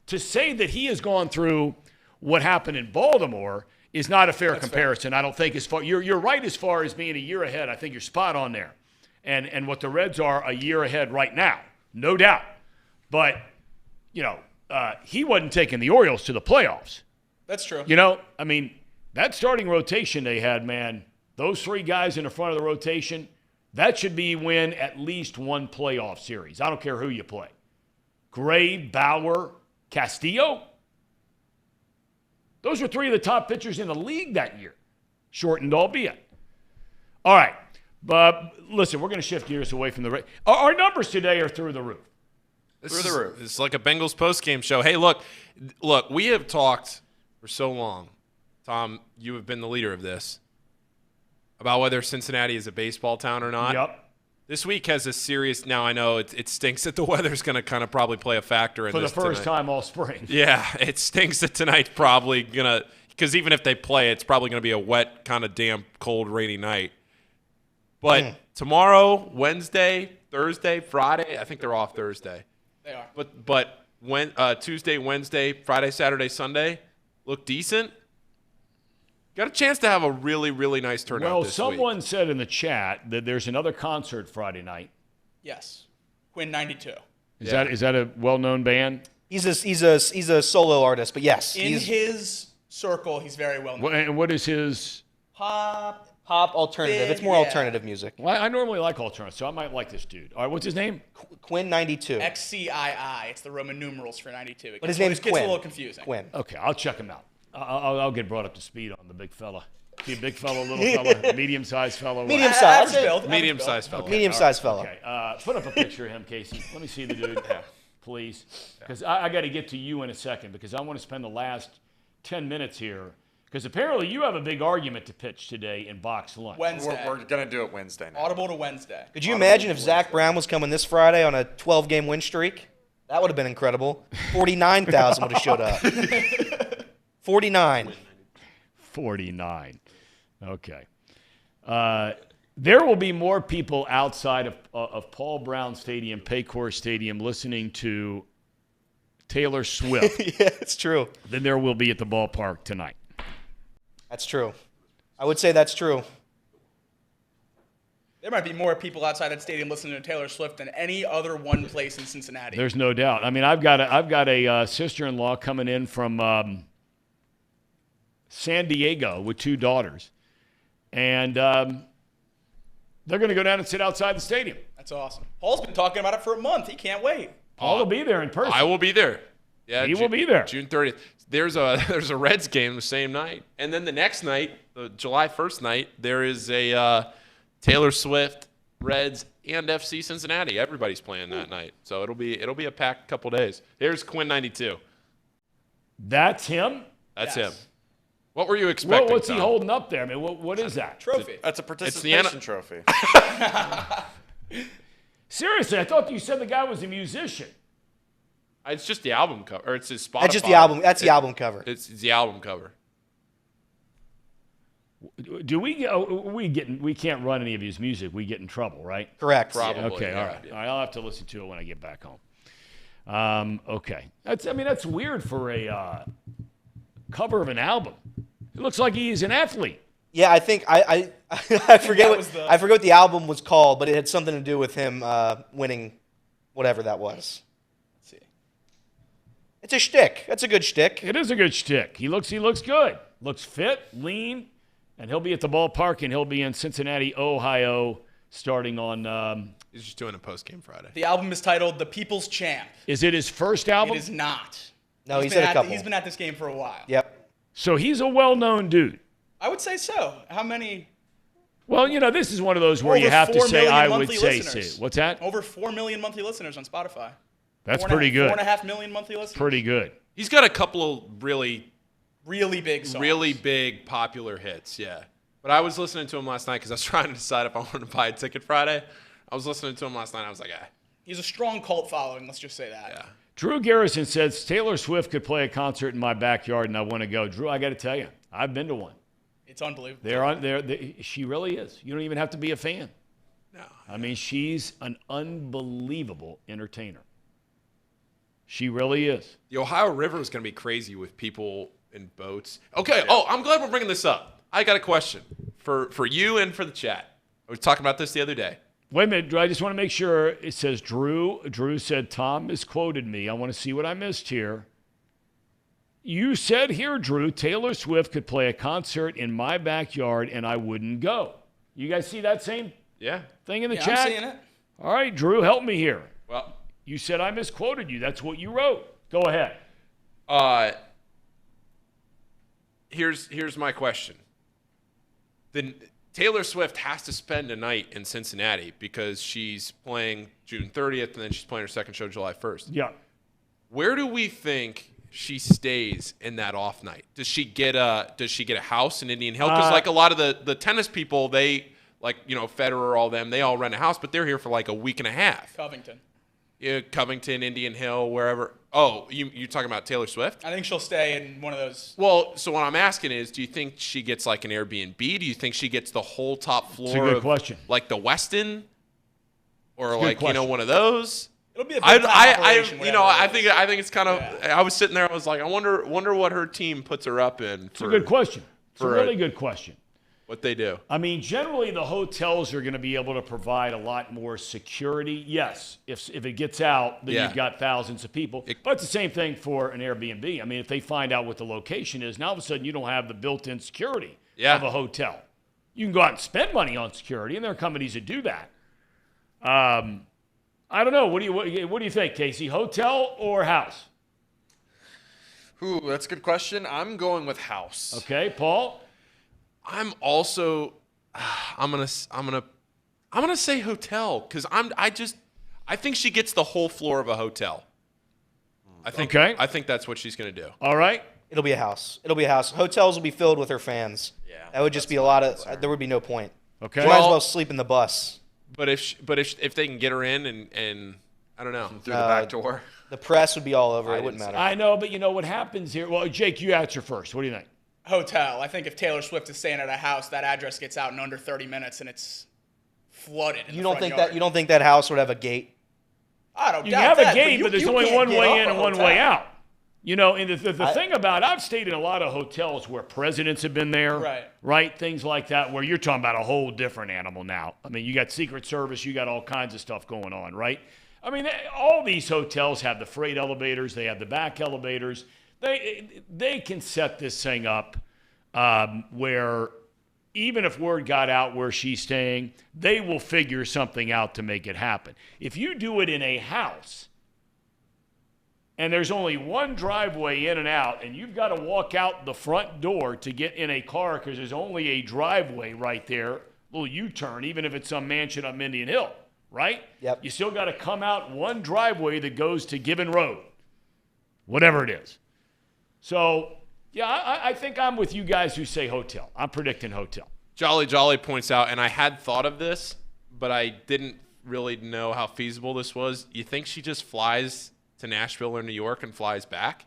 to say that he has gone through what happened in Baltimore is not a fair comparison. I don't think as far – you're right as far as being a year ahead. I think you're spot on there. And what the Reds are a year ahead right now, no doubt. But, he wasn't taking the Orioles to the playoffs. That's true. I mean, that starting rotation they had, man – those three guys in the front of the rotation, that should be win at least one playoff series. I don't care who you play. Gray, Bauer, Castillo. Those were three of the top pitchers in the league that year. Shortened albeit. All right. But listen, we're going to shift gears away from the – our numbers today are through the roof. Through the roof. It's like a Bengals postgame show. Hey, look, we have talked for so long. Tom, you have been the leader of this. About whether Cincinnati is a baseball town or not. Yep. This week has a serious – now I know it stinks that the weather's going to kind of probably play a factor in this for the first time all spring. Yeah, it stinks that tonight's probably going to – because even if they play, it's probably going to be a wet, kind of damp, cold, rainy night. But tomorrow, Wednesday, Thursday, Friday – I think they're off Thursday. They are. But when Tuesday, Wednesday, Friday, Saturday, Sunday look decent. Got a chance to have a really, really nice turnout this week. Well, someone said in the chat that there's another concert Friday night. Yes. Quinn 92. Is that a well-known band? He's a solo artist, but yes. In his circle, he's very well known. And what is his? Pop Pop alternative. It's more Yeah. alternative music. Well, I normally like alternative, so I might like this dude. All right, what's his name? Quinn 92. XCII. It's the Roman numerals for 92. But his name is It gets Quinn. a little confusing. Quinn. Okay, I'll check him out. I'll get brought up to speed on the big fella. See a big fella, little fella, medium-sized fella. what? Medium-sized. Average build. Medium-sized fellow. Medium-sized fella. Okay, put up a picture of him, Casey. Let me see the dude, please. Because I got to get to you in a second because I want to spend the last 10 minutes here. Because apparently you have a big argument to pitch today in box lunch. Wednesday. We're going to do it Wednesday now. Audible to Wednesday. Could you imagine if Zach Brown was coming this Friday on a 12-game win streak? That would have been incredible. 49,000 would have showed up. 49. 49. Okay. There will be more people outside of Paul Brown Stadium, Paycor Stadium, listening to Taylor Swift Yeah, it's true. than there will be at the ballpark tonight. That's true. I would say that's true. There might be more people outside that stadium listening to Taylor Swift than any other one place in Cincinnati. There's no doubt. I mean, I've got a sister-in-law coming in from San Diego with 2 daughters, and they're going to go down and sit outside the stadium. That's awesome. Paul's been talking about it for a month. He can't wait. Paul will be there in person. I will be there. Yeah, He will be there. June 30th. There's a Reds game the same night, and then the next night, the July 1st night, there is a Taylor Swift, Reds, and FC Cincinnati. Everybody's playing that night, so it'll be a packed couple days. Here's Quinn 92. That's him? That's Yes. him. What were you expecting? What's he Tom? holding up there? I mean, what is that? Trophy. That's a the participation trophy. Seriously, I thought you said the guy was a musician. It's just the album cover, or it's his Spotify. That's just the album. That's the album cover. It's the album cover. Do we can't run any of his music. We get in trouble, right? Correct. Probably. Okay, yeah. all right. All right. I'll have to listen to it when I get back home. Okay. That's weird for a cover of an album. It looks like he's an athlete. Yeah, I think I forget I forget what the album was called, but it had something to do with him winning whatever that was. Let's see. It's a shtick. That's a good shtick. It is a good shtick. He looks good. Looks fit, lean, and he'll be at the ballpark, and he'll be in Cincinnati, Ohio, starting on. He's just doing a post-game Friday. The album is titled The People's Champ. Is it his first album? It is not. No, he's been had a couple. He's been at this game for a while. Yep. So he's a well-known dude. I would say so. How many? Well, this is one of those where Over you have to 4 say, million I would monthly say, listeners. what's that? Over 4 million monthly listeners on Spotify. That's pretty good. 4.5 million monthly listeners. Pretty good. He's got a couple of really big songs. really big popular hits, yeah. But I was listening to him last night because I was trying to decide if I wanted to buy a ticket Friday. I was listening to him last night. I was like, He's a strong cult following. Let's just say that. yeah. Drew Garrison says, Taylor Swift could play a concert in my backyard and I want to go. Drew, I got to tell you, I've been to one. It's unbelievable. They're on there. She really is. You don't even have to be a fan. No. I mean, she's an unbelievable entertainer. She really is. The Ohio River is going to be crazy with people in boats. Okay. Oh, I'm glad we're bringing this up. I got a question for you and for the chat. I was talking about this the other day. Wait a minute. I just want to make sure. It says Drew. Drew said, Tom misquoted me. I want to see what I missed here. You said here, Drew, Taylor Swift could play a concert in my backyard and I wouldn't go. You guys see that same Yeah. thing in the Yeah, chat? I'm seeing it. All right, Drew, help me here. Well, You said I misquoted you. That's what you wrote. Go ahead. here's my question. Then Taylor Swift has to spend a night in Cincinnati because she's playing June 30th and then she's playing her second show July 1st. Yeah. Where do we think she stays in that off night? Does she get a house in Indian Hill? Because like a lot of the tennis people, they Federer, all them, they all rent a house, but they're here for like a week and a half. Covington. Yeah, Covington, Indian Hill, wherever. Oh, you talking about Taylor Swift? I think she'll stay in one of those. Well, so what I'm asking is, do you think she gets like an Airbnb? Do you think she gets the whole top floor? It's a good of, question. Like the Westin, or good like question. one of those? It'll be a big time operation, I whatever it is. think it's kind of. Yeah. I was sitting there. I was like, I wonder what her team puts her up in. It's a good question. It's a really good question. What they do. I mean, generally the hotels are going to be able to provide a lot more security. Yes, if it gets out, then you've got thousands of people. But it's the same thing for an Airbnb. I mean, if they find out what the location is, now all of a sudden you don't have the built-in security of a hotel. You can go out and spend money on security, and there are companies that do that. I don't know. What do you think, Casey? Hotel or house? Ooh, that's a good question. I'm going with house. Okay, Paul. I'm also. I'm gonna say hotel because I think she gets the whole floor of a hotel. I think that's what she's gonna do. All right. It'll be a house. Hotels will be filled with her fans. Yeah, that would just be a lot of. There would be no point. Okay. She might as well sleep in the bus. But if they can get her in and I don't know through the back door, the press would be all over. It wouldn't matter. I know, but you know what happens here. Well, Jake, you answer first. What do you think? Hotel. I think if Taylor Swift is staying at a house, that address gets out in under 30 minutes and it's flooded. You don't think that house would have a gate? I don't. You can have that, a gate, but there's you only can't one get way up in a and one hotel. way out. You know, and the thing about I've stayed in a lot of hotels where presidents have been there, right? Things like that, where you're talking about a whole different animal now. I mean, you got Secret Service, you got all kinds of stuff going on, right? I mean, all these hotels have the freight elevators, they have the back elevators. They can set this thing up where even if word got out where she's staying, they will figure something out to make it happen. If you do it in a house, and there's only one driveway in and out, and you've got to walk out the front door to get in a car because there's only a driveway right there, little U-turn, even if it's some mansion up Indian Hill, right? Yep. You still got to come out one driveway that goes to Gibbon Road, whatever it is. So, yeah, I think I'm with you guys who say hotel. I'm predicting hotel. Jolly points out, and I had thought of this, but I didn't really know how feasible this was. You think she just flies to Nashville or New York and flies back?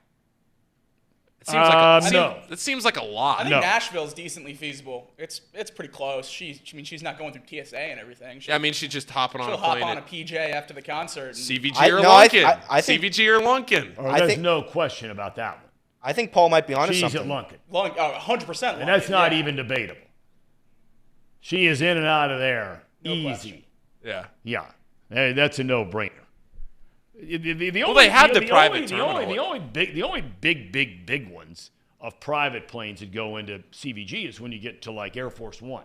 It seems no. It seems like a lot. I think Nashville's decently feasible. It's pretty close. She's not going through TSA and everything. She's just hopping on a plane. She'll hop on a PJ after the concert. CVG or Lunkin. CVG or Lunkin. There's no question about that one. I think Paul might be onto something. She's at Lunkin. 100% Lunkin. And that's not even debatable. She is in and out of there easy. Question. Yeah. Hey, that's a no-brainer. The only big ones of private planes that go into CVG is when you get to like Air Force One,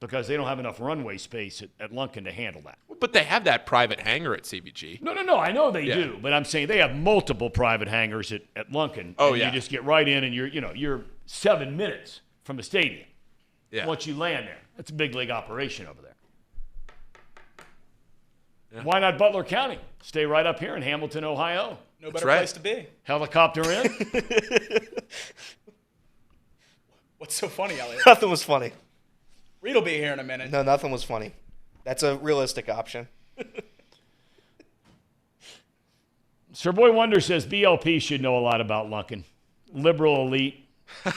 because they don't have enough runway space at Lunkin to handle that. But they have that private hangar at CVG. No. I know they do, but I'm saying they have multiple private hangars at Lunkin. Oh, and yeah. You just get right in, and you're 7 minutes from the stadium. Yeah. Once you land there, that's a big league operation over there. Yeah. Why not Butler County? Stay right up here in Hamilton, Ohio. No better place to be. Helicopter in. What's so funny, Elliot? Nothing was funny. Reed will be here in a minute. No, nothing was funny. That's a realistic option. Sir Boy Wonder says BLP should know a lot about Lunkin. Liberal elite.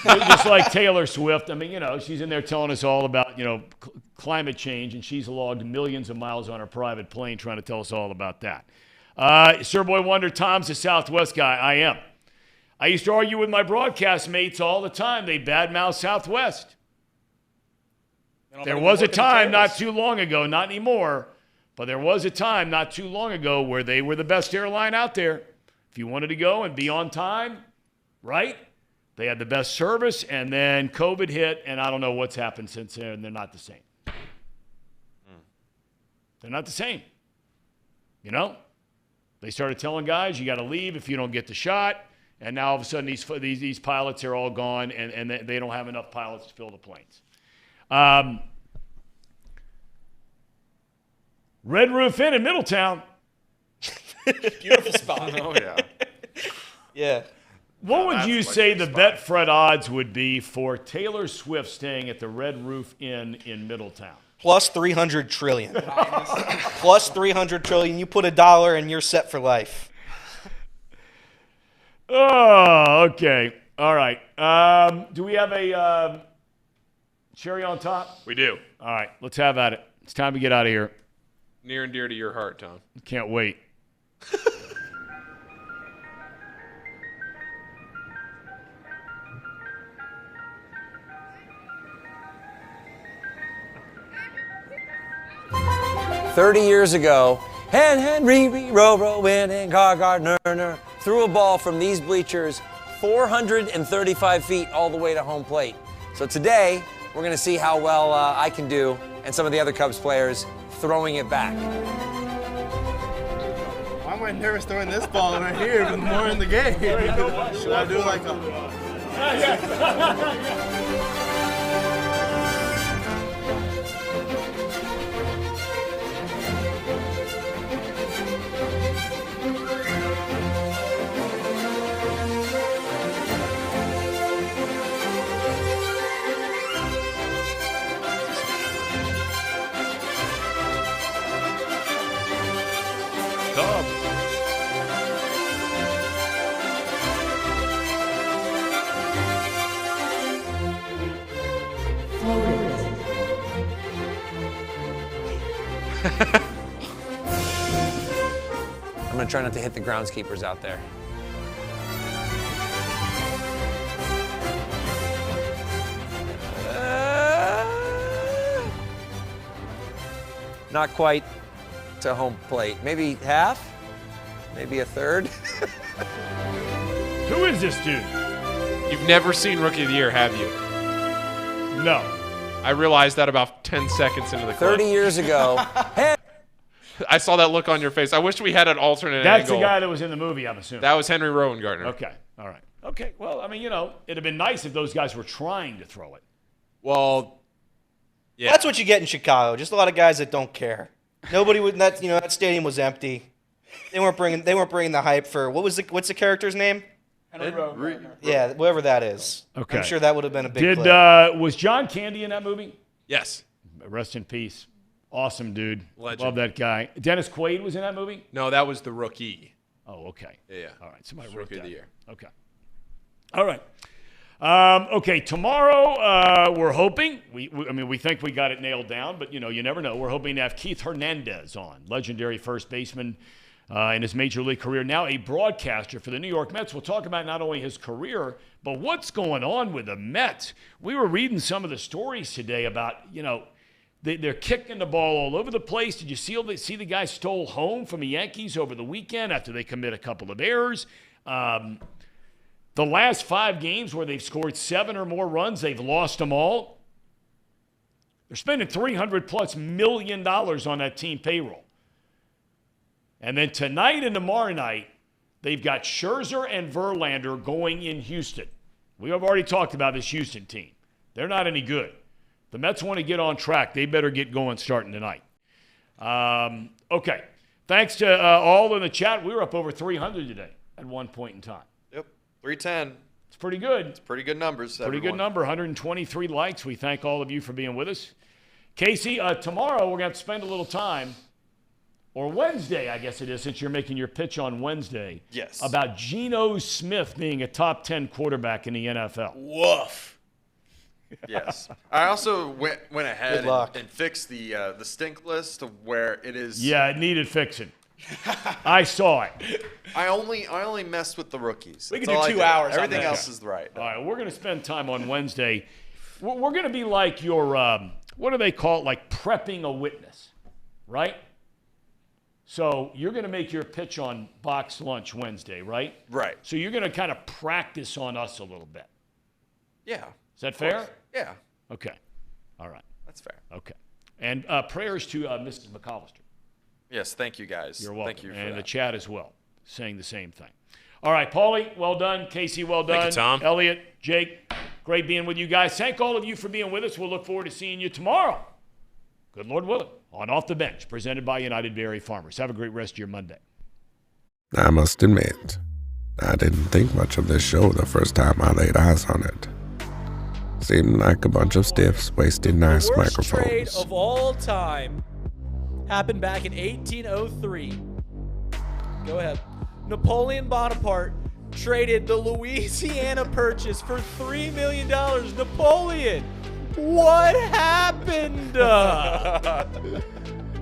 Just like Taylor Swift. I mean, she's in there telling us all about, climate change, and she's logged millions of miles on her private plane trying to tell us all about that. Sir Boy Wonder, Tom's a Southwest guy. I am. I used to argue with my broadcast mates all the time. They badmouth Southwest. There was a time not too long ago, not anymore, but there was a time not too long ago where they were the best airline out there. If you wanted to go and be on time, right? They had the best service, and then COVID hit, and I don't know what's happened since then, and they're not the same. They're not the same. They started telling guys, you got to leave if you don't get the shot, and now all of a sudden these pilots are all gone, and they don't have enough pilots to fill the planes. Red Roof Inn in Middletown. Beautiful spot. Oh, yeah. Yeah. What would you say the Betfred odds would be for Taylor Swift staying at the Red Roof Inn in Middletown? Plus 300 trillion. Plus 300 trillion. You put $1 and you're set for life. Oh, okay. All right. Do we have a cherry on top? We do. All right. Let's have at it. It's time to get out of here. Near and dear to your heart, Tom. Can't wait. $30 ago, Henry, Row, winning, Gardner threw a ball from these bleachers 435 feet all the way to home plate. So today, we're going to see how well I can do and some of the other Cubs players throwing it back. Why am I nervous throwing this ball right here with more in the game? Should I do like a... I'm going to try not to hit the groundskeepers out there. Not quite to home plate. Maybe half? Maybe a third? Who is this dude? You've never seen Rookie of the Year, have you? No. I realized that about 10 seconds into the clip. 30 years ago. Hey. I saw that look on your face. I wish we had an alternate That's angle. the guy that was in the movie, I'm assuming. That was Henry Rowengartner. Okay. All right. Okay. Well, I mean, it'd have been nice if those guys were trying to throw it. Well, yeah. That's what you get in Chicago. Just a lot of guys that don't care. Nobody would. That stadium was empty. They weren't bringing the hype for what's the character's name? Yeah, whoever that is. Okay. I'm sure that would have been a big clip. Was John Candy in that movie? Yes. Rest in peace. Awesome dude. Legend. Love that guy. Dennis Quaid was in that movie? No, that was the Rookie. Oh, okay. Yeah. All right. Somebody wrote Rookie that. of the Year. Okay. All right. Okay. Tomorrow, we're hoping. We think we got it nailed down, but you never know. We're hoping to have Keith Hernandez on, legendary first baseman in his major league career, now a broadcaster for the New York Mets. We'll talk about not only his career, but what's going on with the Mets. We were reading some of the stories today about they're kicking the ball all over the place. Did you see the guy stole home from the Yankees over the weekend after they commit a couple of errors? The last 5 games where they've scored 7 or more runs, they've lost them all. They're spending $300+ million on that team payroll. And then tonight and tomorrow night, they've got Scherzer and Verlander going in Houston. We have already talked about this Houston team. They're not any good. The Mets want to get on track. They better get going starting tonight. Okay. Thanks to all in the chat. We were up over 300 today at one point in time. Yep, 310. It's pretty good. It's pretty good numbers. Pretty good number. 123 likes. We thank all of you for being with us. Casey, tomorrow we're going to have to spend a little time, or Wednesday, I guess it is, since you're making your pitch on Wednesday. Yes. About Geno Smith being a top 10 quarterback in the NFL. Woof. Yes. I also went ahead luck. and fixed the stink list to where it is. Yeah, it needed fixing. I saw it. I only messed with the rookies. We could That's all do I 2 did. hours on Everything that. else is right. All right, we're going to spend time on Wednesday. We're going to be like your, what do they call it, like prepping a witness, right? So you're going to make your pitch on Box Lunch Wednesday, right? Right. So you're going to kind of practice on us a little bit. Yeah. Is that fair? Yeah. Okay. All right. That's fair. Okay. And prayers to Mrs. McAllister. Yes. Thank you guys. You're welcome. Thank you for and that. the chat as well, saying the same thing. All right, Paulie, well done. Casey, well done. Thank you, Tom. Elliot, Jake, great being with you guys. Thank all of you for being with us. We'll look forward to seeing you tomorrow. Good Lord willing, on Off the Bench, presented by United Dairy Farmers. Have a great rest of your Monday. I must admit, I didn't think much of this show the first time I laid eyes on it. Seemed like a bunch of stiffs wasting nice The worst trade microphones. of all time happened back in 1803. Go ahead. Napoleon Bonaparte traded the Louisiana Purchase for $3 million. Napoleon, what happened?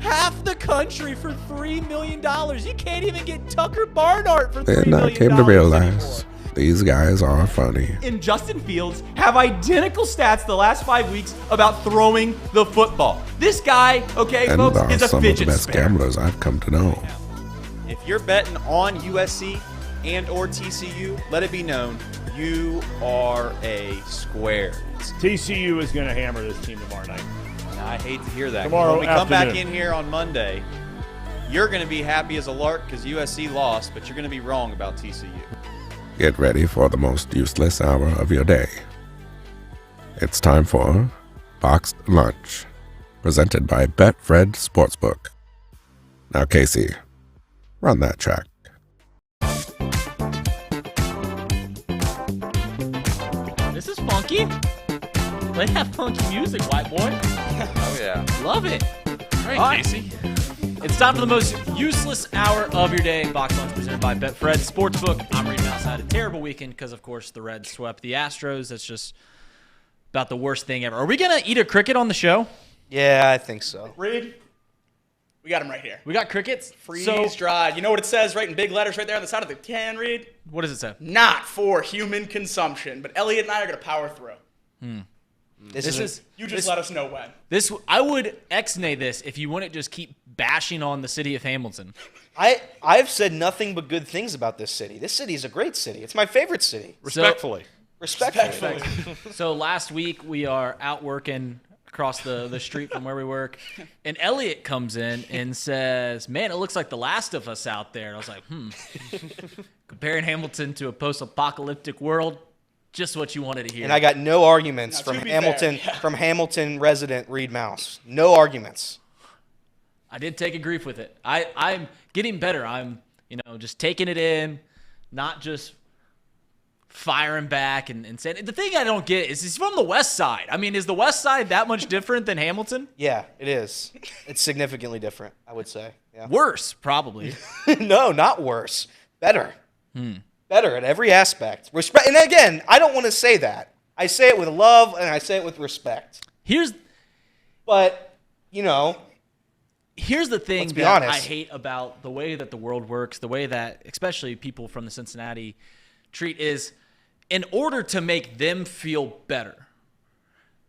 Half the country for $3 million. You can't even get Tucker Barnhart for $3 Then million I came to realize anymore. these guys are funny. And Justin Fields have identical stats the last 5 weeks about throwing the football. This guy, okay, And folks, are is a some of the fidget best spinner. gamblers I've come to know. If you're betting on USC, and or TCU, let it be known you are a square. TCU is going to hammer this team tomorrow night. I hate to hear that. Tomorrow when we come back afternoon. in here on Monday, you're going to be happy as a lark because USC lost, but you're going to be wrong about TCU. Get ready for the most useless hour of your day. It's time for Boxed Lunch, presented by Betfred Sportsbook. Now, Casey, run that track. This is funky. They have funky music, white boy. Oh, yeah. Love it. All right, All right. Casey. It's time for the most useless hour of your day. Box Lunch presented by Betfred Sportsbook. I'm Reed Mouse. Had a terrible weekend because, of course, the Reds swept the Astros. That's just about the worst thing ever. Are we going to eat a cricket on the show? Yeah, I think so. Reed, we got him right here. We got crickets? Freeze dried. You know what it says right in big letters right there on the side of the can, Reed? What does it say? Not for human consumption. But Elliot and I are going to power through. This is You just let us know when. This I would ex-nay this if you wouldn't just keep bashing on the city of Hamilton. I've said nothing but good things about this city. This city is a great city. It's my favorite city. Respectfully. Respectfully. So last week we are out working across the street from where we work, and Elliot comes in and says, "Man, it looks like The Last of Us out there." And I was like, Comparing Hamilton to a post-apocalyptic world, just what you wanted to hear. And I got no arguments Now, from to be Hamilton fair, yeah. from Hamilton resident Reed Mouse. No arguments. I did take a grief with it. I'm getting better. I'm, just taking it in, not just firing back and saying. The thing I don't get is he's from the West Side. I mean, is the West Side that much different than Hamilton? Yeah, it is. It's significantly different, I would say. Yeah. Worse, probably. No, not worse. Better. Better in every aspect. Respect. And again, I don't want to say that. I say it with love and I say it with respect. But, Here's the thing Let's be that honest. I hate about the way that the world works, the way that especially people from the Cincinnati treat is in order to make them feel better,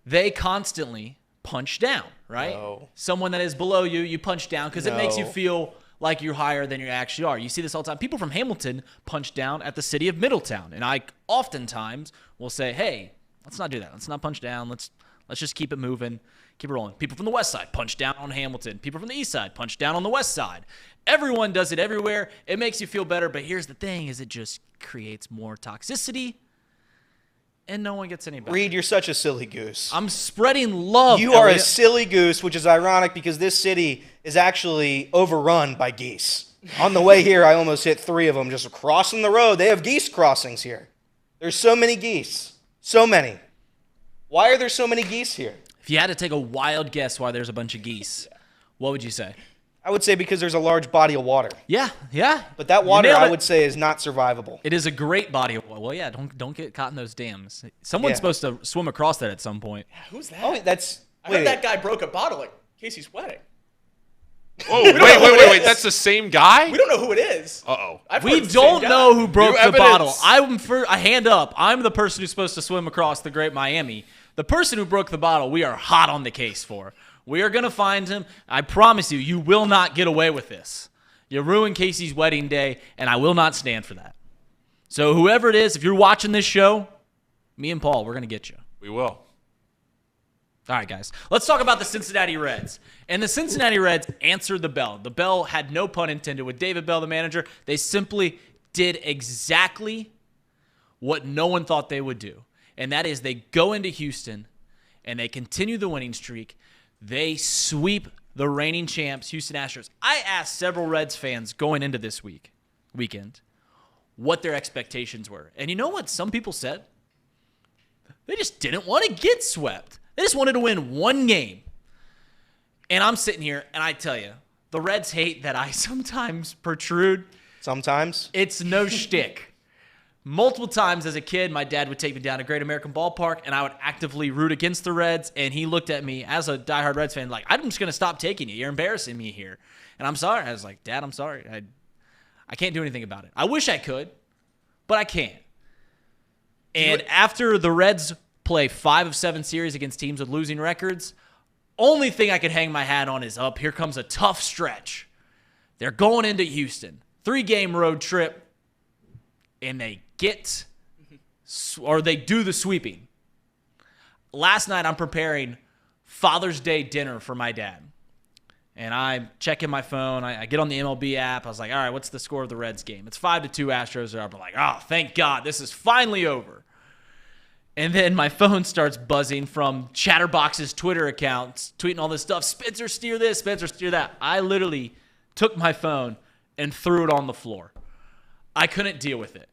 they constantly punch down, right? No. Someone that is below you, you punch down because it makes you No. feel like you're higher than you actually are. You see this all the time. People from Hamilton punch down at the city of Middletown, and I oftentimes will say, "Hey, let's not do that. Let's not punch down. Let's just keep it moving, keep it rolling." People from the West Side punch down on Hamilton. People from the East Side punch down on the West Side. Everyone does it everywhere. It makes you feel better, but here's the thing: is it just creates more toxicity, and no one gets any better. Reed, you're such a silly goose. I'm spreading love. You are a Elliot. silly goose, which is ironic because this city is actually overrun by geese. On the way here, I almost hit 3 of them just crossing the road. They have geese crossings here. There's so many geese. So many. Why are there so many geese here? If you had to take a wild guess why there's a bunch of geese, what would you say? I would say because there's a large body of water. Yeah. But that You water, nailed I it. would say, is not survivable. It is a great body of water. Well, yeah, don't get caught in those dams. Someone's Yeah. supposed to swim across that at some point. Who's that? Oh, that's... I heard that guy broke a bottle at Casey's wedding. Whoa, We don't know who it wait. is. That's the same guy? We don't know who it is. Uh-oh. I've We heard the same don't guy. know who broke New the bottle. evidence. I hand up. I'm the person who's supposed to swim across the Great Miami. The person who broke the bottle, we are hot on the case for. We are going to find him. I promise you, you will not get away with this. You ruined Casey's wedding day, and I will not stand for that. So whoever it is, if you're watching this show, me and Paul, we're going to get you. We will. All right, guys. Let's talk about the Cincinnati Reds. And the Cincinnati Reds answered the bell. The bell had no pun intended with David Bell, the manager. They simply did exactly what no one thought they would do. And that is they go into Houston and they continue the winning streak. They sweep the reigning champs, Houston Astros. I asked several Reds fans going into this weekend what their expectations were. And you know what some people said? They just didn't want to get swept. They just wanted to win one game. And I'm sitting here, and I tell you, the Reds hate that I sometimes protrude. Sometimes? It's no shtick. Multiple times as a kid, my dad would take me down to Great American Ballpark, and I would actively root against the Reds, and he looked at me as a diehard Reds fan like, I'm just going to stop taking you. You're embarrassing me here. And I'm sorry. I was like, Dad, I'm sorry. I can't do anything about it. I wish I could, but I can't. And after the Reds play 5 of 7 series against teams with losing records, only thing I could hang my hat on is up. Here comes a tough stretch. They're going into Houston. 3-game road trip. and they they do the sweeping. Last night, I'm preparing Father's Day dinner for my dad. And I'm checking my phone. I get on the MLB app. I was like, all right, what's the score of the Reds game? It's 5-2 Astros are up. I'm like, oh, thank God. This is finally over. And then my phone starts buzzing from Chatterbox's Twitter accounts, tweeting all this stuff. Spencer, steer this. Spencer, steer that. I literally took my phone and threw it on the floor. I couldn't deal with it.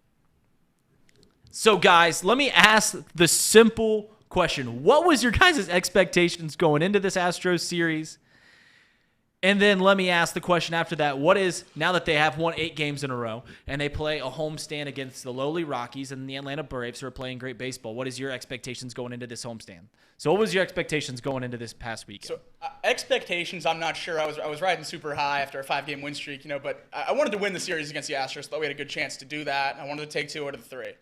So, guys, let me ask the simple question. What was your guys' expectations going into this Astros series? And then let me ask the question after that. What is, now that they have won 8 games in a row and they play a homestand against the lowly Rockies and the Atlanta Braves who are playing great baseball, what is your expectations going into this homestand? So what was your expectations going into this past weekend? So expectations, I'm not sure. I was riding super high after a 5-game win streak, but I wanted to win the series against the Astros. Thought we had a good chance to do that. I wanted to take 2 out of the 3.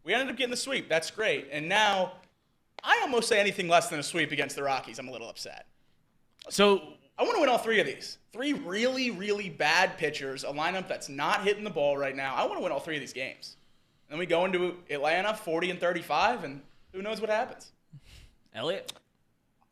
We ended up getting the sweep. That's great. And now I almost say anything less than a sweep against the Rockies, I'm a little upset. So I want to win all 3 of these. 3 really, really bad pitchers, a lineup that's not hitting the ball right now. I want to win all 3 of these games. And then we go into Atlanta 40-35, and who knows what happens. Elliot?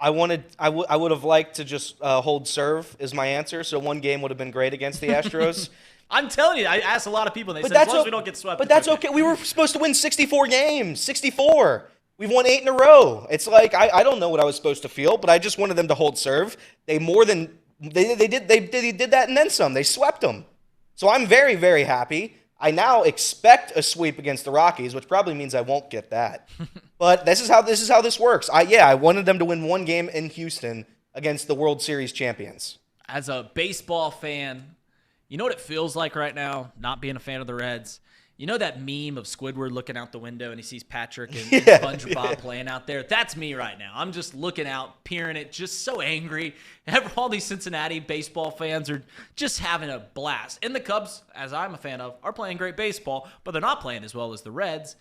I would have liked to just hold serve is my answer. So 1 game would have been great against the Astros. I'm telling you, I asked a lot of people, and they said as long as we don't get swept. But that's okay. We were supposed to win 64 games, 64. We've won 8 in a row. It's like I don't know what I was supposed to feel, but I just wanted them to hold serve. They did that and then some. They swept them. So I'm very, very happy. I now expect a sweep against the Rockies, which probably means I won't get that. But this is how this works. I wanted them to win 1 game in Houston against the World Series champions. As a baseball fan, you know what it feels like right now, not being a fan of the Reds? You know that meme of Squidward looking out the window and he sees Patrick and SpongeBob playing out there? That's me right now. I'm just looking out, peering it, just so angry. All these Cincinnati baseball fans are just having a blast. And the Cubs, as I'm a fan of, are playing great baseball, but they're not playing as well as the Reds.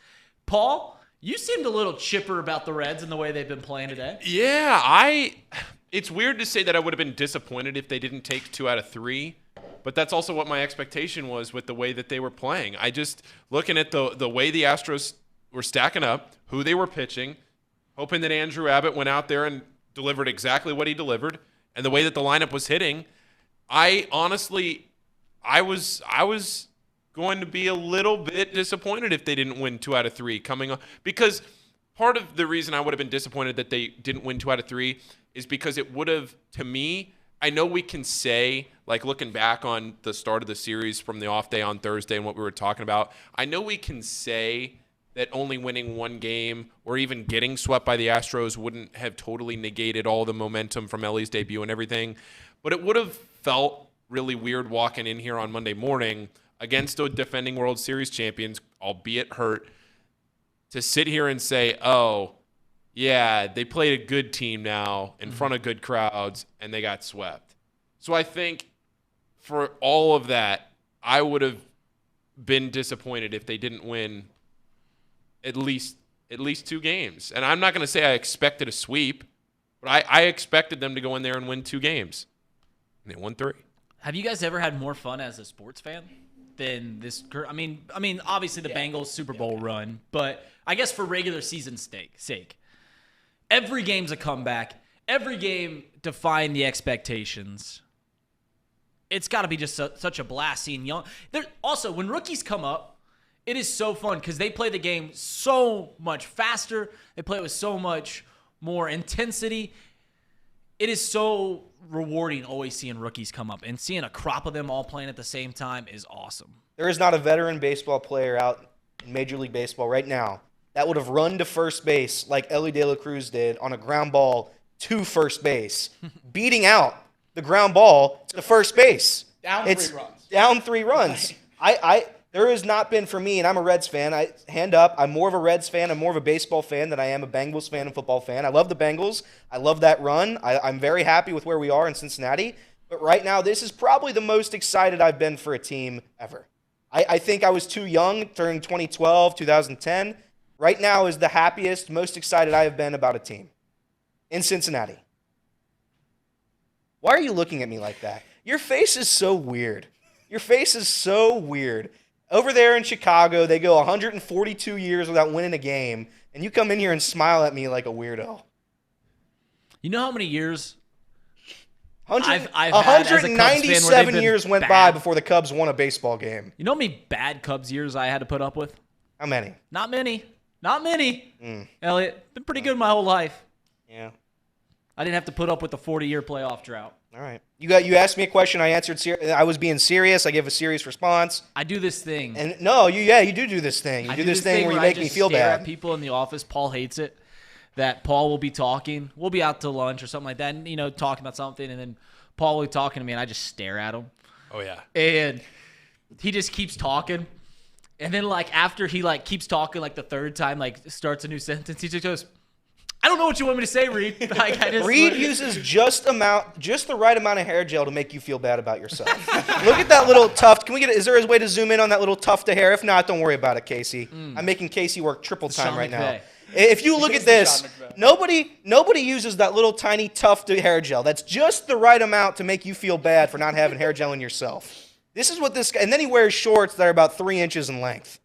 Paul, you seemed a little chipper about the Reds and the way they've been playing today. Yeah, it's weird to say that I would have been disappointed if they didn't take 2 out of 3. But that's also what my expectation was with the way that they were playing. I just, looking at the way the Astros were stacking up, who they were pitching, hoping that Andrew Abbott went out there and delivered exactly what he delivered, and the way that the lineup was hitting, I was going to be a little bit disappointed if they didn't win 2 out of 3 coming on. Because part of the reason I would have been disappointed that they didn't win 2 out of 3 is because it would have, to me, I know we can say, like looking back on the start of the series from the off day on Thursday and what we were talking about, I know we can say that only winning 1 game or even getting swept by the Astros wouldn't have totally negated all the momentum from Ellie's debut and everything. But it would have felt really weird walking in here on Monday morning against the defending World Series champions, albeit hurt, to sit here and say, oh, yeah, they played a good team now in front of good crowds, and they got swept. So I think for all of that, I would have been disappointed if they didn't win at least 2 games. And I'm not going to say I expected a sweep, but I expected them to go in there and win 2 games. And they won 3. Have you guys ever had more fun as a sports fan than this? I mean, obviously the Bengals Super Bowl run, but I guess for regular season sake. Every game's a comeback. Every game defying the expectations. It's got to be just such a blast seeing young. Also, when rookies come up, it is so fun because they play the game so much faster. They play it with so much more intensity. It is so rewarding always seeing rookies come up. And seeing a crop of them all playing at the same time is awesome. There is not a veteran baseball player out in Major League Baseball right now that would have run to first base like Ellie De La Cruz did on a ground ball to first base, beating out the ground ball to first base. Down 3 runs. Down 3 runs. There has not been for me, and I'm a Reds fan. Hand up, I'm more of a Reds fan. I'm more of a baseball fan than I am a Bengals fan and football fan. I love the Bengals. I love that run. I'm very happy with where we are in Cincinnati. But right now, this is probably the most excited I've been for a team ever. I think I was too young during 2012, 2010. Right now is the happiest, most excited I have been about a team in Cincinnati. Why are you looking at me like that? Your face is so weird. Your face is so weird. Over there in Chicago, they go 142 years without winning a game, and you come in here and smile at me like a weirdo. You know how many years 197 years went by before the Cubs won a baseball game. You know how many bad Cubs years I had to put up with? How many? Not many. Elliot, been pretty good my whole life. Yeah. I didn't have to put up with the 40-year playoff drought. All right. You asked me a question. I answered. I was being serious. I gave a serious response. I do this thing. And no, you do this thing. You do this thing where you make me feel bad. At people in the office. Paul hates it. That Paul will be talking. We'll be out to lunch or something like that, and talking about something, and then Paul will be talking to me, and I just stare at him. Oh yeah. And he just keeps talking, and then after he keeps talking the third time, starts a new sentence, he just goes, I don't know what you want me to say, Reed. Reed uses just the right amount of hair gel to make you feel bad about yourself. Look at that little tuft. Is there a way to zoom in on that little tuft of hair? If not, don't worry about it, Casey. I'm making Casey work triple time right now. If you look at this, nobody uses that little tiny tuft of hair gel. That's just the right amount to make you feel bad for not having hair gel in yourself. This is what this guy, and then he wears shorts that are about 3 inches in length.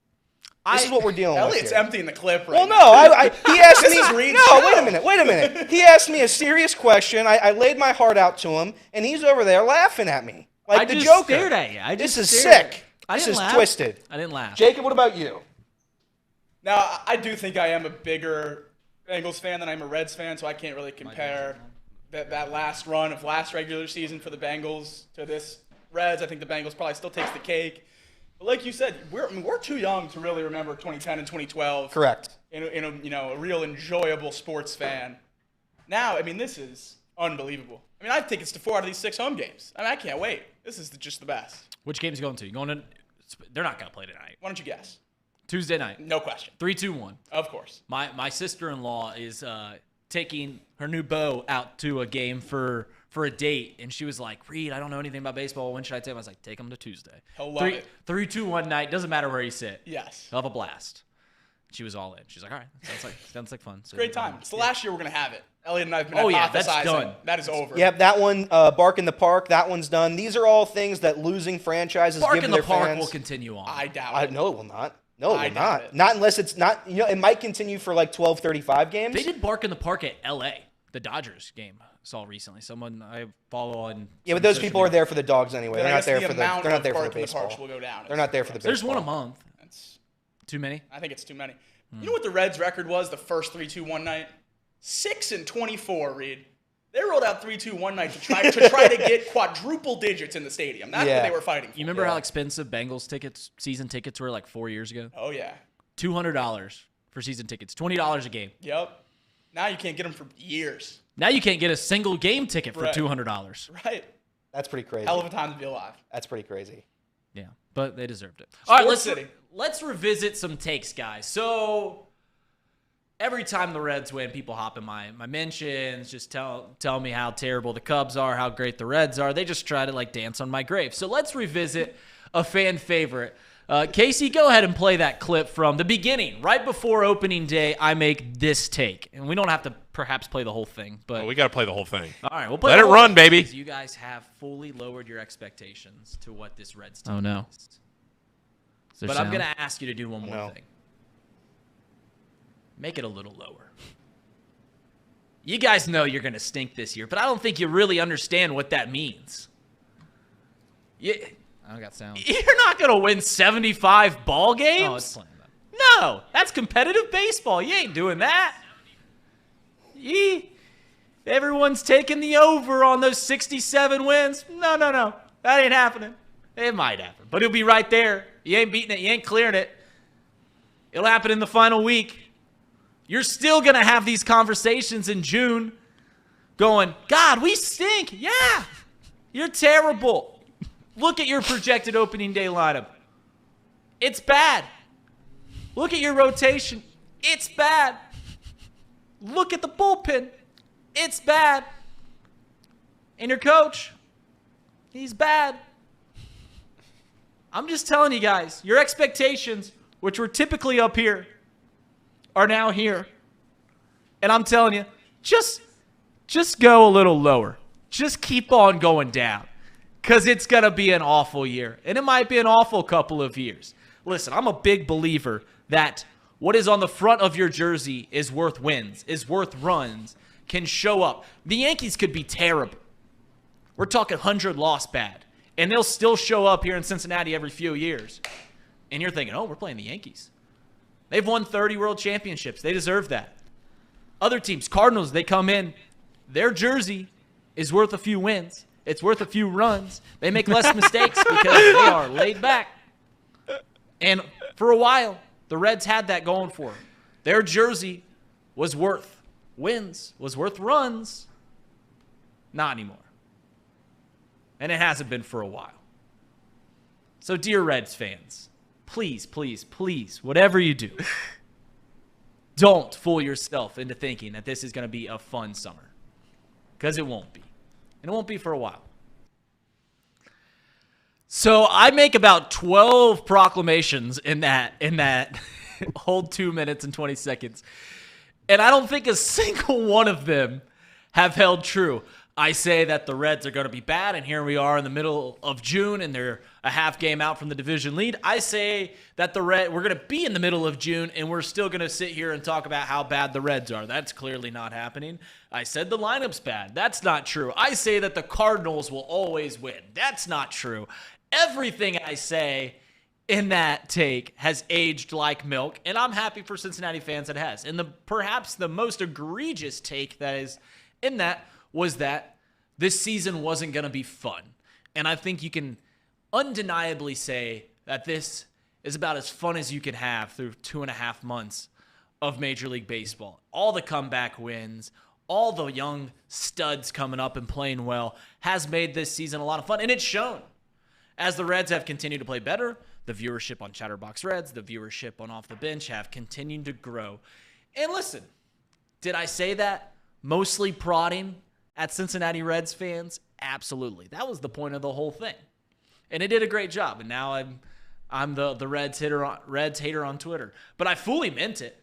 This is what we're dealing with. Elliot's emptying the clip right now. Well, no, he asked me. No, wait a minute. He asked me a serious question. I laid my heart out to him, and he's over there laughing at me like the Joker. I just stared at you. This is sick. This is twisted. I didn't laugh. Jacob, what about you? Now, I do think I am a bigger Bengals fan than I'm a Reds fan, so I can't really compare that last run of last regular season for the Bengals to this Reds. I think the Bengals probably still takes the cake. But like you said, we're too young to really remember 2010 and 2012. Correct. In a real enjoyable sports fan. Now, this is unbelievable. I have tickets to 4 out of these 6 home games. I can't wait. This is just the best. Which game's going to? You going to? They're not going to play tonight. Why don't you guess? Tuesday night. No question. 3-2-1. Of course. My sister-in-law is taking her new beau out to a game for a date, and she was like, Reed, I don't know anything about baseball. When should I take him? I was like, take him to Tuesday. He'll love it. 3-2-1 night. Doesn't matter where you sit. Yes. He'll have a blast. She was all in. She's like, all right. Sounds like fun. It's a great time. It's the last year we're going to have it. Elliot and I have been hypothesizing. That's done. That is over. Yep, that one, Bark in the Park, that one's done. These are all things that losing franchises give their fans. Bark in the Park will continue on. I doubt it. No, it will not. No, it will not. Not unless it's not, it might continue for 12:35 games. They did Bark in the Park at L.A., the Dodgers game. Saw recently. Someone I follow on. Yeah, but those people are there for the dogs anyway. They're not there for the. They're not there for the baseball. Will go down. They're not there for the baseball. There's one a month. That's too many. I think it's too many. You know what the Reds' record was the first 3-2-1 night? 6-24. Reed. They rolled out 3-2-1 night to try to get quadruple digits in the stadium. That's what they were fighting for. You remember how expensive Bengals season tickets were 4 years ago? Oh yeah. $200 for season tickets. $20 a game. Yep. Now you can't get them for years. Now you can't get a single game ticket for $200. Right. That's pretty crazy. Hell of a time to be alive. That's pretty crazy. Yeah, but they deserved it. All right, City. Let's revisit some takes, guys. So every time the Reds win, people hop in my mentions, just tell me how terrible the Cubs are, how great the Reds are. They just try to dance on my grave. So let's revisit a fan favorite. Casey, go ahead and play that clip from the beginning. Right before opening day, I make this take. And we don't have to perhaps play the whole thing, but we got to play the whole thing. All right, we'll play Let it run, baby. You guys have fully lowered your expectations to what this Reds team is. But I'm going to ask you to do one more thing. Make it a little lower. You guys know you're going to stink this year, but I don't think you really understand what that means. I don't got sound. You're not going to win 75 ball games? Oh, it's playing that. No, that's competitive baseball. You ain't doing that. Everyone's taking the over on those 67 wins. No. That ain't happening. It might happen, but it'll be right there. You ain't beating it. You ain't clearing it. It'll happen in the final week. You're still going to have these conversations in June going, God, we stink. Yeah, you're terrible. Look at your projected opening day lineup. It's bad. Look at your rotation. It's bad. Look at the bullpen. It's bad. And your coach, he's bad. I'm just telling you guys, your expectations, which were typically up here, are now here. And I'm telling you, just go a little lower. Just keep on going down. Because it's going to be an awful year. And it might be an awful couple of years. listen, I'm a big believer that what is on the front of your jersey is worth wins, is worth runs, can show up. The Yankees could be terrible. We're talking 100 loss bad. And they'll still show up here in Cincinnati every few years. And you're thinking, oh, we're playing the Yankees. They've won 30 World Championships. They deserve that. Other teams, Cardinals, they come in. Their jersey is worth a few wins. It's worth a few runs. They make less mistakes because they are laid back. And for a while, the Reds had that going for them. Their jersey was worth wins, was worth runs. Not anymore. And it hasn't been for a while. So, dear Reds fans, please, please, please, whatever you do, don't fool yourself into thinking that this is going to be a fun summer. Because it won't be. And it won't be for a while. So, I make about 12 proclamations in that whole 2 minutes and 20 seconds. And I don't think a single one of them have held true. I say that the Reds are going to be bad, and here we are in the middle of June, and they're a half game out from the division lead. I say that we're going to be in the middle of June, and we're still going to sit here and talk about how bad the Reds are. That's clearly not happening. I said the lineup's bad. That's not true. I say that the Cardinals will always win. That's not true. Everything I say in that take has aged like milk, and I'm happy for Cincinnati fans that it has. And perhaps the most egregious take that is in that was that this season wasn't going to be fun. And I think you can undeniably say that this is about as fun as you can have through 2.5 months of Major League Baseball. All the comeback wins, all the young studs coming up and playing well has made this season a lot of fun. And it's shown. As the Reds have continued to play better, the viewership on Chatterbox Reds, the viewership on Off the Bench have continued to grow. And listen, did I say that mostly prodding at Cincinnati Reds fans? Absolutely. That was the point of the whole thing. And it did a great job. And now I'm the Reds hater on Twitter. But I fully meant it.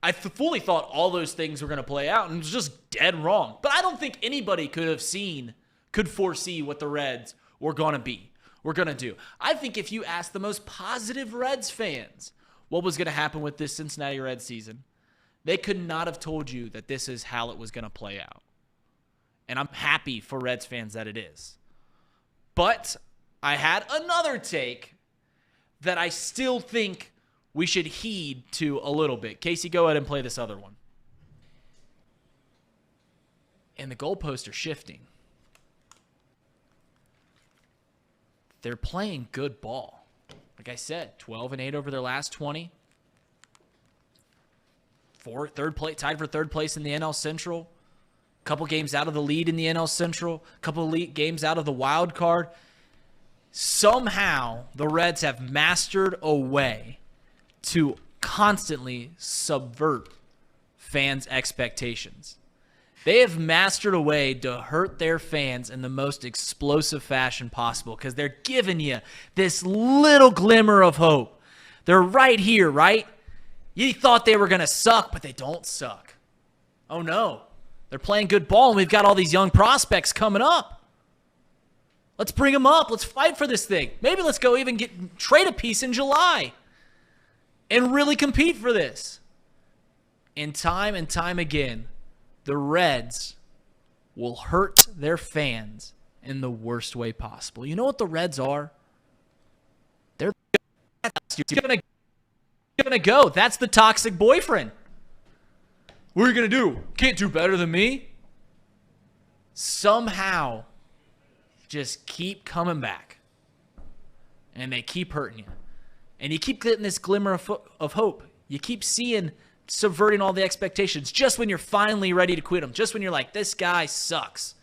I fully thought all those things were going to play out, and it was just dead wrong. But I don't think anybody could foresee what the Reds were going to be. We're going to do. I think if you ask the most positive Reds fans what was going to happen with this Cincinnati Reds season, they could not have told you that this is how it was going to play out. And I'm happy for Reds fans that it is. But I had another take that I still think we should heed to a little bit. Casey, go ahead and play this other one. And the goalposts are shifting. They're playing good ball. Like I said, 12-8 over their last 20. Tied for third place in the NL Central. Couple games out of the lead in the NL Central. Couple games out of the wild card. Somehow, the Reds have mastered a way to constantly subvert fans' expectations. They have mastered a way to hurt their fans in the most explosive fashion possible because they're giving you this little glimmer of hope. They're right here, right? You thought they were going to suck, but they don't suck. Oh, no. They're playing good ball, and we've got all these young prospects coming up. Let's bring them up. Let's fight for this thing. Maybe let's go even trade a piece in July and really compete for this. And time again, the Reds will hurt their fans in the worst way possible. You know what the Reds are? They're going to go. That's the toxic boyfriend. What are you going to do? Can't do better than me? Somehow, just keep coming back. And they keep hurting you. And you keep getting this glimmer of hope. You keep seeing subverting all the expectations just when you're finally ready to quit him. Just when you're like, this guy sucks.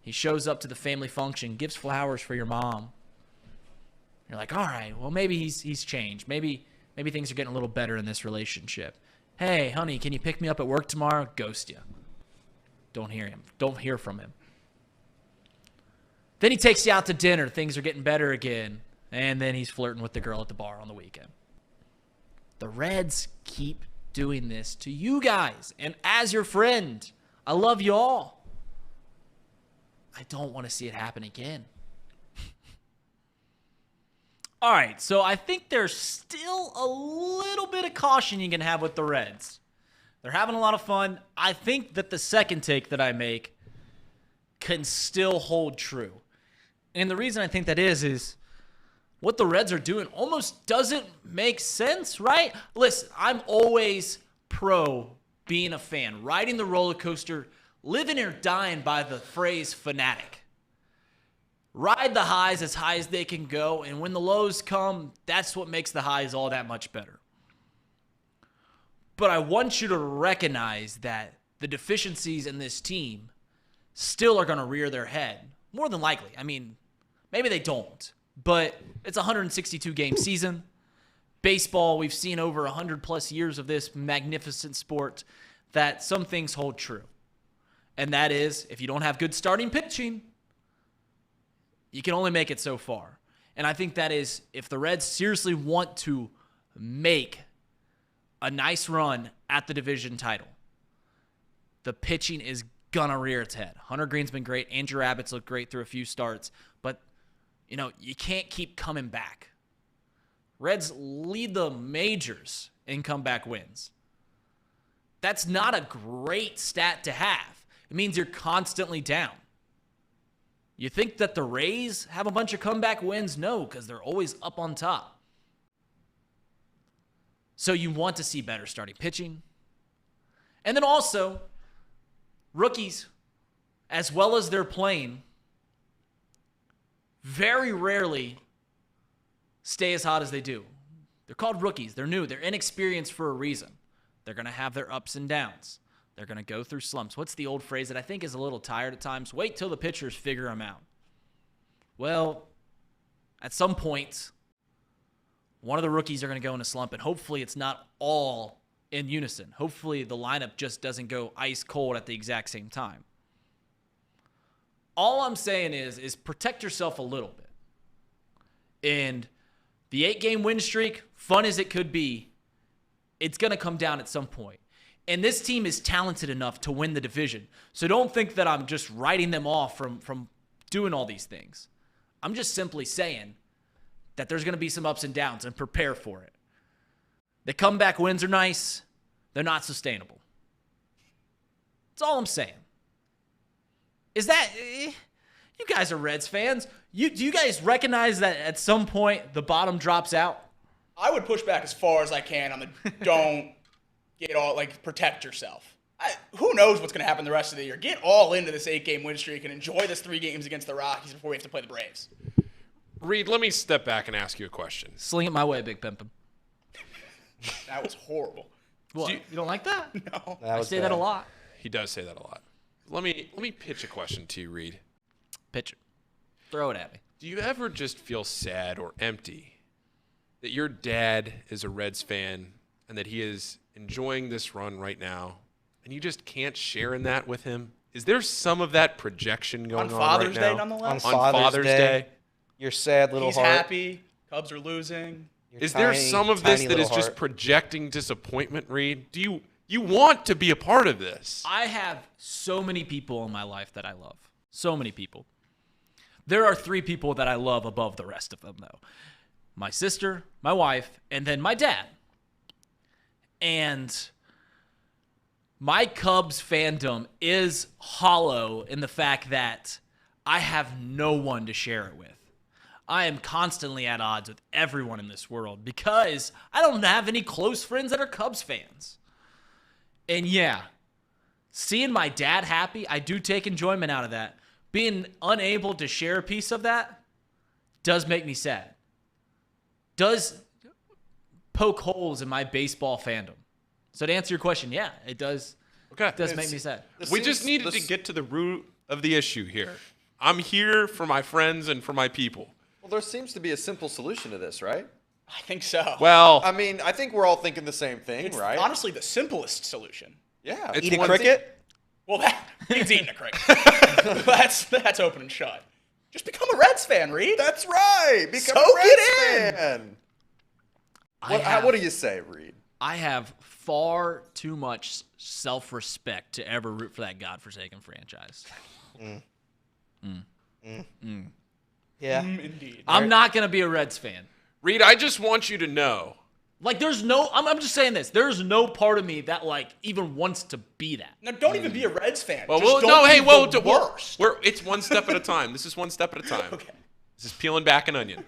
He shows up to the family function, gives flowers for your mom. You're like, all right, well, maybe he's changed. Maybe things are getting a little better in this relationship. Hey, honey, can you pick me up at work tomorrow? Ghost you. Don't hear him. Don't hear from him. Then he takes you out to dinner. Things are getting better again. And then he's flirting with the girl at the bar on the weekend. The Reds keep doing this to you guys. And as your friend, I love you all. I don't want to see it happen again. All right, so I think there's still a little bit of caution you can have with the Reds. They're having a lot of fun. I think that the second take that I make can still hold true. And the reason I think that is what the Reds are doing almost doesn't make sense, right? Listen, I'm always pro being a fan, riding the roller coaster, living or dying by the phrase fanatic. Ride the highs as high as they can go, and when the lows come, that's what makes the highs all that much better. But I want you to recognize that the deficiencies in this team still are going to rear their head. More than likely. I mean, maybe they don't. But it's a 162-game season. Baseball, we've seen over 100-plus years of this magnificent sport, that some things hold true. And that is, if you don't have good starting pitching, you can only make it so far. And I think that is, if the Reds seriously want to make a nice run at the division title, the pitching is gonna rear its head. Hunter Green's been great. Andrew Abbott's looked great through a few starts. But, you can't keep coming back. Reds lead the majors in comeback wins. That's not a great stat to have. It means you're constantly down. You think that the Rays have a bunch of comeback wins? No, because they're always up on top. So you want to see better starting pitching. And then also, rookies, as well as they're playing, very rarely stay as hot as they do. They're called rookies. They're new. They're inexperienced for a reason. They're going to have their ups and downs. They're going to go through slumps. What's the old phrase that I think is a little tired at times? Wait till the pitchers figure them out. Well, at some point, one of the rookies are going to go in a slump, and hopefully it's not all in unison. Hopefully the lineup just doesn't go ice cold at the exact same time. All I'm saying is protect yourself a little bit. And the 8-game win streak, fun as it could be, it's going to come down at some point. And this team is talented enough to win the division. So don't think that I'm just writing them off from doing all these things. I'm just simply saying that there's going to be some ups and downs, and prepare for it. The comeback wins are nice. They're not sustainable. That's all I'm saying. Is that... You guys are Reds fans. Do you guys recognize that at some point the bottom drops out? I would push back as far as I can on the don't get all, protect yourself. Who knows what's going to happen the rest of the year. Get all into this 8-game win streak and enjoy this 3 games against the Rockies before we have to play the Braves. Reed, let me step back and ask you a question. Sling it my way, Big Pimpin'. That was horrible. What? You don't like that? No. I say that a lot. He does say that a lot. Let me pitch a question to you, Reed. Pitch it. Throw it at me. Do you ever just feel sad or empty that your dad is a Reds fan and that he is enjoying this run right now, and you just can't share in that with him? Is there some of that projection going on Father's right now? Day, nonetheless? On Father's Day. Your sad little He's heart. happy. Cubs are losing. Is there some of this that is just projecting disappointment, Reed? Do you want to be a part of this? I have so many people in my life that I love. So many people. There are 3 people that I love above the rest of them, though. My sister, my wife, and then my dad. And my Cubs fandom is hollow in the fact that I have no one to share it with. I am constantly at odds with everyone in this world because I don't have any close friends that are Cubs fans. And yeah, seeing my dad happy, I do take enjoyment out of that. Being unable to share a piece of that does make me sad. Does poke holes in my baseball fandom. So to answer your question, yeah, it does. Okay. It does make me sad. We just needed to get to the root of the issue here. I'm here for my friends and for my people. Well, there seems to be a simple solution to this, right? I think so. Well, I mean, I think we're all thinking the same thing, it's right? honestly the simplest solution. Yeah. Eat a cricket? Well, that means eating a cricket. that's open and shut. Just become a Reds fan, Reed. That's right. Become Soak a Reds it in. fan. I What do you say, Reed? I have far too much self-respect to ever root for that godforsaken franchise. Yeah. Indeed. I'm not going to be a Reds fan. Reed, I just want you to know. Like, there's no, I'm just saying this. There's no part of me that, like, even wants to be that. Now, don't even be a Reds fan. Well, Just don't be the worst. It's one step at a time. This is one step at a time. Okay. This is peeling back an onion.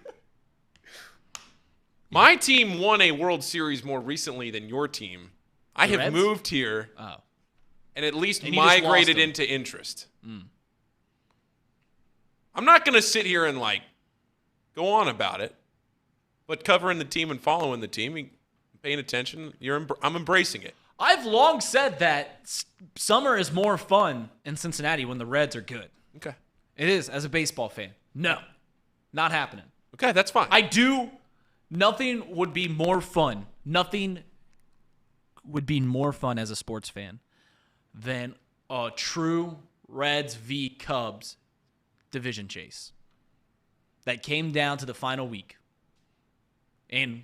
My team won a World Series more recently than your team. I have Reds? moved here and at least migrated into interest. I'm not going to sit here and, like, go on about it. But covering the team and following the team, paying attention, I'm embracing it. I've long said that summer is more fun in Cincinnati when the Reds are good. Okay. It is, as a baseball fan. No, not happening. Okay, that's fine. Nothing would be more fun. Nothing would be more fun as a sports fan than a true Reds v. Cubs division chase that came down to the final week. And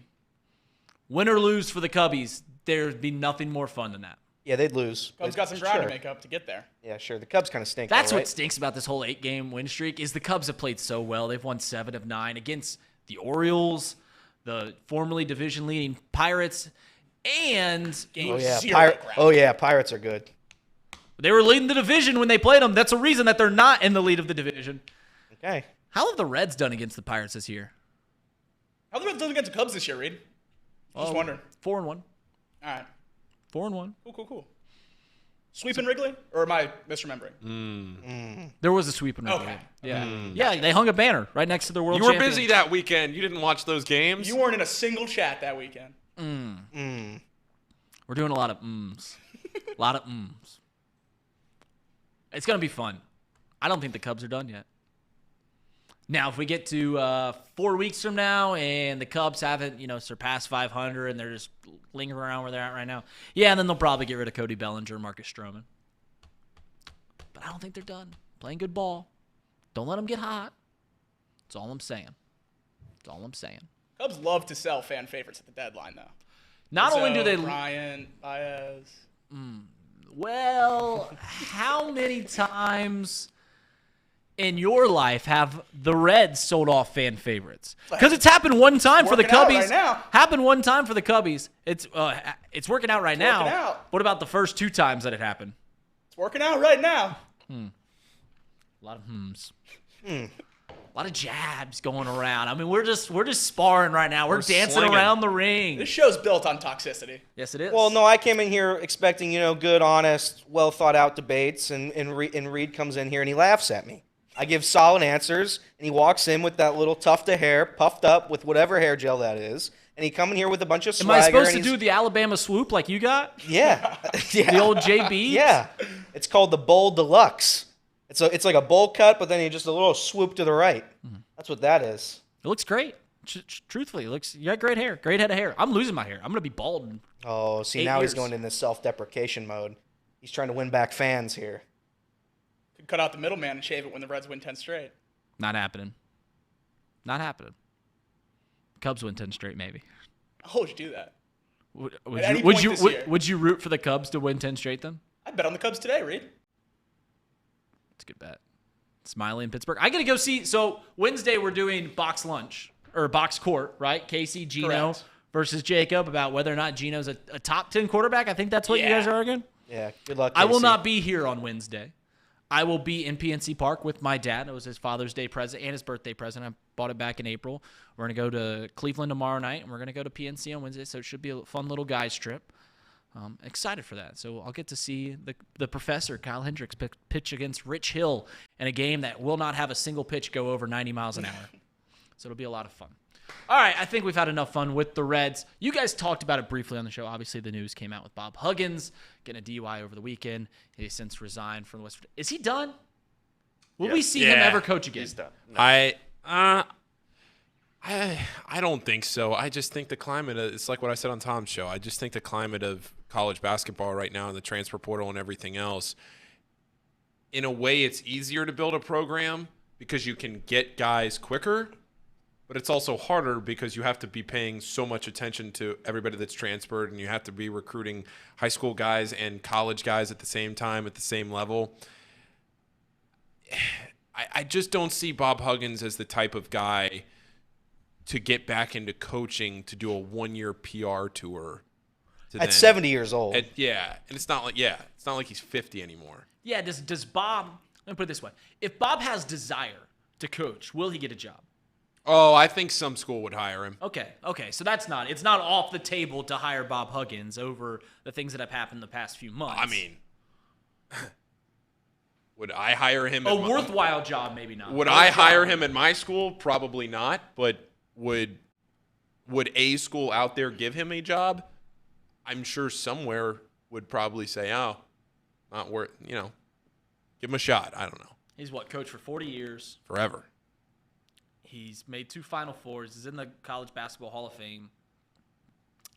win or lose for the Cubbies, there'd be nothing more fun than that. Yeah, they'd lose. Cubs got some ground to make up to get there. Yeah, sure. The Cubs kind of stink. That's though, right? what stinks about this whole 8-game win streak is the Cubs have played so well. They've won 7 of 9 against the Orioles, the formerly division-leading Pirates, and Pirates are good. They were leading the division when they played them. That's a reason that they're not in the lead of the division. Okay. How have the Reds done against the Pirates this year? How have the Reds done against the Cubs this year, Reed? Just wondering. 4-1. All right. 4-1. Cool. Sweep in Wrigley? Or am I misremembering? There was a sweep in Wrigley. Okay. Yeah, they hung a banner right next to the World Champions. You were busy that weekend. You didn't watch those games. You weren't in a single chat that weekend. We're doing a lot of mms. A lot of mms. It's going to be fun. I don't think the Cubs are done yet. Now, if we get to 4 weeks from now and the Cubs haven't, surpassed 500 and they're just lingering around where they're at right now, then they'll probably get rid of Cody Bellinger, Marcus Stroman. But I don't think they're done. Playing good ball. Don't let them get hot. That's all I'm saying. Cubs love to sell fan favorites at the deadline, though. Not only do they... Bryant, Baez. Well, how many times in your life have the Reds sold off fan favorites? Because it's happened one time for the Cubbies. Right now. Happened one time for the Cubbies. It's working out right now. What about the first 2 times that it happened? It's working out right now. A lot of hms. A lot of jabs going around. I mean, we're just sparring right now. We're dancing slinging around the ring. This show's built on toxicity. Yes, it is. Well, no, I came in here expecting, good, honest, well thought out debates, and Reed comes in here and he laughs at me. I give solid answers, and he walks in with that little tuft of hair, puffed up with whatever hair gel that is, and he come in here with a bunch of swagger. Am I supposed to do the Alabama swoop like you got? Yeah. The old JB? Yeah. It's called the Bowl Deluxe. It's like a bowl cut, but then you just a little swoop to the right. That's what that is. It looks great. Truthfully, you got great hair. Great head of hair. I'm losing my hair. I'm going to be bald in Oh, see, 8 now years. he's going in this self-deprecation mode. He's trying to win back fans here. Could cut out the middleman and shave it when the Reds win 10 straight. Not happening. Cubs win 10 straight, maybe. How would you do that? Would you root for the Cubs to win 10 straight then? I'd bet on the Cubs today, Reed. That's a good bet. Smiley in Pittsburgh. I got to go see. So Wednesday we're doing box lunch or box court, right? Casey, Gino Correct. versus Jacob about whether or not Gino's a top 10 quarterback. I think that's what you guys are arguing. Yeah, good luck, I will Casey. not be here on Wednesday. I will be in PNC Park with my dad. It was his Father's Day present and his birthday present. I bought it back in April. We're going to go to Cleveland tomorrow night, and we're going to go to PNC on Wednesday, so it should be a fun little guys trip. Excited for that. So I'll get to see the professor, Kyle Hendricks, pitch against Rich Hill in a game that will not have a single pitch go over 90 miles an hour. So it'll be a lot of fun. All right, I think we've had enough fun with the Reds. You guys talked about it briefly on the show. Obviously, the news came out with Bob Huggins getting a DUI over the weekend. He since resigned from the West Virginia. Is he done? Will we see him ever coach again? He's done. No. I don't think so. I just think the climate, it's like what I said on Tom's show. I just think the climate of college basketball right now and the transfer portal and everything else, in a way it's easier to build a program because you can get guys quicker, but it's also harder because you have to be paying so much attention to everybody that's transferred, and you have to be recruiting high school guys and college guys at the same time at the same level. I just don't see Bob Huggins as the type of guy to get back into coaching to do a 1-year PR tour. At 70 years old. And it's not like he's 50 anymore. Yeah, does Bob, let me put it this way. If Bob has desire to coach, will he get a job? Oh, I think some school would hire him. Okay. So it's not off the table to hire Bob Huggins over the things that have happened the past few months. I mean, would I hire him? A worthwhile job, maybe not. Would I hire him at my school? Probably not. But would a school out there give him a job? I'm sure somewhere would probably say, "Oh, not worth. Give him a shot." I don't know. He's coached for 40 years. Forever. He's made 2 Final Fours. He's in the College Basketball Hall of Fame.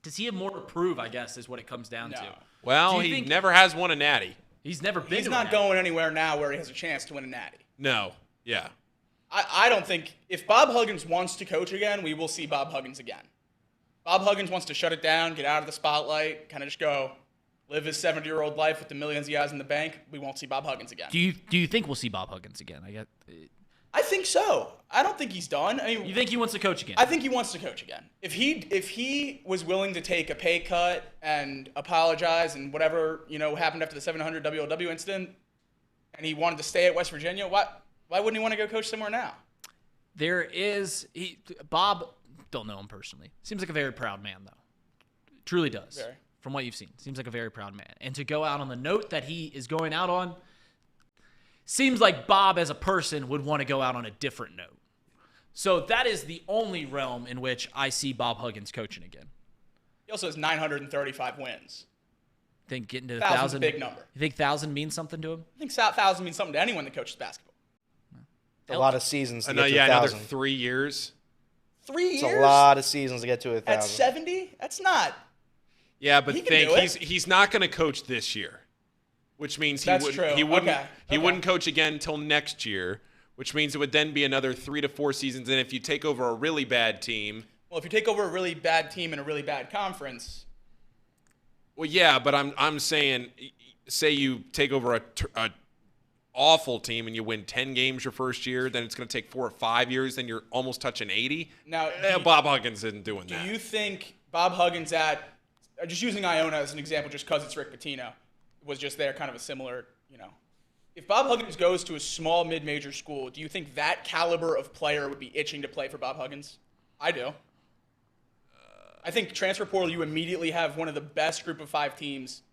Does he have more to prove, I guess, is what it comes down to. Well, he never has won a natty. He's never been He's to not going anywhere now where he has a chance to win a natty. No. Yeah. I don't think if Bob Huggins wants to coach again, we will see Bob Huggins again. Bob Huggins wants to shut it down, get out of the spotlight, kind of just go live his 70-year-old life with the millions he has in the bank. We won't see Bob Huggins again. Do you think we'll see Bob Huggins again? I think so. I don't think he's done. I mean, you think he wants to coach again? I think he wants to coach again. If he was willing to take a pay cut and apologize and whatever happened after the 700 WLW incident, and he wanted to stay at West Virginia, why wouldn't he want to go coach somewhere now? Bob, don't know him personally. Seems like a very proud man, though. Truly does. Very. From what you've seen, seems like a very proud man. And to go out on the note that he is going out on, seems like Bob as a person would want to go out on a different note. So that is the only realm in which I see Bob Huggins coaching again. He also has 935 wins. Think getting to the 1,000's 1,000. a big number. You think 1,000 means something to him? I think 1,000 means something to anyone that coaches basketball. A lot of seasons to get to 1,000. Another 3 years. 3 years? It's a lot of seasons to get to 1,000. At 70? That's not. Yeah, but He can do it. he's not going to coach this year, which means That's true. he wouldn't Okay. he wouldn't coach again until next year, which means it would then be another 3 to 4 seasons. And if you take over a really bad team, Well, if you take over a really bad team in a really bad conference. well, yeah, but I'm saying, say you take over a awful team and you win 10 games your first year, then it's going to take 4 or 5 years, then you're almost touching 80. Now, Bob Huggins isn't doing that. Do you think Bob Huggins just using Iona as an example just because it's Rick Pitino, was just there kind of a similar, If Bob Huggins goes to a small mid-major school, do you think that caliber of player would be itching to play for Bob Huggins? I do. I think transfer portal, you immediately have one of the best group of 5 teams.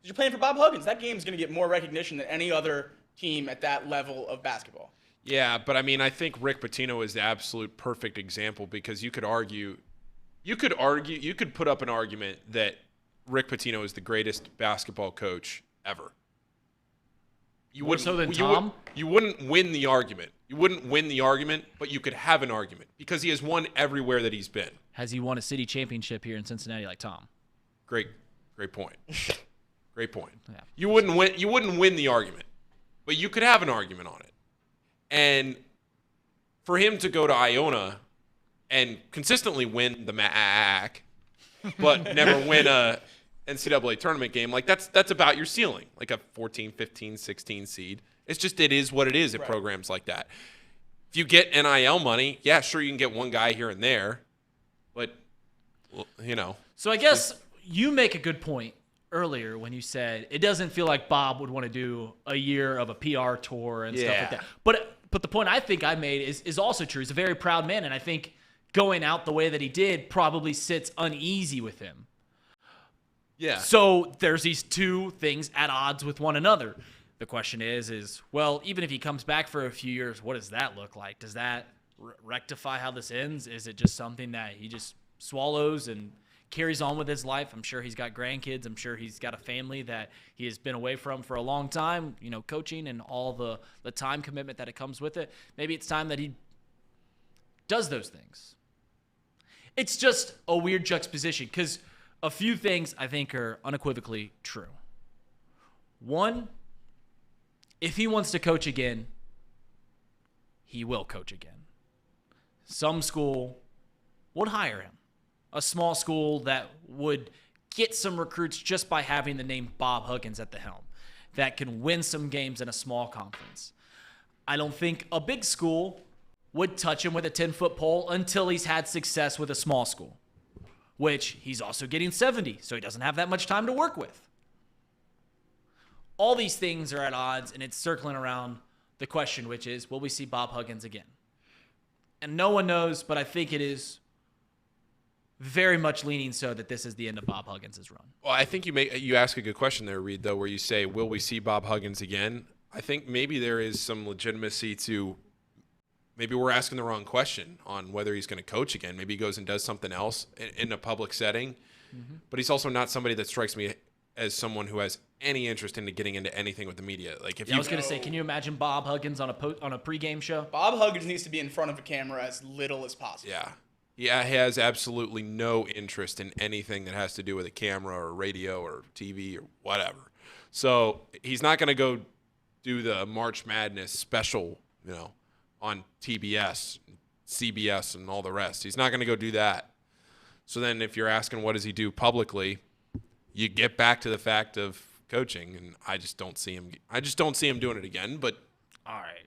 You're playing for Bob Huggins. That game's going to get more recognition than any other team at that level of basketball. Yeah, but I mean, I think Rick Pitino is the absolute perfect example because you could put up an argument that Rick Pitino is the greatest basketball coach ever. You More so than Tom? You wouldn't win the argument. You wouldn't win the argument, but you could have an argument because he has won everywhere that he's been. Has he won a city championship here in Cincinnati like Tom? Great point. Great point. Yeah. You wouldn't win the argument, but you could have an argument on it. And for him to go to Iona and consistently win the MAC, but never win a NCAA tournament game, like that's about your ceiling, like a 14, 15, 16 seed. It is what it is at programs like that. If you get NIL money, yeah, sure, you can get one guy here and there, but, So I guess you make a good point earlier when you said it doesn't feel like Bob would want to do a year of a PR tour and stuff like that. But the point I think I made is also true. He's a very proud man, and I think going out the way that he did probably sits uneasy with him. Yeah. So there's these two things at odds with one another. The question is, well, even if he comes back for a few years, what does that look like? Does that rectify how this ends? Is it just something that he just swallows and carries on with his life? I'm sure he's got grandkids. I'm sure he's got a family that he has been away from for a long time, coaching and all the time commitment that it comes with it. Maybe it's time that he does those things. It's just a weird juxtaposition because a few things I think are unequivocally true. One, if he wants to coach again, he will coach again. Some school would hire him. A small school that would get some recruits just by having the name Bob Huggins at the helm, that can win some games in a small conference. I don't think a big school would touch him with a 10-foot pole until he's had success with a small school, which he's also getting 70, so he doesn't have that much time to work with. All these things are at odds, and it's circling around the question, which is, will we see Bob Huggins again? And no one knows, but I think it is very much leaning so that this is the end of Bob Huggins' run. Well, I think you ask a good question there, Reed, though, where you say, will we see Bob Huggins again? I think maybe there is some legitimacy to maybe we're asking the wrong question on whether he's going to coach again. Maybe he goes and does something else in a public setting. Mm-hmm. But he's also not somebody that strikes me as someone who has any interest in getting into anything with the media. Like if I was going to say, can you imagine Bob Huggins on a pregame show? Bob Huggins needs to be in front of a camera as little as possible. Yeah, he has absolutely no interest in anything that has to do with a camera or radio or TV or whatever. So he's not going to go do the March Madness special, on TBS, CBS, and all the rest. He's not going to go do that. So then if you're asking what does he do publicly, you get back to the fact of coaching, and I just don't see him doing it again, but all right.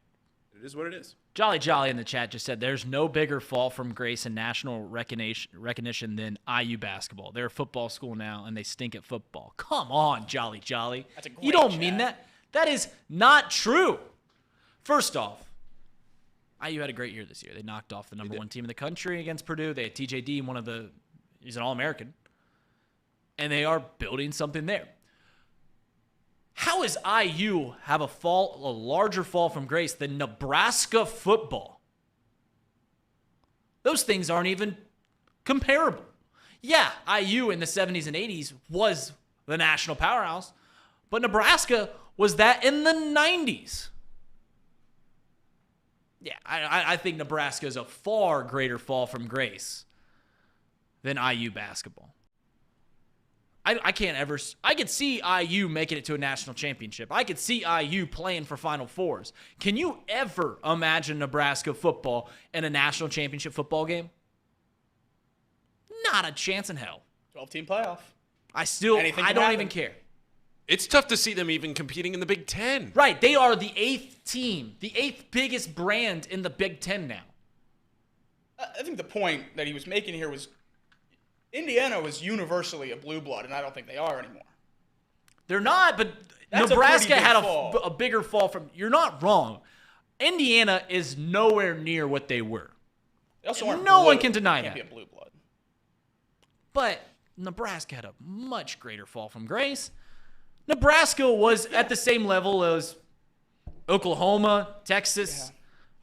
It is what it is. Jolly in the chat just said there's no bigger fall from grace and national recognition than IU basketball. They're a football school now, and they stink at football. Come on, Jolly. That's a great You don't chat. mean that. That is not true. First off, IU had a great year this year. They knocked off the number one team in the country against Purdue. They had TJ Dean, he's an All-American. And they are building something there. How is IU have a larger fall from grace than Nebraska football? Those things aren't even comparable. Yeah, IU in the 70s and 80s was the national powerhouse, but Nebraska was that in the 90s. Yeah, I think Nebraska is a far greater fall from grace than IU basketball. I could see IU making it to a national championship. I could see IU playing for Final Fours. Can you ever imagine Nebraska football in a national championship football game? Not a chance in hell. 12-team playoff. I don't even care. It's tough to see them even competing in the Big Ten. Right. They are the 8th team, the 8th biggest brand in the Big Ten now. I think the point that he was making here was Indiana was universally a blue blood, and I don't think they are anymore. They're not, but That's Nebraska had fall. a bigger fall from. You're not wrong. Indiana is nowhere near what they were. They also aren't no blue. one can deny Can't that. be a blue blood. But Nebraska had a much greater fall from grace. Nebraska was at the same level as Oklahoma, Texas,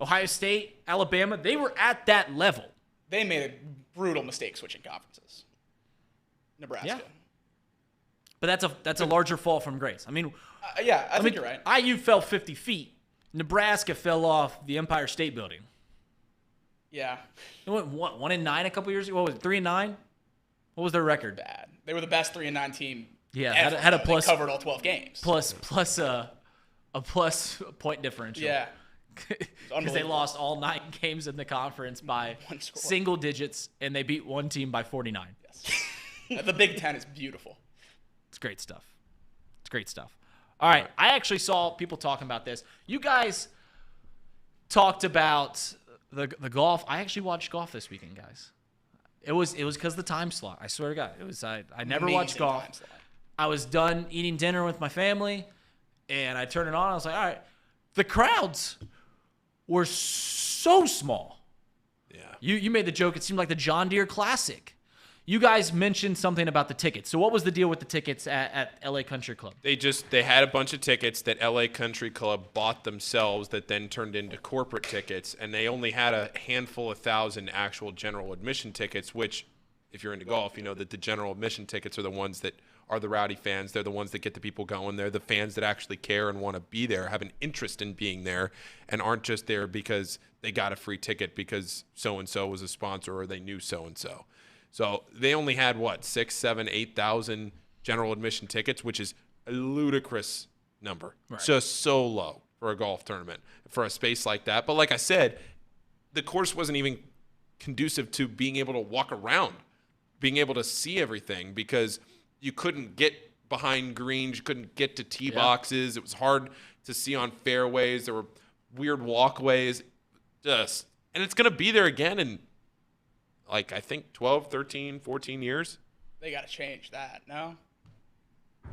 Ohio State, Alabama. They were at that level. They made a brutal mistake switching conferences. Nebraska. Yeah. But that's a larger fall from grace. I mean, I think you're right. IU fell 50 feet. Nebraska fell off the Empire State Building. Yeah. They went 1-9 a couple years ago. What was it, 3-9? What was their record? Bad. They were the best 3-9 team. Yeah, ever. had a plus. They covered all 12 games. Plus a plus point differential. Yeah. Because they lost all 9 games in the conference by single digits, and they beat one team by 49. Yes. The Big Ten is beautiful. It's great stuff. All right. I actually saw people talking about this. You guys talked about the golf. I actually watched golf this weekend, guys. It was because of the time slot. I swear to God. It was I never watched golf. I was done eating dinner with my family, and I turned it on. I was like, all right. The crowds were so small. Yeah. You made the joke. It seemed like the John Deere Classic. You guys mentioned something about the tickets. So what was the deal with the tickets at LA Country Club? They had a bunch of tickets that LA Country Club bought themselves that then turned into corporate tickets, and they only had a handful of thousand actual general admission tickets, which, if you're into golf, you know that the general admission tickets are the ones that are the rowdy fans. They're the ones that get the people going. They're the fans that actually care and want to be there, have an interest in being there, and aren't just there because they got a free ticket because so-and-so was a sponsor or they knew so-and-so. So they only had, 6, 7, 8,000 general admission tickets, which is a ludicrous number. Right. Just so low for a golf tournament, for a space like that. But like I said, the course wasn't even conducive to being able to walk around, being able to see everything, because you couldn't get behind greens, you couldn't get to tee boxes. It was hard to see on fairways. There were weird walkways. Just And it's going to be there again in, I think 12, 13, 14 years. They got to change that, no?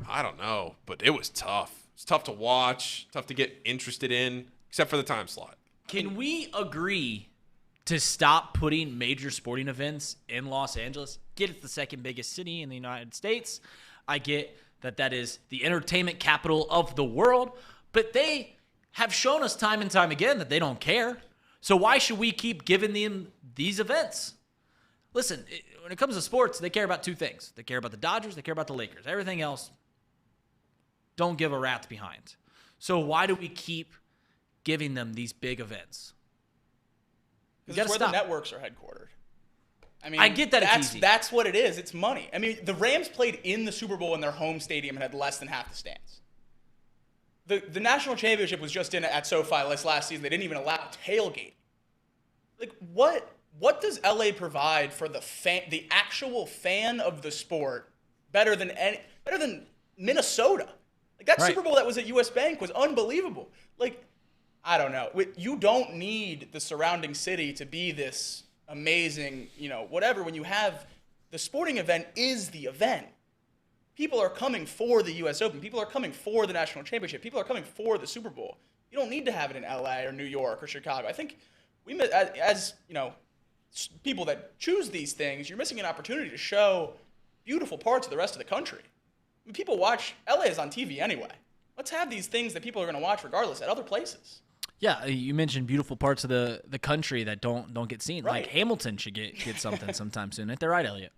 I don't know, but it was tough. It's tough to watch, tough to get interested in, except for the time slot. Can we agree to stop putting major sporting events in Los Angeles? Get it's the second biggest city in the United States. I get that is the entertainment capital of the world, but they have shown us time and time again that they don't care. So why should we keep giving them these events? Listen, when it comes to sports, they care about two things. They care about the Dodgers, they care about the Lakers. Everything else, don't give a rat's behind. So why do we keep giving them these big events? Because it's where the networks are headquartered. I mean, I get that it's easy. That's what it is. It's money. I mean, the Rams played in the Super Bowl in their home stadium and had less than half the stands. The national championship was just in at SoFi last season. They didn't even allow tailgate. Like, what does LA provide for the actual fan of the sport better than Minnesota? Like, that Super Bowl that was at US Bank was unbelievable. Like, I don't know. You don't need the surrounding city to be this amazing, whatever. When you have the sporting event is the event. People are coming for the U.S. Open. People are coming for the national championship. People are coming for the Super Bowl. You don't need to have it in L.A. or New York or Chicago. I think as people that choose these things, you're missing an opportunity to show beautiful parts of the rest of the country. I mean, people watch L.A. is on TV anyway. Let's have these things that people are going to watch regardless at other places. Yeah, you mentioned beautiful parts of the country that don't get seen. Right. Like Hamilton should get something sometime soon. Ain't that right, Elliot?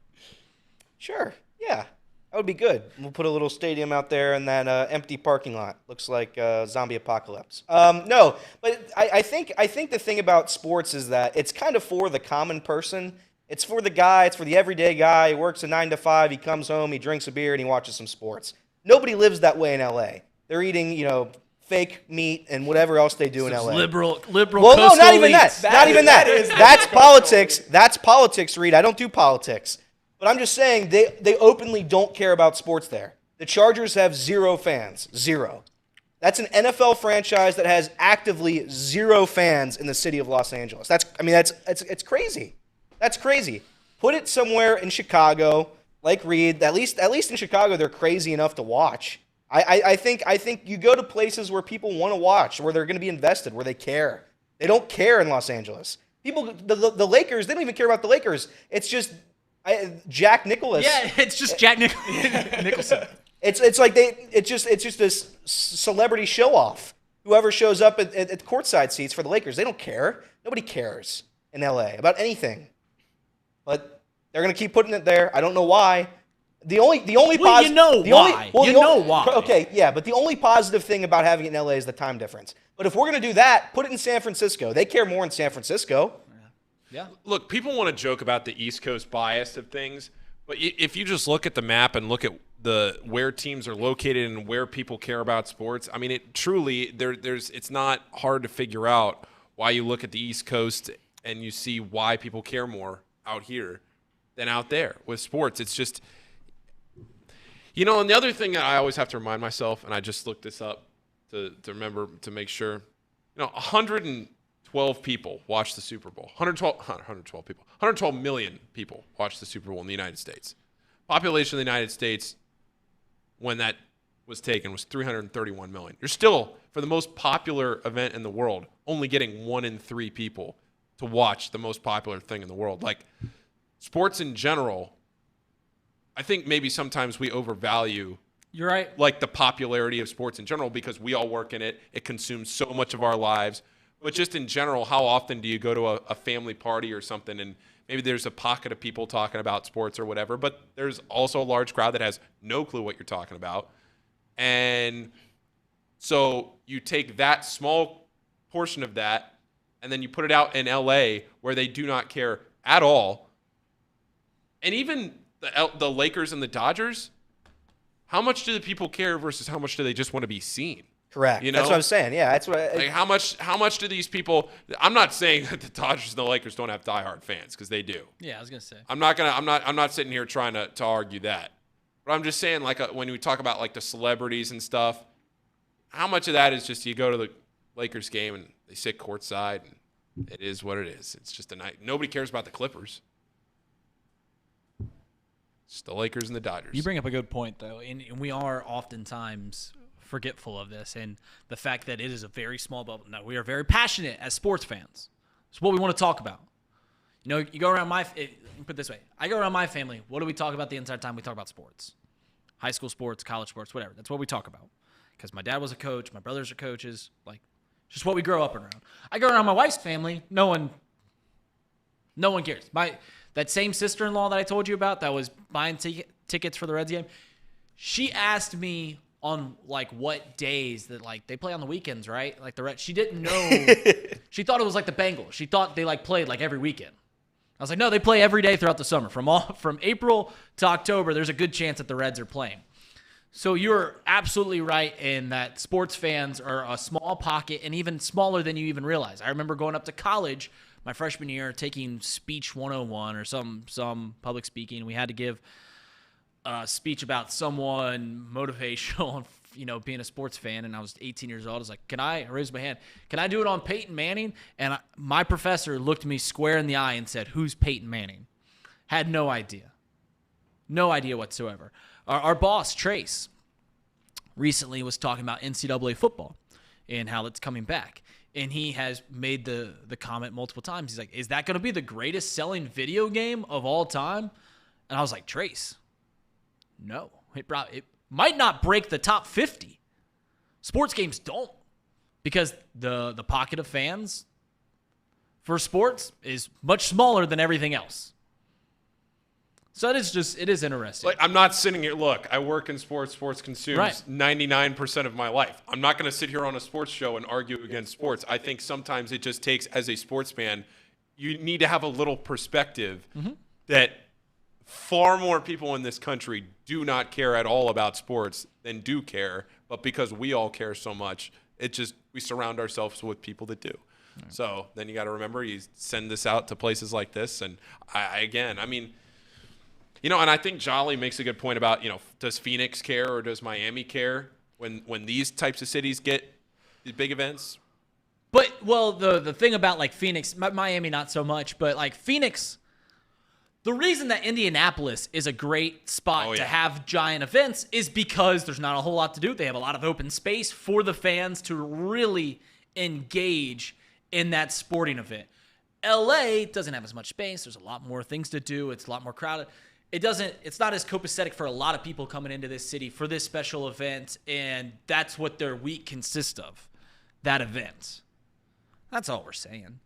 Sure. Yeah. That would be good. We'll put a little stadium out there in that empty parking lot. Looks like zombie apocalypse. No, but I think the thing about sports is that it's kind of for the common person. It's for the guy. It's for the everyday guy. He works a 9 to 5. He comes home. He drinks a beer and he watches some sports. Nobody lives that way in L.A. They're eating, fake meat and whatever else they do in LA. Liberal. Well, no, not even that. Not even that. That's politics. That's politics, Reed. I don't do politics. But I'm just saying they openly don't care about sports there. The Chargers have 0 fans. 0. That's an NFL franchise that has actively 0 fans in the city of Los Angeles. It's crazy. That's crazy. Put it somewhere in Chicago, like Reed. At least in Chicago, they're crazy enough to watch. I think you go to places where people want to watch, where they're going to be invested, where they care. They don't care in Los Angeles. The Lakers, they don't even care about the Lakers. It's just Jack Nicklaus. Yeah, it's just Jack Nicholson. It's just this celebrity show off. Whoever shows up at courtside seats for the Lakers, they don't care. Nobody cares in LA about anything. But they're going to keep putting it there. I don't know why. The only why. Okay, yeah, but the only positive thing about having it in LA is the time difference. But if we're going to do that, put it in San Francisco. They care more in San Francisco. Yeah. Look, people want to joke about the East Coast bias of things, but if you just look at the map and look at where teams are located and where people care about sports, I mean, it truly it's not hard to figure out why you look at the East Coast and you see why people care more out here than out there with sports. It's just, and the other thing that I always have to remind myself, and I just looked this up to remember to make sure, 112 people watched the Super Bowl. 112 million people watched the Super Bowl in the United States. Population of the United States when that was taken was 331 million. You're still, for the most popular event in the world, only getting 1 in 3 people to watch the most popular thing in the world. Like, sports in general, I think maybe sometimes we overvalue. You're right. Like the popularity of sports in general because we all work in it. It consumes so much of our lives. But just in general, how often do you go to a family party or something and maybe there's a pocket of people talking about sports or whatever, but there's also a large crowd that has no clue what you're talking about. And so you take that small portion of that and then you put it out in LA where they do not care at all. And even the Lakers and the Dodgers, how much do the people care versus how much do they just want to be seen? Correct. That's what I'm saying. Yeah, that's what. Like how much do these people? I'm not saying that the Dodgers and the Lakers don't have diehard fans because they do. Yeah, I was gonna say. I'm not sitting here trying to argue that, but I'm just saying when we talk about like the celebrities and stuff, how much of that is just you go to the Lakers game and they sit courtside and It is what it is. It's just a night. Nobody cares about the Clippers. It's the Lakers and the Dodgers. You bring up a good point, though, and we are oftentimes forgetful of this and the fact that it is a very small bubble. Now, we are very passionate as sports fans. It's what we want to talk about. You know, you go around put it this way. I go around my family. What do we talk about the entire time? We talk about sports. High school sports, college sports, whatever. That's what we talk about. Because my dad was a coach. My brothers are coaches. Like, just what we grow up around. I go around my wife's family. No one cares. That same sister-in-law that I told you about that was buying tickets for the Reds game, she asked me on, like, what days that, like, they play on the weekends, right? Like, the Reds. She didn't know. She thought it was like the Bengals. She thought they, like, played, like, every weekend. I was like, no, they play every day throughout the summer. From April to October, there's a good chance that the Reds are playing. So you're absolutely right in that sports fans are a small pocket and even smaller than you even realize. I remember going up to college my freshman year, taking Speech 101 or some public speaking. We had to give a speech about someone motivational, being a sports fan, and I was 18 years old. I was like, I raised my hand. Can I do it on Peyton Manning? And my professor looked me square in the eye and said, who's Peyton Manning? Had no idea. No idea whatsoever. Our boss, Trace, recently was talking about NCAA football and how it's coming back. And he has made the comment multiple times. He's like, is that going to be the greatest selling video game of all time? And I was like, Trace, no. It might not break the top 50. Sports games don't. Because the pocket of fans for sports is much smaller than everything else. So it is interesting. Like, I'm not sitting here. Look, I work in sports. Sports consumes 99% of my life. I'm not going to sit here on a sports show and argue against sports. I think sometimes it just takes, as a sports fan, you need to have a little perspective that far more people in this country do not care at all about sports than do care. But because we all care so much, we surround ourselves with people that do. Right. So then you got to remember, you send this out to places like this. And and I think Jolly makes a good point about, does Phoenix care or does Miami care when these types of cities get these big events? But, the thing about, like, Phoenix, Miami not so much, but, like, Phoenix, the reason that Indianapolis is a great spot to have giant events is because there's not a whole lot to do. They have a lot of open space for the fans to really engage in that sporting event. LA doesn't have as much space. There's a lot more things to do. It's a lot more crowded. It's not as copacetic for a lot of people coming into this city for this special event, and that's what their week consists of, that event. That's all we're saying.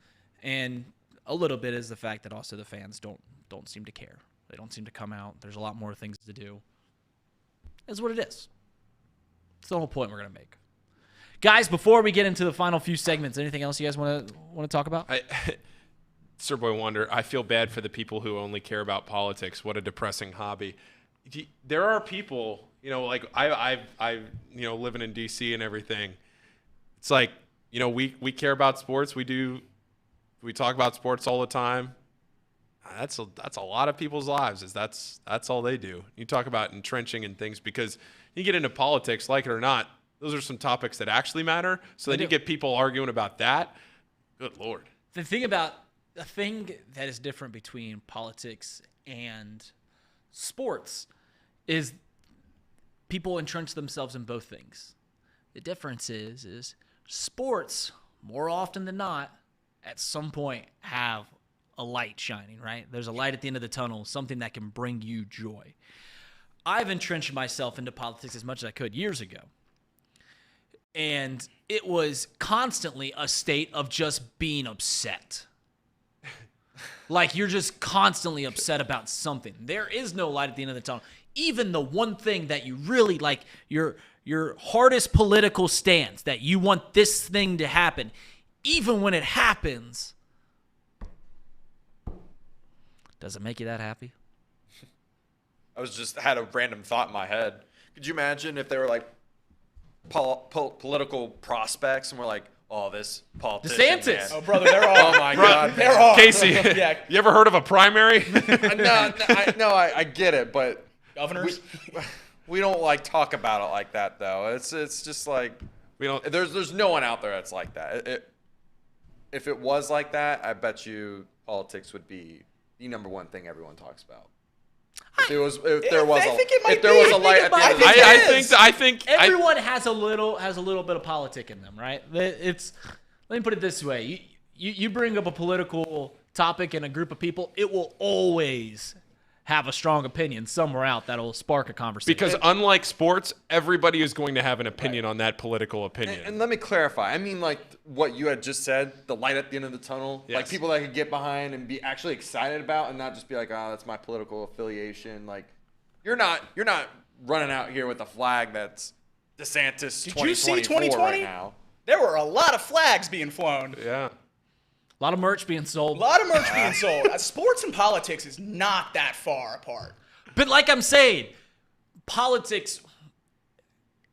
And a little bit is the fact that also the fans don't seem to care. They don't seem to come out. There's a lot more things to do. That's what it is. It's the whole point we're going to make. Guys, before we get into the final few segments, anything else you guys want to talk about? Sir Boy Wonder, I feel bad for the people who only care about politics. What a depressing hobby. There are people, like I living in D.C. and everything. It's like, we care about sports. We talk about sports all the time. That's a lot of people's lives. That's all they do. You talk about entrenching and things because you get into politics, like it or not. Those are some topics that actually matter. So then you get people arguing about that. Good Lord. The thing that is different between politics and sports is people entrench themselves in both things. The difference is sports, more often than not, at some point have a light shining, right? There's a light at the end of the tunnel, something that can bring you joy. I've entrenched myself into politics as much as I could years ago. And it was constantly a state of just being upset. Like, you're just constantly upset about something. There is no light at the end of the tunnel. Even the one thing that you really like, your hardest political stance, that you want this thing to happen, even when it happens, does it make you that happy? Had a random thought in my head. Could you imagine if they were like political prospects and we're like, oh, this politician, DeSantis. man. Oh, brother, they're all. Oh, my God. They're all. Casey, Yeah. you ever heard of a primary? I get it, but Governors? we don't talk about it like that, though. It's just like we don't. There's no one out there that's like that. if it was like that, I bet you politics would be the number one thing everyone talks about. If there was a light at the end of the I think everyone has a little bit of politic in them, right? Let me put it this way: you bring up a political topic in a group of people, it will always have a strong opinion somewhere out that'll spark a conversation. Because unlike sports, everybody is going to have an opinion on that political opinion. And let me clarify. I mean, like what you had just said, the light at the end of the tunnel. Yes. Like people that could get behind and be actually excited about and not just be like, oh, that's my political affiliation. Like you're not running out here with a flag that's DeSantis 2024 Did you see 2020? right now. There were a lot of flags being flown. Yeah. A lot of merch being sold. Sports and politics is not that far apart. But like I'm saying, politics,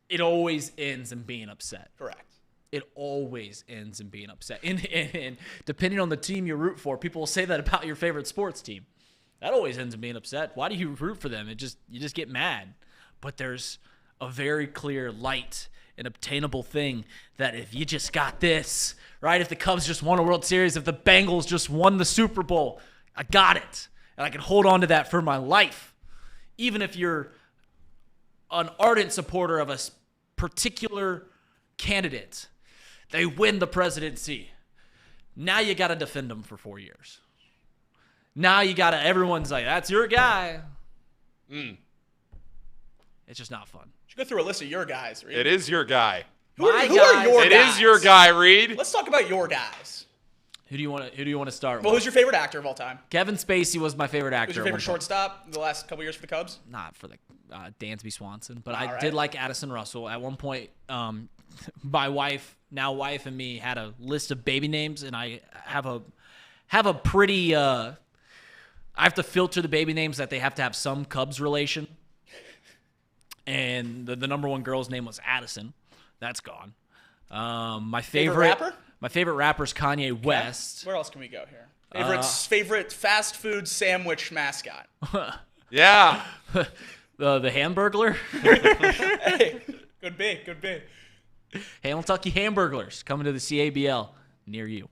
it always ends in being upset. Correct. It always ends in being upset. And depending on the team you root for, people will say that about your favorite sports team. That always ends in being upset. Why do you root for them? You just get mad. But there's a very clear light, an obtainable thing that if you just got this, right? If the Cubs just won a World Series, if the Bengals just won the Super Bowl, I got it. And I can hold on to that for my life. Even if you're an ardent supporter of a particular candidate, they win the presidency. Now you got to defend them for 4 years. Now everyone's like, that's your guy. It's just not fun. You should go through a list of your guys, Reed. It is your guy. Who are your guys? It is your guy, Reed. Let's talk about your guys. Who do you want to start with? Well, who's your favorite actor of all time? Kevin Spacey was my favorite actor. Who's your favorite shortstop the last couple years for the Cubs? Not for the Dansby Swanson, but I did like Addison Russell. At one point, my wife, now wife, and me had a list of baby names, and I have a pretty. I have to filter the baby names that they have to have some Cubs relation. And the number one girl's name was Addison. That's gone. My favorite rapper is Kanye West. Where else can we go here? Favorite fast food sandwich mascot. Yeah. The Hamburglar. Hey, could be. Hamiltucky Hamburglers coming to the CABL near you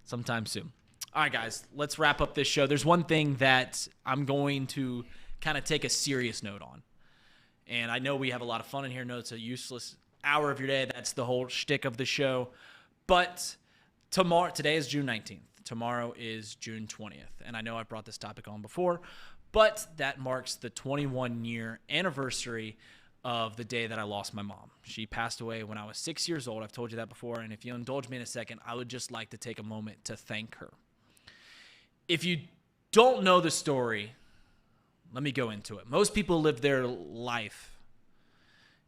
sometime soon. All right, guys, let's wrap up this show. There's one thing that I'm going to kind of take a serious note on. And I know we have a lot of fun in here. No, it's a useless hour of your day. That's the whole shtick of the show. But today is June 19th. Tomorrow is June 20th. And I know I brought this topic on before, but that marks the 21-year anniversary of the day that I lost my mom. She passed away when I was 6 years old. I've told you that before. And if you indulge me in a second, I would just like to take a moment to thank her. If you don't know the story, let me go into it. Most people live their life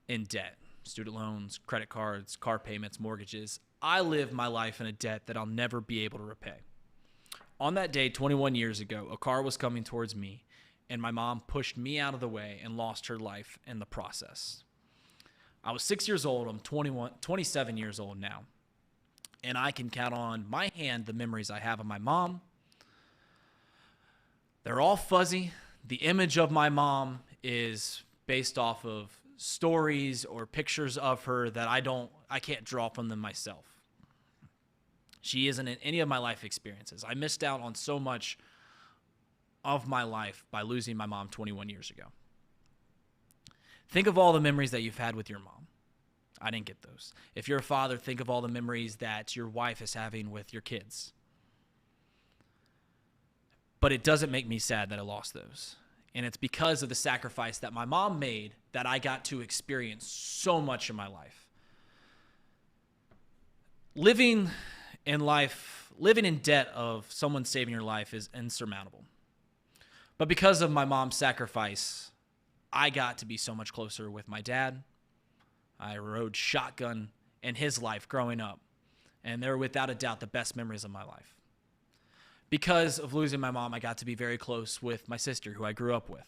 in debt. Student loans, credit cards, car payments, mortgages. I live my life in a debt that I'll never be able to repay. On that day, 21 years ago, a car was coming towards me, and my mom pushed me out of the way and lost her life in the process. I was 6 years old. I'm 27 years old now. And I can count on my hand the memories I have of my mom. They're all fuzzy. The image of my mom is based off of stories or pictures of her that I can't draw from them myself. She isn't in any of my life experiences. I missed out on so much of my life by losing my mom 21 years ago. Think of all the memories that you've had with your mom. I didn't get those. If you're a father, think of all the memories that your wife is having with your kids. But it doesn't make me sad that I lost those. And it's because of the sacrifice that my mom made that I got to experience so much in my life. Living in debt of someone saving your life is insurmountable. But because of my mom's sacrifice, I got to be so much closer with my dad. I rode shotgun in his life growing up. And they're without a doubt the best memories of my life. Because of losing my mom, I got to be very close with my sister, who I grew up with.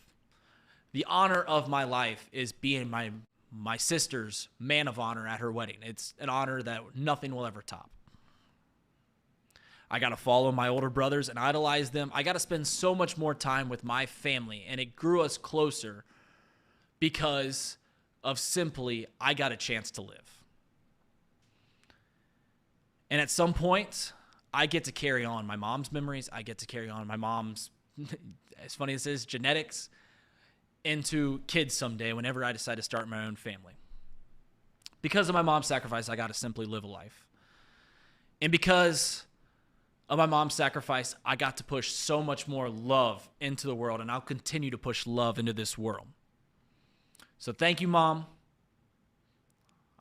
The honor of my life is being my sister's man of honor at her wedding. It's an honor that nothing will ever top. I got to follow my older brothers and idolize them. I got to spend so much more time with my family, and it grew us closer because of simply I got a chance to live. And at some point, I get to carry on my mom's memories. I get to carry on my mom's, as funny as it is, genetics into kids someday whenever I decide to start my own family. Because of my mom's sacrifice, I got to simply live a life. And because of my mom's sacrifice, I got to push so much more love into the world, and I'll continue to push love into this world. So thank you, Mom.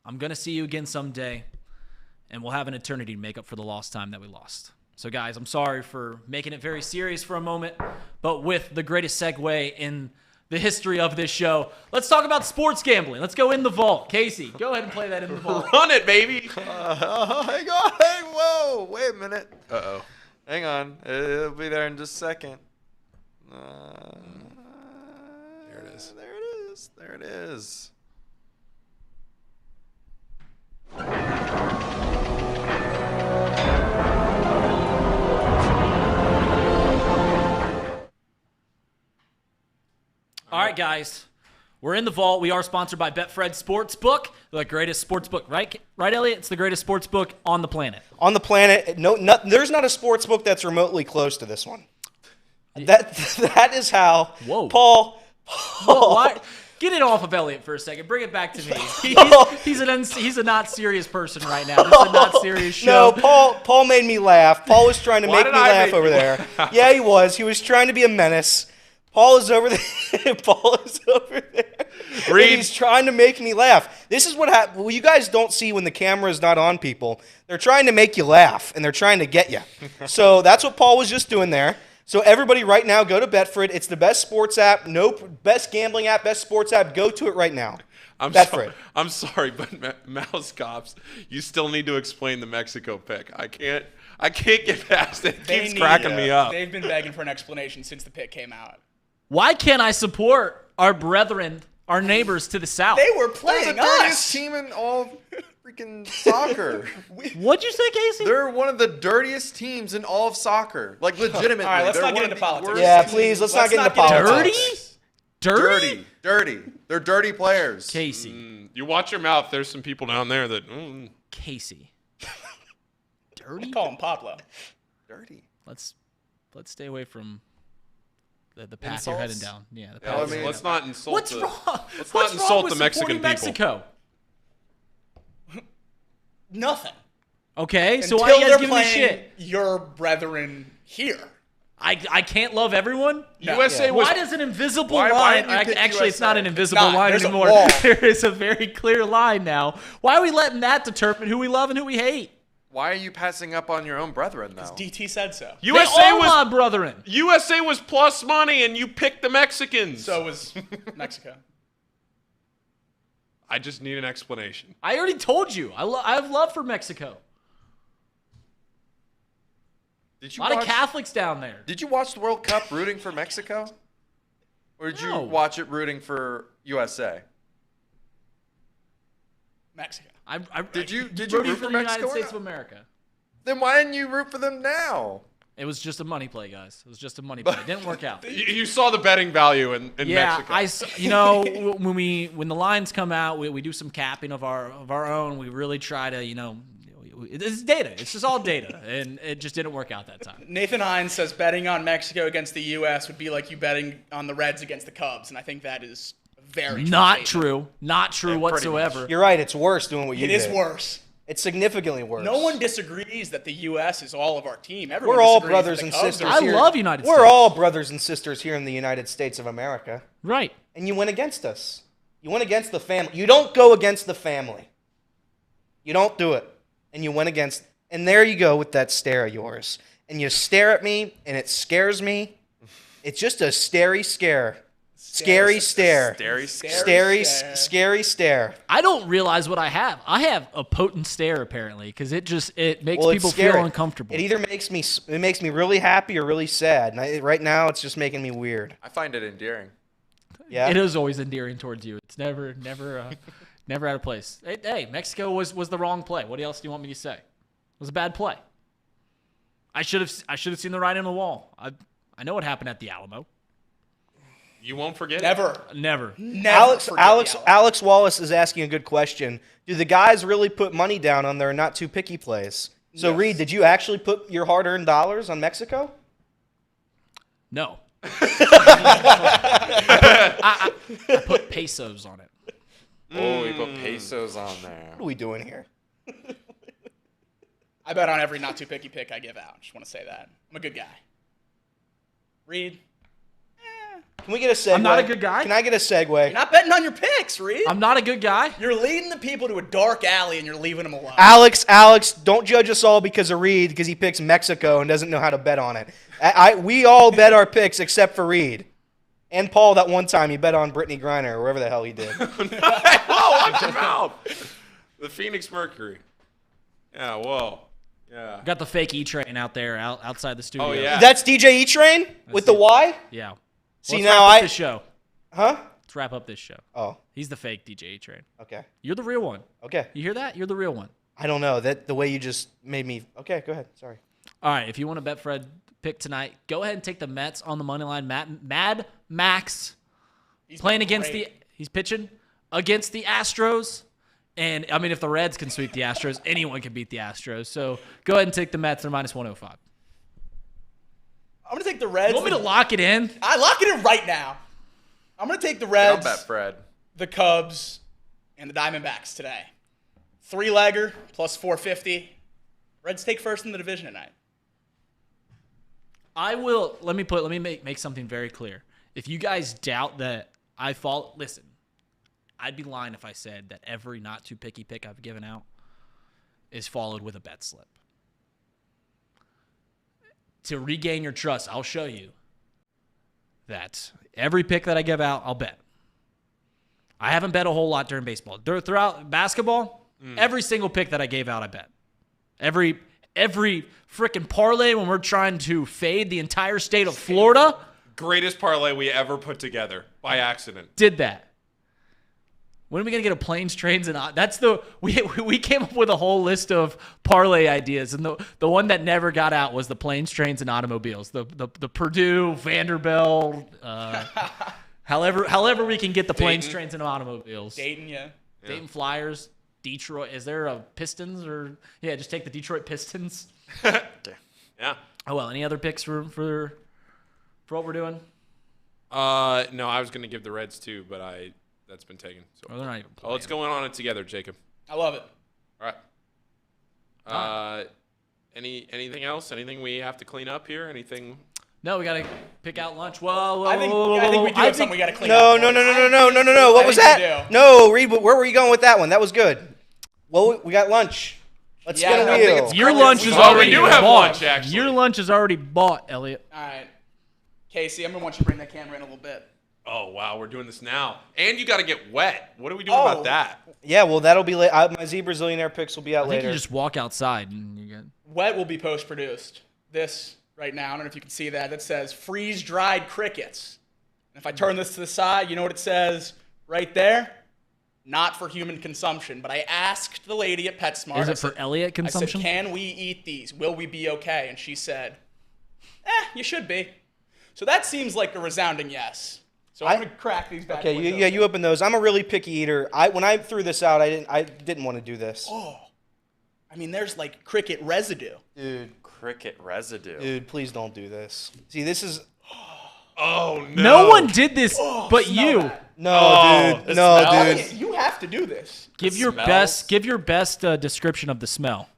I'm going to see you again someday, and we'll have an eternity to make up for the lost time that we lost. So, guys, I'm sorry for making it very serious for a moment, but with the greatest segue in the history of this show, let's talk about sports gambling. Let's go in the vault. Casey, go ahead and play that in the vault. Run it, baby. Hang on. Hey, whoa. Wait a minute. Uh-oh. Hang on. It'll be there in just a second. There it is. There it is. There it is. All right, guys. We're in the vault. We are sponsored by Betfred Sportsbook, the greatest sportsbook, right? Right, Elliot? It's the greatest sportsbook on the planet. On the planet, there's not a sports book that's remotely close to this one. That is how Paul. Why? Get it off of Elliot for a second. Bring it back to me. He's a not serious person right now. This is a not serious show. No, Paul made me laugh. Paul was trying to make me laugh over there. Yeah, he was. He was trying to be a menace. Paul is over there. Paul is over there. He's trying to make me laugh. This is what happens. Well, you guys don't see when the camera is not on people. They're trying to make you laugh, and they're trying to get you. So that's what Paul was just doing there. So everybody right now, go to Betfred. It's the best sports app, best gambling app, best sports app. Go to it right now. Betfred. I'm sorry, but Mouse Cops, you still need to explain the Mexico pick. I can't get past it. It keeps cracking me up. They've been begging for an explanation since the pick came out. Why can't I support our brethren, our neighbors to the south? They were playing the dirtiest team in all freaking soccer. What'd you say, Casey? They're one of the dirtiest teams in all of soccer. Like, legitimately. All right, let's they're not get into politics. Yeah, please, let's not get into politics. Dirty? Dirty. They're dirty players. Casey. You watch your mouth. There's some people down there that... Casey. Dirty? I call him Pablo. Dirty. Let's stay away from... The path you're heading down. Yeah, the path. Let's not insult. What's wrong? Let's What's not insult wrong with the Mexican people. Mexico? Nothing. Okay, so Until why are you guys they're giving me playing shit? Your brethren here. I can't love everyone. No. USA was. Why does an invisible Why line? didn't you pick Actually, it's not an USA? invisible line there's a anymore. wall. There is a very clear line now. Why are we letting that determine who we love and who we hate? Why are you passing up on your own brethren, though? DT said so. USA was my brethren. USA was plus money, and you picked the Mexicans. So was Mexico. I just need an explanation. I already told you. I have love for Mexico. Did you a lot of Catholics down there. Did you watch the World Cup rooting for Mexico? Or did No. you watch it rooting for USA? Mexico. Did you rooting root for for the Mexico? United States of America? Then why didn't you root for them now? It was just a money play, guys. It was just a money play. It didn't work out. You saw the betting value in Mexico. When the lines come out, we do some capping of our own. We really try to, it's data. It's just all data, and it just didn't work out that time. Nathan Hines says betting on Mexico against the U.S. would be like you betting on the Reds against the Cubs, and I think that is very Not true whatsoever. You're right. It's worse doing what you It did. is worse. It's significantly worse. No one disagrees that the U.S. is all of our team. Everyone We're all disagrees brothers that and the Cubs sisters are- here. I love United States. We're all brothers and sisters here in the United States of America. Right. And you went against us. You went against the family. You don't go against the family. You don't do it. And you went against... And there you go with that stare of yours. And you stare at me, and it scares me. It's just a scary stare. Scary stare. Scary stare. I don't realize what I have. I have a potent stare apparently, because it makes Well, people it's scary. feel uncomfortable. It either makes me really happy or really sad. And right now, it's just making me weird. I find it endearing. Yeah. It is always endearing towards you. It's never out of place. Hey, Mexico was the wrong play. What else do you want me to say? It was a bad play. I should have seen the writing on the wall. I know what happened at the Alamo. You won't forget Never. Alex Wallace is asking a good question. Do the guys really put money down on their not too picky plays? So, Yes. Reed, did you actually put your hard-earned dollars on Mexico? No. I put pesos on it. Oh, we put pesos on there. What are we doing here? I bet on every not too picky pick I give out. Just want to say that. I'm a good guy. Reed. Can we get a segue? I'm not a good guy? Can I get a segue? You're not betting on your picks, Reed. I'm not a good guy. You're leading the people to a dark alley and you're leaving them alone. Alex, don't judge us all because of Reed, because he picks Mexico and doesn't know how to bet on it. We all bet our picks except for Reed. And Paul, that one time he bet on Brittany Griner or wherever the hell he did. Whoa, watch your mouth. The Phoenix Mercury. Yeah, whoa. Yeah. Got the fake E-Train out there outside the studio. Oh, yeah. That's DJ E-Train with the Y? Yeah. See, Let's now wrap up this show. Huh? Let's wrap up this show. Oh. He's the fake DJ E-Train. Okay. You're the real one. Okay. You hear that? You're the real one. I don't know. The way you just made me... Okay, go ahead. Sorry. All right, if you want to bet Fred pick tonight, go ahead and take the Mets on the money line. Mad Max He's playing been against great. he's pitching against the Astros. And, I mean, if the Reds can sweep the Astros, anyone can beat the Astros. So go ahead and take the Mets. They're minus 105. I'm going to take the Reds. You want me to lock it in? I lock it in right now. I'm going to take the I'll Reds, bet Fred. the Cubs, and the Diamondbacks today. 3-legger plus 450. Reds take first in the division tonight. I will. Let me make something very clear. If you guys doubt that I fall, listen. I'd be lying if I said that every not too picky pick I've given out is followed with a bet slip. To regain your trust, I'll show you that every pick that I give out, I'll bet. I haven't bet a whole lot during baseball. Throughout basketball, every single pick that I gave out, I bet. Every freaking parlay when we're trying to fade the entire state of Florida. Greatest parlay we ever put together by accident. Did that. When are we gonna get a planes, trains, and that's the we came up with a whole list of parlay ideas, and the one that never got out was the planes, trains, and automobiles. The Purdue, Vanderbilt, however we can get the planes, trains, and automobiles. Dayton, yeah. Dayton Flyers, Detroit. Is there a Pistons or just take the Detroit Pistons. Yeah. Oh well. Any other picks for what we're doing? No, I was gonna give the Reds too, but that's been taken. So. Oh, they're not even playing. Let's go on it together, Jacob. I love it. All right. Anything else? Anything we have to clean up here? Anything? No, we gotta pick out lunch. Whoa, I think we do have something we got to clean up. No. What was that? No, Reed, where were you going with that one? That was good. Well, we got lunch. Let's Yeah, I spin don't a think wheel. it's Your lunch is already we do have bought. lunch, actually. Your lunch is already bought, Elliot. All right. Casey, I'm going to want you to bring that camera in a little bit. Oh wow, we're doing this now, and you got to get wet. What are we doing about that? Yeah, well, that'll be late. My Z Brazilianaire picks will be out I think later. you just walk outside and you get. Wet will be post-produced. This right now, I don't know if you can see that. It says freeze-dried crickets. And if I turn this to the side, you know what it says right there? Not for human consumption. But I asked the lady at PetSmart. Is it for Elliot consumption? I said, can we eat these? Will we be okay? And she said, you should be. So that seems like a resounding yes. So I'm going to crack these back. Okay, you open those. I'm a really picky eater. When I threw this out, I didn't want to do this. Oh, I mean, there's like cricket residue. Dude, Cricket residue. Dude, please don't do this. See, this is. Oh no! No one did this but you. That. No, dude. No, dude. You have to do this. Give your best description of the smell.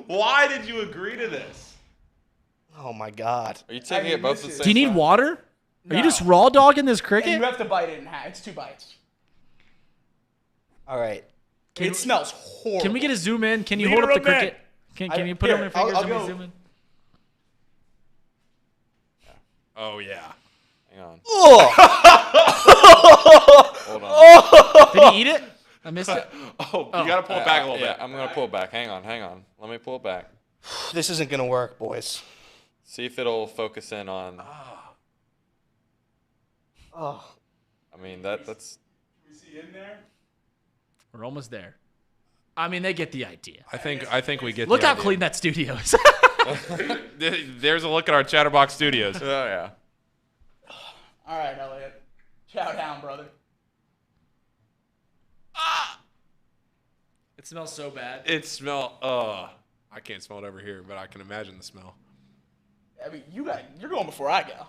Why did you agree to this? Oh my God. Are you taking it both at the same Do you need time? water? No. Are you just raw dogging this And cricket? you have to bite it in half. It's 2 bites. All right. It smells horrible. Can we get a zoom in? Can you Leader hold up the of men. cricket? Can you put it on your fingers I'll and we go. zoom in? Oh yeah. Hang on. Oh! Hold on. Did he eat it? I missed it. Oh, you got to pull it back a little Yeah, bit. I'm going to pull it back. Hang on. Let me pull it back. This isn't going to work, boys. See if it'll focus in on. Oh. I mean, that's. Can we see in there? We're almost there. I mean, they get the idea. I think we get. Look the how idea. clean that studio is. There's a look at our Chatterbox Studios. Oh, yeah. All right, Elliot. Chow down, brother. It smells so bad. I can't smell it over here, but I can imagine the smell. I mean, you're going before I go.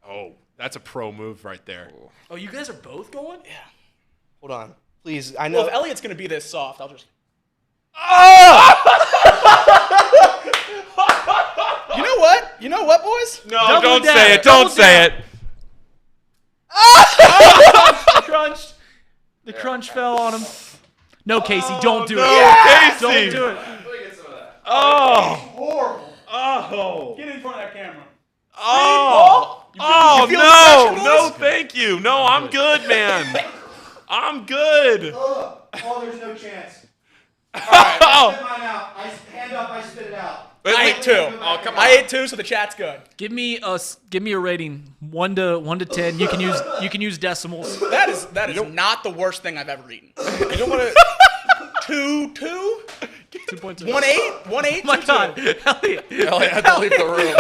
Oh, that's a pro move right there. Oh, you guys are both going? Yeah. Hold on, please. I know. Well, if Elliot's gonna be this soft, I'll just. You know what? You know what, boys? No, don't say it. Don't say it. The crunch fell on him. No, Casey, don't do it. Casey. Don't do it. Oh. Horrible. Oh. Get in front of that camera. Oh. You feel Oh, the pressure, no, boys? thank you. No, I'm good, man. I'm good. Oh, there's no chance. All right. I spit mine out. Hand up, I spit it out. I ate 2. Oh, come on. I ate 2, so the chat's good. Give me a rating 1 to 10. You can use decimals. That is not the worst thing I've ever eaten. You don't want to. 2. 2.2. 1 8. My God, Elliot. Elliot had to leave the room.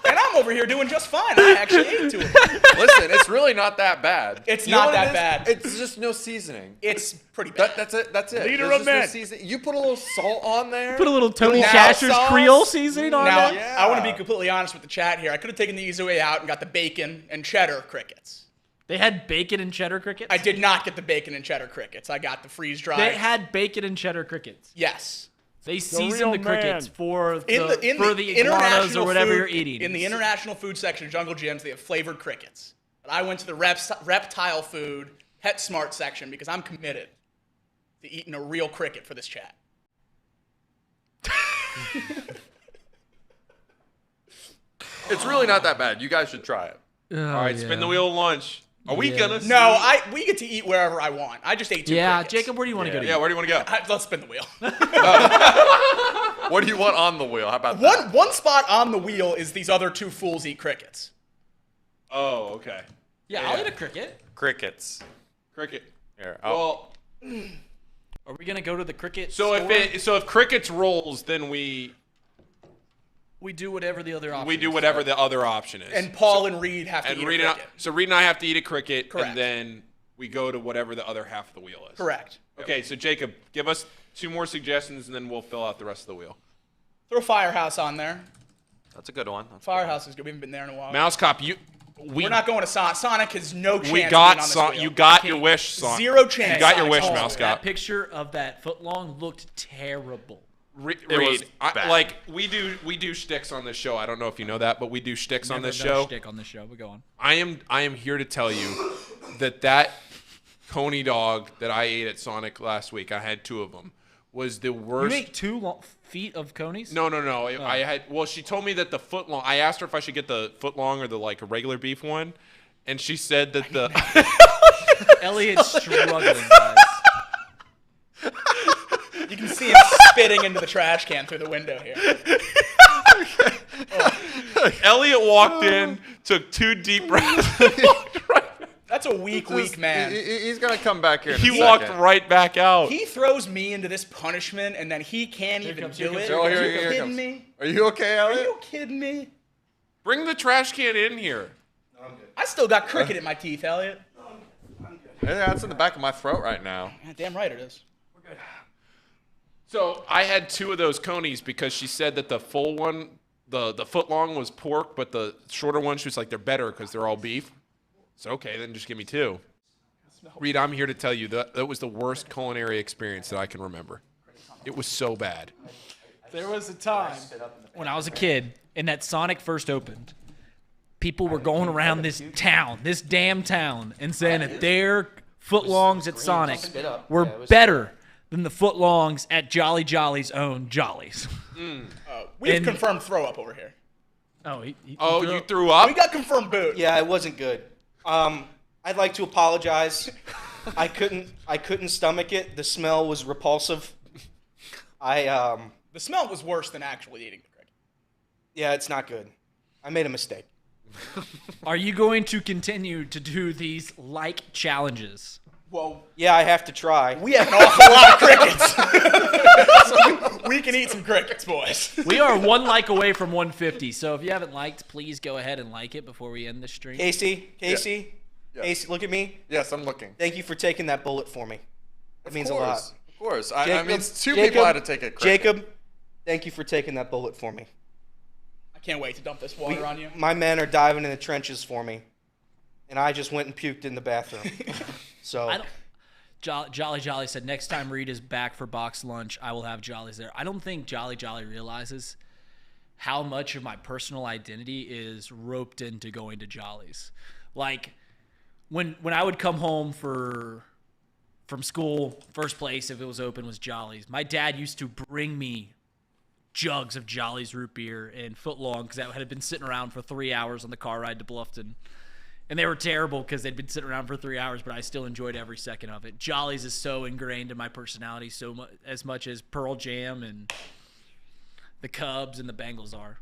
And I'm over here doing just fine. I actually ate 2 of them. Listen, it's really not that bad. It's You know not what that it is? bad. It's just no seasoning. It's pretty bad. That's it. That's it. Leader There's of just no men. seasoning. You put a little salt on there. Put a little Tony Now, Chaster's sauce. Creole seasoning on Now, there. I want to be completely honest with the chat here. I could have taken the easy way out and got the bacon and cheddar crickets. They had bacon and cheddar crickets? I did not get the bacon and cheddar crickets. I got the freeze-dried. They had bacon and cheddar crickets. Yes. They real seasoned the crickets man. for In the the iguanas international or whatever food, you're eating. In the international food section of Jungle Gyms, they have flavored crickets. But I went to the reptile food PetSmart section because I'm committed to eating a real cricket for this chat. It's really not that bad. You guys should try it. All right, spin the wheel of lunch. Are we gonna? No, we get to eat wherever I want. I just ate 2 crickets. Jacob, where do you want to go to? Yeah, where do you want to go? Let's spin the wheel. What do you want on the wheel? How about that? One spot on the wheel is these other 2 fools eat crickets. Oh, okay. Yeah, I'll eat a cricket. Crickets. Cricket. Here. Well, Are we gonna go to the cricket? so store? if crickets rolls, then we do whatever the other option. do whatever the other option is. And Paul and Reed have to and eat Reed a and I, cricket. so Reed and I have to eat a cricket, Correct. and then we go to whatever the other half of the wheel is. Correct. Okay, so Jacob, give us 2 more suggestions, and then we'll fill out the rest of the wheel. Throw Firehouse on there. That's a good one. Firehouse is good. We haven't been there in a while. Mouse Cop, We're not going to Sonic. Sonic has no chance. we of got being on this wheel. you got your wish, son. 0 chance. You got your Sonic's wish, home. Mouse That Cop. picture of that footlong looked terrible. Reed, was bad. we do shticks on this show. I don't know if you know that, but we do shticks on this Never done a show. shtick on this show, but go on. I am here to tell you that Coney dog that I ate at Sonic last week, I had 2 of them, was the worst. You ate 2 feet of conies? No. I had. Well, she told me that the foot long. I asked her if I should get the foot long or the a regular beef one, and she said that the. Elliot's struggling, guys. You can see him spitting into the trash can through the window here. Elliot walked in, took 2 deep breaths, and walked right. That's a weak man. He's gonna come back here. He walked right back out. He throws me into this punishment, and then he can't even do it. Oh, Are here you kidding comes. me? Are you okay, Are Elliot? you kidding me? Bring the trash can in here. I still got cricket in my teeth, Elliot. Yeah, that's in the back of my throat right now. Yeah, damn right it is. So I had 2 of those conies because she said that the full one, the foot long was pork, but the shorter one, she was like, they're better because they're all beef. So okay, then just give me 2. Reed, I'm here to tell you that was the worst culinary experience that I can remember. It was so bad. There was a time when I was a kid and that Sonic first opened. People were going around this damn town, and saying that their footlongs at Sonic were better than the footlongs at Jolly Jolly's own Jolly's. We have confirmed throw up over here. Oh, you threw up? We got confirmed boot. Yeah, it wasn't good. I'd like to apologize. I couldn't stomach it. The smell was repulsive. The smell was worse than actually eating the cricket. Yeah, it's not good. I made a mistake. Are you going to continue to do these challenges? Well, yeah, I have to try. We have an awful lot of crickets. So we can eat some crickets, boys. We are 1 like away from 150, so if you haven't liked, please go ahead and like it before we end the stream. Casey, Yeah. Casey, look at me. Yes, I'm looking. Thank you for taking that bullet for me. It means a lot. Of course. I mean, two people had to take it. Jacob, thank you for taking that bullet for me. I can't wait to dump this water on you. My men are diving in the trenches for me, and I just went and puked in the bathroom. So Jolly said, next time Reed is back for box lunch, I will have Jollies there. I don't think Jolly realizes how much of my personal identity is roped into going to Jollies. Like, when I would come home from school, first place, if it was open, was Jollies. My dad used to bring me jugs of Jollies root beer and footlong because that had been sitting around for 3 hours on the car ride to Bluffton. And they were terrible because they'd been sitting around for 3 hours, but I still enjoyed every second of it. Jollies is so ingrained in my personality as much as Pearl Jam and the Cubs and the Bengals are.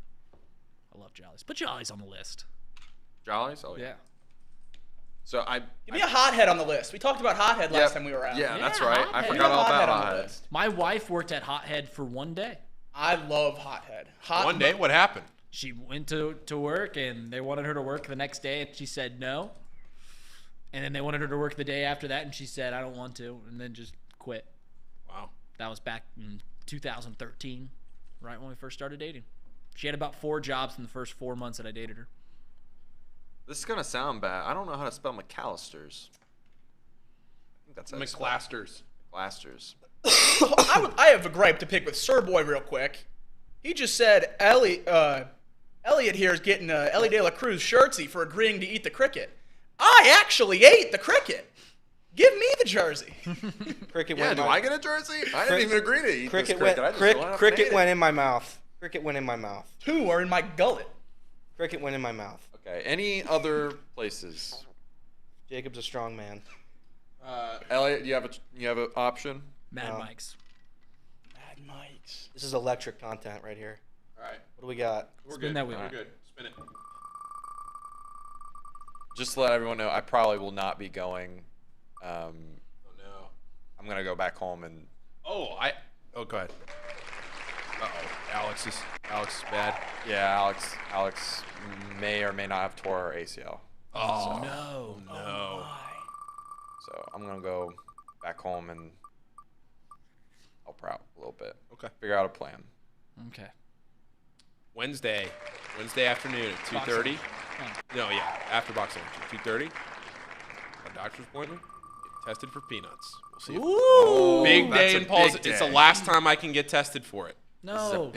I love Jollies. Put Jollies on the list. Jollies? Oh, yeah. So Give me a hothead on the list. We talked about hothead last time we were out. Yeah, that's right. I Hothead. forgot all about on the hothead. list. My wife worked at Hothead for one day. I love hothead. One day? What happened? She went to work, and they wanted her to work the next day, and she said no. And then they wanted her to work the day after that, and she said, I don't want to, and then just quit. Wow. That was back in 2013, right when we first started dating. She had about 4 jobs in the first 4 months that I dated her. This is gonna sound bad. I don't know how to spell McAllisters. I think that's how it's spelled. McClasters. McClasters. I have a gripe to pick with Sir Boy real quick. He just said Elliot here is getting Ellie De La Cruz shirtsy for agreeing to eat the cricket. I actually ate the cricket. Give me the jersey. Cricket Yeah, went do in my- I get a jersey? I didn't even agree to eat Cricket this cricket. I went, just crick, went up and cricket ate went it. in my mouth. Cricket went in my mouth. 2 are in my gullet. Cricket went in my mouth. Okay. Any other places? Jacob's a strong man. Elliot, you have an option? Mad Mike's. Mad Mike's. This is electric content right here. All right. What do we got? We're Spin good. that wheel. We're good. Spin it. Just to let everyone know, I probably will not be going. Oh, no. I'm gonna go back home and. Oh, go ahead. Uh-oh. Alex is bad. Yeah, Alex may or may not have tore her ACL. Oh, No. no. So I'm gonna go back home and help her out a little bit. Okay. Figure out a plan. Okay. Wednesday afternoon at 2:30. No, yeah, after box lunch at 2:30. A doctor's appointment. Get tested for peanuts. We'll see. Ooh. Big That's day a in Paul's. big It's the day. last time I can get tested for it. No.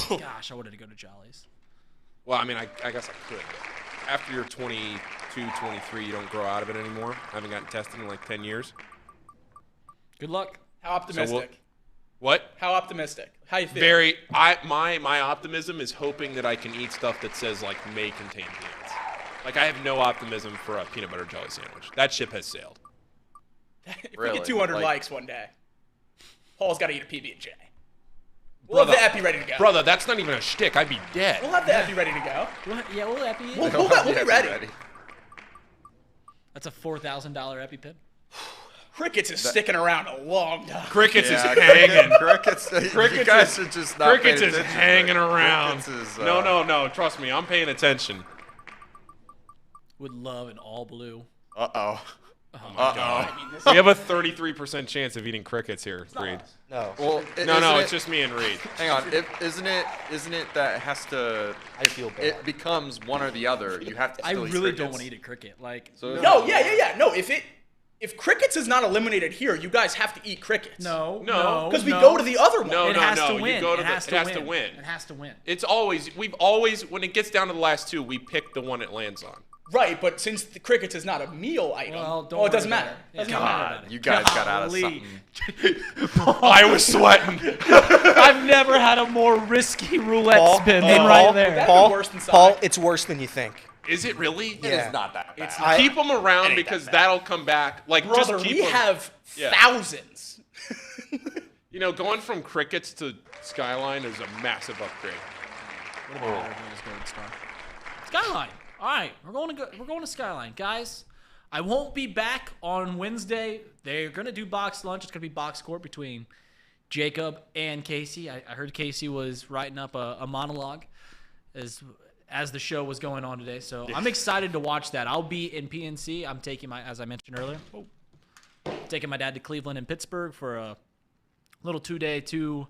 Gosh, I wanted to go to Jollies. Well, I mean, I guess I could. But after you're 22, 23, you don't grow out of it anymore. I haven't gotten tested in like 10 years. Good luck. How optimistic? What? How optimistic? How you feel? My optimism is hoping that I can eat stuff that says like may contain peanuts. Like I have no optimism for a peanut butter jelly sandwich. That ship has sailed. If Really? we get 200 Like- likes one day, Paul's got to eat a PB&J. We'll have the epi ready to go. Brother, that's not even a shtick. I'd be dead. We'll have the epi ready to go. Yeah, we'll epi. We'll be ready. That's a $4,000 EpiPen. Crickets is sticking around a long time. Crickets Yeah, is hanging. Crickets. You guys should just not. Crickets pay is attention, hanging but around. Crickets is, No. Trust me, I'm paying attention. Would love an all blue. Uh oh. Oh my God. We have a 33% chance of eating crickets here, Reed. No. Well, No, it's just me and Reed. Hang on. Isn't it that it has to? I feel bad. It becomes one or the other. You have to. I Still eat really crickets. don't want to eat a cricket. Like, So No, yeah. No, if crickets is not eliminated here, you guys have to eat crickets. no. Because we go to the other one. No, It has to You win. go to It has it to has win. to win. It has to win. We've always, when it gets down to the last two, we pick the one it lands on. Right, but since the crickets is not a meal item, Well, don't it doesn't worry about matter. it. Doesn't Yeah, matter. don't worry about it. You guys got out of Golly. something. I was sweating. I've never had a more risky roulette spin than right there. That'd be Paul, worse than Paul, Sonic. it's worse than you think. Is it really? Yeah. It's not that bad. Keep them around ain't because that bad. that'll come back. Like, Brother, just keep we them. have Yeah. thousands. You know, going from crickets to Skyline is a massive upgrade. What about Arizona's Golden Star? Skyline. All right, we're going to Skyline, guys. I won't be back on Wednesday. They're gonna do box lunch. It's gonna be box court between Jacob and Casey. I heard Casey was writing up a monologue as the show was going on today. So I'm excited to watch that. I'll be in PNC. I'm taking as I mentioned earlier. taking my dad to Cleveland and Pittsburgh for a little 2-day, two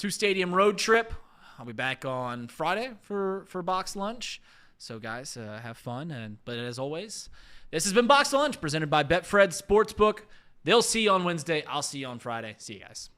stadium road trip. I'll be back on Friday for Box Lunch. So, guys, have fun. But as always, this has been Box Lunch presented by Betfred Sportsbook. They'll see you on Wednesday. I'll see you on Friday. See you guys.